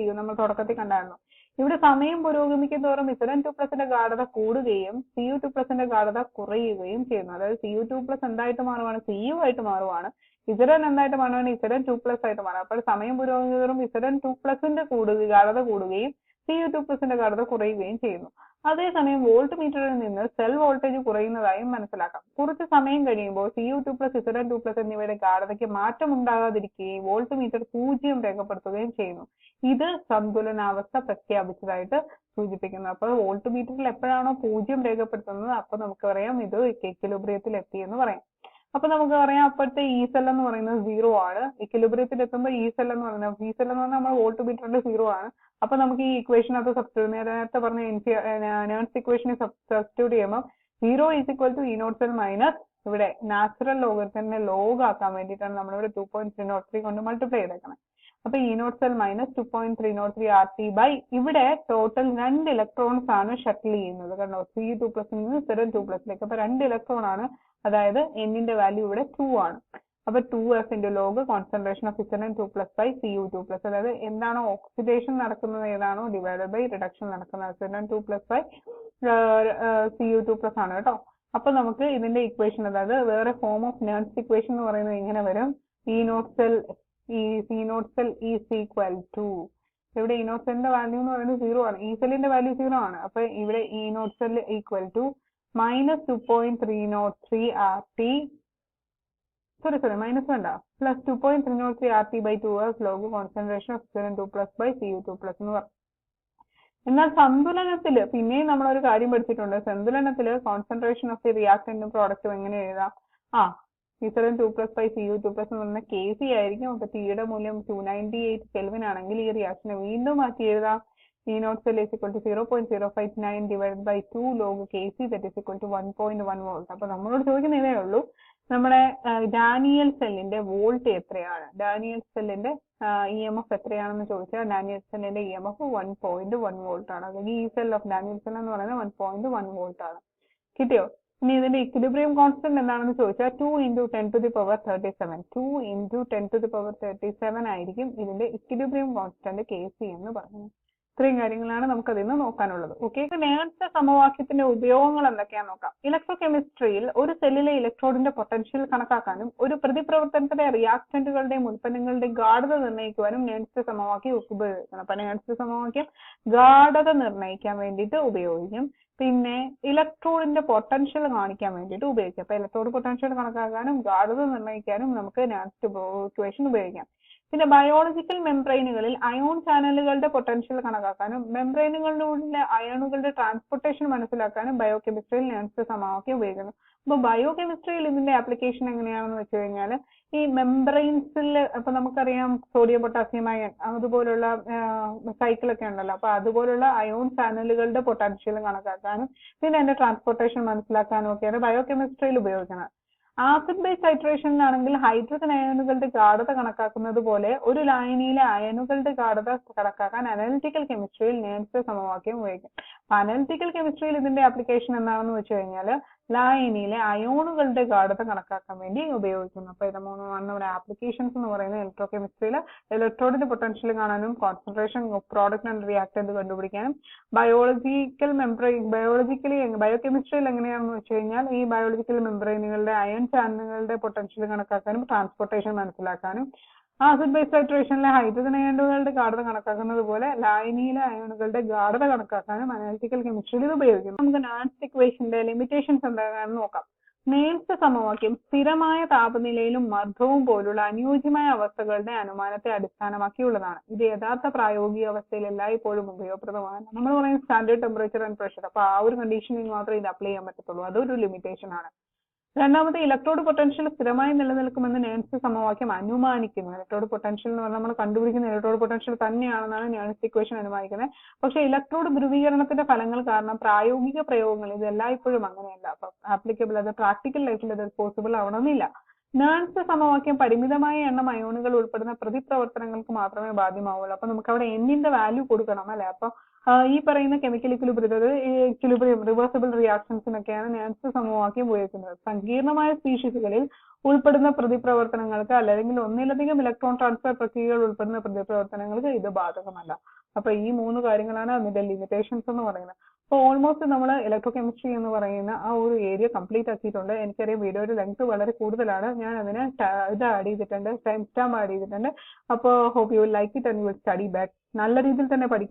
EU നമ്മൾ തുടക്കത്തിൽ കണ്ടായിരുന്നു. ഇവിടെ സമയം പുരോഗമിക്കും തോറും Zn2 ഗാഢത കൂടുകയും Cu2 ഗാഢത കുറയുകയും ചെയ്യുന്നു. അതായത് Cu2 എന്തായിട്ട് മാറുവാണ്? Cu ആയിട്ട് മാറുവാണ്. Zn എന്തായിട്ട് മാറുവാണ്? Zn2 ആയിട്ട് മാറും. അപ്പോൾ സമയം പുരോഗമിക്കും തോറും Zn2 ഗാഢത കൂടുകയും Cu2 ഗാഢത കുറയുകയും ചെയ്യുന്നു. അതേസമയം വോൾട്ട് മീറ്ററിൽ നിന്ന് സെൽ വോൾട്ടേജ് കുറയുന്നതായും മനസ്സിലാക്കാം. കുറച്ച് സമയം കഴിയുമ്പോൾ Cu2 Zn2 എന്നിവയുടെ ഗാഢതയ്ക്ക് മാറ്റം ഉണ്ടാകാതിരിക്കുകയും വോൾട്ട് മീറ്റർ 0 രേഖപ്പെടുത്തുകയും ചെയ്യുന്നു. ഇത് സന്തുലനാവസ്ഥ പ്രഖ്യാപിച്ചതായിട്ട് സൂചിപ്പിക്കുന്നു. അപ്പോൾ വോൾട്ട് മീറ്ററിൽ എപ്പോഴാണോ 0 രേഖപ്പെടുത്തുന്നത് അപ്പൊ നമുക്ക് പറയാം ഇത് ഇക്വിലിബ്രിയത്തിൽ എത്തി എന്ന് പറയാം. അപ്പൊ നമുക്ക് പറയാം അപ്പോഴത്തെ ഈ സെൽ എന്ന് പറയുന്നത് 0 ആണ്. ഇക്വിലിബ്രിയത്തിൽ എത്തുമ്പോൾ ഈ സെൽ എന്ന് പറഞ്ഞാൽ നമ്മുടെ വോൾട്ട് മീറ്ററിന്റെ 0 ആണ്. അപ്പൊ നമുക്ക് ഈ ഇക്വേഷൻ അത് സബ്സ്റ്റിറ്റ്യൂട്ട് നേരത്തെ പറഞ്ഞ നേൺസ് ഇക്വേഷനെ സബ്സ്റ്റിറ്റ്യൂട്ട് ചെയ്യുമ്പോൾ 0 is equal to E naught cell minus ഇവിടെ നാച്ചുറൽ ലോഗരിതത്തിനെ ലോഗ് ആക്കാൻ വേണ്ടിയിട്ടാണ് നമ്മളിവിടെ 2.303 കൊണ്ട് മൾട്ടിപ്ലൈ ചെയ്തേക്കണം. അപ്പൊ E naught cell minus 2.303 RT by ഇവിടെ ടോട്ടൽ 2 ഇലക്ട്രോൺസ് ആണ് ഷട്ടിൽ ചെയ്യുന്നത്. കണ്ടോ, Cu2 നിന്ന് Zn2 അപ്പൊ 2 ഇലക്ട്രോൺ ആണ്. അതായത് എന്നിന്റെ വാല്യൂ ഇവിടെ 2 ആണ്. അപ്പൊ 2F into log concentration of Zn2 plus by Cu2 plus, അതായത് എന്താണോ ഓക്സിഡേഷൻ നടക്കുന്നത് ഏതാണോ ഡിവൈഡഡ് ബൈ റിഡക്ഷൻ നടക്കുന്നത് Zn2 plus by Cu2 plus ആണ് കേട്ടോ. അപ്പൊ നമുക്ക് ഇതിന്റെ ഇക്വേഷൻ, അതായത് വേറെ ഫോം ഓഫ് നേൺസ് ഇക്വേഷൻ എന്ന് പറയുന്നത് ഇങ്ങനെ വരും. E naught cell is equal to, ഇവിടെ E naught cellന്റെ വാല്യൂ എന്ന് പറയുന്നത് 0 ആണ്. E cellന്റെ വാല്യൂ 0 ആണ്. അപ്പൊ ഇവിടെ E naught cell equal to minus 2.303 RT, minus വേണ്ട, plus 2.303 RT by 2F log concentration of Zn2 plus by Cu2 plus എന്ന് പറഞ്ഞു. എന്നാൽ സന്തുലനത്തില് പിന്നെയും നമ്മളൊരു കാര്യം പഠിച്ചിട്ടുണ്ട്. സന്തുലനത്തില് കോൺസെൻട്രേഷൻ ഓഫ് ദി റിയാക്ടന്റും പ്രോഡക്റ്റും എങ്ങനെ എഴുതാം? Zn2 plus by Cu2 plus എന്ന് പറഞ്ഞാൽ Kc ആയിരിക്കും. അപ്പൊ Tയുടെ മൂല്യം 298 കെൽവിൻ ആണെങ്കിൽ ഈ റിയാക്ഷനെ വീണ്ടും മാറ്റി എഴുതാം. E naught cell is equal to 0.059 divided by 2 log Kc, that is equal to 1.1 volt. അപ്പൊ നമ്മളോട് ചോദിക്കുന്ന ഇതേ ഉള്ളൂ, നമ്മുടെ ഡാനിയൽ സെല്ലിന്റെ വോൾട്ട് എത്രയാണ്, ഡാനിയൽ സെല്ലിന്റെ EMF എത്രയാണെന്ന് ചോദിച്ചാൽ ഡാനിയൽ സെല്ലിന്റെ EMF 1.1 വോൾട്ട് ആണ്. അല്ലെങ്കിൽ ഈ സെൽ ഓഫ് ഡാനിയൽ സെൽ എന്ന് പറയുന്നത് 1.1 വോൾട്ട് ആണ്. കിട്ടിയോ? ഇനി ഇതിന്റെ ഇക്വിലിബ്രിയം കോൺസ്റ്റന്റ് എന്താണെന്ന് ചോദിച്ചാൽ 2 into 10 to the power 37, 2 into 10 to the power 37 ആയിരിക്കും ഇതിന്റെ ഇക്വിലിബ്രിയം കോൺസ്റ്റന്റ് Kc എന്ന് പറയുന്നത്. ഇത്രയും കാര്യങ്ങളാണ് നമുക്ക് അതിൽ നിന്ന് നോക്കാനുള്ളത്. ഓക്കെ, നേർത്ത സമവാക്യത്തിന്റെ ഉപയോഗങ്ങൾ എന്തൊക്കെയാണെന്ന് നോക്കാം. ഇലക്ട്രോ കെമിസ്ട്രിയിൽ ഒരു സെല്ലിലെ ഇലക്ട്രോഡിന്റെ പൊട്ടൻഷ്യൽ കണക്കാക്കാനും ഒരു പ്രതിപ്രവർത്തനത്തിലെ റിയാക്ടന്റുകളുടെയും ഉൽപ്പന്നങ്ങളുടെയും ഗാഢത നിർണ്ണയിക്കുവാനും നേർത്ത സമവാക്യം ഉപയോഗിക്കണം. അപ്പൊ നേർത്ത സമവാക്യം ഗാഢത നിർണ്ണയിക്കാൻ വേണ്ടിയിട്ട് ഉപയോഗിക്കും. പിന്നെ ഇലക്ട്രോഡിന്റെ പൊട്ടൻഷ്യൽ കാണിക്കാൻ വേണ്ടിയിട്ട് ഉപയോഗിക്കാം. അപ്പൊ ഇലക്ട്രോഡ് പൊട്ടൻഷ്യൽ കണക്കാക്കാനും ഗാഢത നിർണ്ണയിക്കാനും നമുക്ക് നേർത്ത ഇക്വേഷൻ ഉപയോഗിക്കാം. പിന്നെ ബയോളജിക്കൽ മെംബ്രെയിനുകളിൽ അയോൺ ചാനലുകളുടെ പൊട്ടൻഷ്യൽ കണക്കാക്കാനും മെംബ്രെയിനുകളിലൂടെ അയോണുകളുടെ ട്രാൻസ്പോർട്ടേഷൻ മനസ്സിലാക്കാനും ബയോകെമിസ്ട്രിയിൽ നേർത്ത സമവാക്യം ഉപയോഗിക്കുന്നു. അപ്പൊ ബയോകെമിസ്ട്രിയിൽ ഇതിന്റെ ആപ്ലിക്കേഷൻ എങ്ങനെയാണെന്ന് വെച്ച് കഴിഞ്ഞാൽ ഈ മെംബ്രെയിൻസിൽ ഇപ്പൊ നമുക്കറിയാം സോഡിയം പൊട്ടാസ്യം അയൺ അതുപോലുള്ള സൈക്കിളൊക്കെ ഉണ്ടല്ലോ. അപ്പൊ അതുപോലുള്ള അയോൺ ചാനലുകളുടെ പൊട്ടൻഷ്യൽ കണക്കാക്കാനും പിന്നെ അതിന്റെ ട്രാൻസ്പോർട്ടേഷൻ മനസ്സിലാക്കാനും ഒക്കെയാണ് ബയോകെമിസ്ട്രിയിൽ ഉപയോഗിക്കുന്നത്. ആസിഡ് ബേസ് ഹൈഡ്രേഷനിലാണെങ്കിൽ ഹൈഡ്രജൻ അയണുകളുടെ ഗാഢത കണക്കാക്കുന്നത് പോലെ ഒരു ലായനിയിലെ അയണുകളുടെ ഗാഢത കണക്കാക്കാൻ അനലിറ്റിക്കൽ കെമിസ്ട്രിയിൽ നേർത്ത സമവാക്യം ഉപയോഗിക്കും. അനലിറ്റിക്കൽ കെമിസ്ട്രിയിൽ ഇതിന്റെ ആപ്ലിക്കേഷൻ എന്താണെന്ന് വെച്ച് കഴിഞ്ഞാൽ ലായനിയിലെ അയോണുകളുടെ ഗാഢത കണക്കാക്കാൻ വേണ്ടി ഉപയോഗിക്കുന്നു. അപ്പൊ ഇത് മൂന്നുമാണ് നമ്മുടെ ആപ്ലിക്കേഷൻസ് എന്ന് പറയുന്നത്. ഇലക്ട്രോ കെമിസ്ട്രിയിൽ ഇലക്ട്രോഡിന്റെ പൊട്ടൻഷ്യൽ കാണാനും കോൺസെൻട്രേഷൻ പ്രോഡക്റ്റ് ആൻഡ് റിയാക്ടന്റ് കണ്ടുപിടിക്കാനും ബയോകെമിസ്ട്രിയിൽ എങ്ങനെയാണെന്ന് വെച്ച് കഴിഞ്ഞാൽ ഈ ബയോളജിക്കൽ മെംബ്രെയിനുകളുടെ അയൺ ചാനലുകളുടെ പൊട്ടൻഷ്യൽ കണക്കാക്കാനും ട്രാൻസ്പോർട്ടേഷൻ മനസ്സിലാക്കാനും ആസിഡ് ബേസ് ഹൈഡ്രേഷനിലെ ഹൈഡ്രജൻ അയണുകളുടെ ഗാഢത കണക്കാക്കുന്നത് പോലെ ലായനിയിലെ അയണുകളുടെ ഗാഢത കണക്കാക്കാനും അനലിറ്റിക്കൽ കെമിസ്ട്രിയിൽ ഇത് ഉപയോഗിക്കുന്നു. നമുക്ക് നേർത്ത ഇക്വേഷന്റെ ലിമിറ്റേഷൻസ് എന്താണെന്ന് നോക്കാം. നേർത്ത സമവാക്യം സ്ഥിരമായ താപനിലയിലും മർദ്ദവും പോലുള്ള അനുയോജ്യമായ അവസ്ഥകളുടെ അനുമാനത്തെ അടിസ്ഥാനമാക്കിയുള്ളതാണ്. ഇത് യഥാർത്ഥ പ്രായോഗിക അവസ്ഥയിൽ എല്ലായ്പ്പോഴും ഉപയോഗപ്രദമാണ്. നമ്മൾ പറയുന്നത് സ്റ്റാൻഡേർഡ് ടെമ്പറേച്ചർ ആൻഡ് പ്രഷർ. അപ്പൊ ആ ഒരു കണ്ടീഷനിൽ മാത്രമേ ഇത് അപ്ലൈ ചെയ്യാൻ പറ്റത്തുള്ളൂ. അതൊരു ലിമിറ്റേഷൻ ആണ്. രണ്ടാമത്തെ, ഇലക്ട്രോഡ് പൊട്ടൻഷ്യൽ സ്ഥിരമായി നിലനിൽക്കുമെന്ന് നേഴ്സ് സമവാക്യം അനുമാനിക്കുന്നു. ഇലക്ട്രോഡ് പൊട്ടൻഷ്യൽ എന്ന് പറഞ്ഞാൽ നമ്മൾ കണ്ടുപിടിക്കുന്ന ഇലക്ട്രോഡ് പൊട്ടൻഷ്യൽ തന്നെയാണെന്നാണ് നേഴ്സ് ഇക്വേഷൻ അനുമാനിക്കുന്നത്. പക്ഷേ ഇലക്ട്രോഡ് ധ്രുവീകരണത്തിന്റെ ഫലങ്ങൾ കാരണം പ്രായോഗിക പ്രയോഗങ്ങൾ ഇത് എല്ലായ്പ്പോഴും അങ്ങനെയല്ല. അപ്പൊ ആപ്ലിക്കബിൾ, അത് പ്രാക്ടിക്കൽ ലൈഫിൽ അത് പോസിബിൾ ആവണമെന്നില്ല. നേഴ്സ് സമവാക്യം പരിമിതമായ എണ്ണം അയോണുകൾ ഉൾപ്പെടുന്ന പ്രതിപ്രവർത്തനങ്ങൾക്ക് മാത്രമേ ബാധ്യമാവുള്ളൂ. അപ്പൊ നമുക്ക് അവിടെ എന്നിന്റെ വാല്യൂ കൊടുക്കണം അല്ലെ. അപ്പൊ ഈ പറയുന്ന കെമിക്കൽ ഇക്വിലിബ്രിയം റിവേഴ്സിബിൾ റിയാക്ഷൻസിനൊക്കെയാണ് നേഴ്സ് സമവാക്യം ഉപയോഗിക്കുന്നത്. സങ്കീർണമായ സ്പീഷീസുകളിൽ ഉൾപ്പെടുന്ന പ്രതിപ്രവർത്തനങ്ങൾക്ക് അല്ലെങ്കിൽ ഒന്നിലധികം ഇലക്ട്രോൺ ട്രാൻസ്ഫർ പ്രക്രിയകൾ ഉൾപ്പെടുന്ന പ്രതിപ്രവർത്തനങ്ങൾക്ക് ഇത് ബാധകമല്ല. അപ്പൊ ഈ മൂന്ന് കാര്യങ്ങളാണ് അതിന്റെ ലിമിറ്റേഷൻസ് എന്ന് പറയുന്നത്. അപ്പൊ ഓൾമോസ്റ്റ് നമ്മൾ ഇലക്ട്രോ കെമിസ്ട്രി എന്ന് പറയുന്ന ആ ഒരു ഏരിയ കംപ്ലീറ്റ് ആക്കിയിട്ടുണ്ട്. എനിക്കറിയാം വീഡിയോയുടെ ലെങ്ത് വളരെ കൂടുതലാണ്. ഞാൻ അതിന് ഇത് ആഡ് ചെയ്തിട്ടുണ്ട്, ടൈം സ്റ്റാമ്പ് ആഡ് ചെയ്തിട്ടുണ്ട്. അപ്പോൾ hope you will like it and you will study back. നല്ല രീതിയിൽ തന്നെ പഠിക്കും.